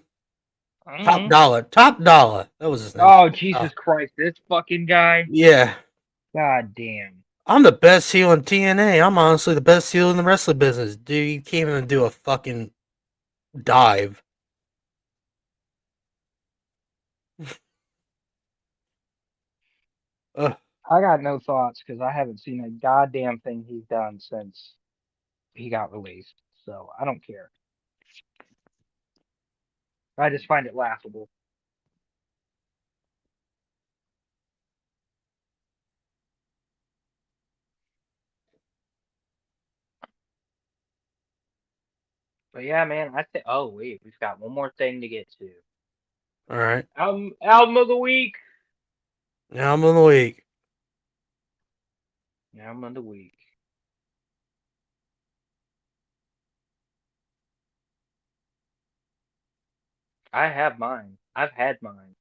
Top Dollar. Top Dollar. That was his name. Oh, Jesus Christ, this fucking guy. Yeah. God damn. I'm the best heel in TNA. I'm honestly the best heel in the wrestling business. Dude, you can't even do a fucking dive. I got no thoughts because I haven't seen a goddamn thing he's done since he got released. So I don't care. I just find it laughable. But yeah, man, I think. Oh wait, we've got one more thing to get to. All right. Album of the week. Now I'm in the week. Album of the week. I have mine. I've had mine.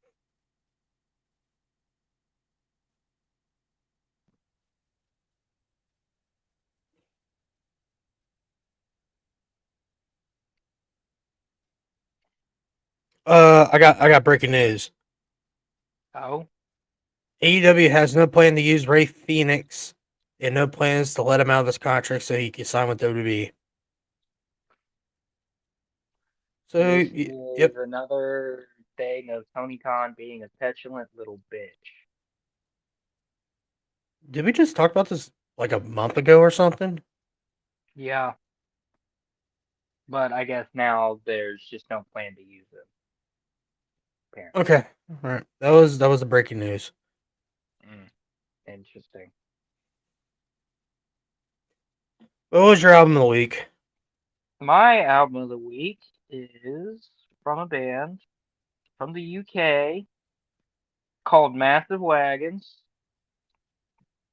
I got breaking news. Oh. AEW has no plan to use Ray Phoenix and no plans to let him out of this contract so he can sign with WWE. So, This yep. is another thing of Tony Khan being a petulant little bitch. Did we just talk about this like a month ago or something? Yeah. But I guess now there's just no plan to use it. Apparently. Okay. All right. That was the breaking news. Interesting. What was your album of the week? My album of the week is from a band from the UK called Massive Wagons.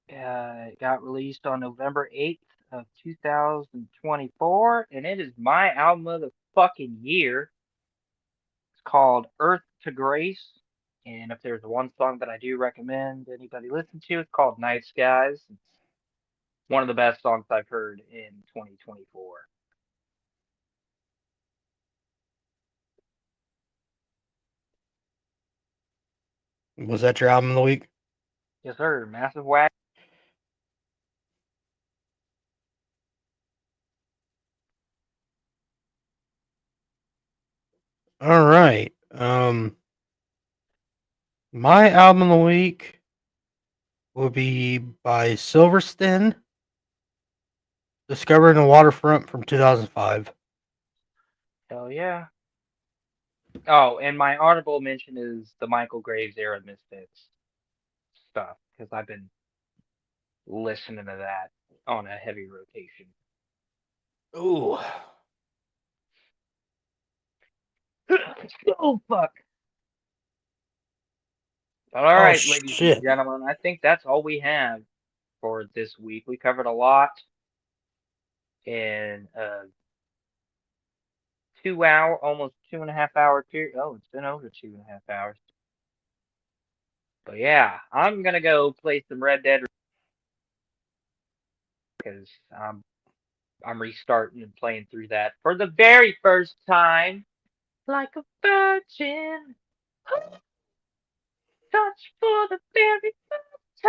It got released on November 8th of 2024, and it is my album of the fucking year. It's called Earth to Grace, and if there's one song that I do recommend anybody listen to, it's called Night Skies. It's one of the best songs I've heard in 2024. Was that your album of the week? Yes, sir. Massive Wagons. All right. My album of the week will be by Silverstein, Discovering the Waterfront from 2005. Hell yeah. Oh, and my honorable mention is the Michael Graves era Misfits stuff because I've been listening to that on a heavy rotation. Ooh. Oh fuck. But all right, ladies shit. and gentlemen, I think that's all we have for this week. We covered a lot in a 2 hour, almost 2.5 hour period. Oh, it's been over 2.5 hours. But yeah, I'm gonna go play some Red Dead because I'm restarting and playing through that for the very first time, like a virgin. Touch for the very first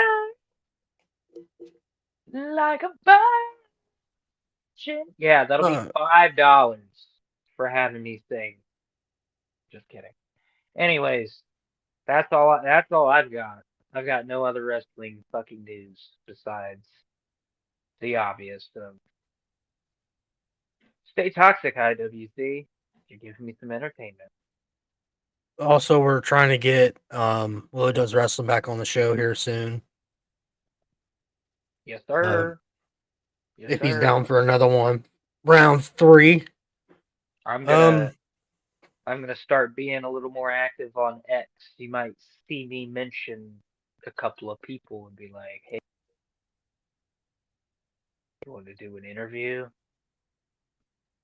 time, like a virgin. Yeah, that'll be $5 for having me sing. Just kidding. Anyways, that's all I've got. I've got no other wrestling fucking news besides the obvious stuff. Stay toxic, IWC. You're giving me some entertainment. Also, we're trying to get Willie Does Wrestling back on the show here soon. Yes, sir. Yes, If he's sir. down for another one. Round 3. I'm gonna start being a little more active on X. You might see me mention a couple of people and be like, "Hey, you want to do an interview?"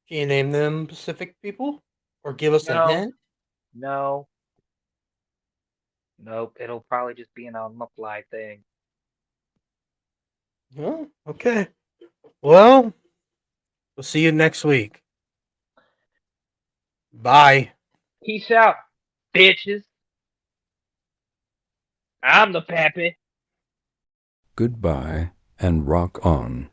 Can you name them specific people? Or give us a No. hint? No. Nope. It'll probably just be an on-the-fly thing. Oh, okay. Well, we'll see you next week. Bye. Peace out, bitches. I'm the pappy. Goodbye and rock on.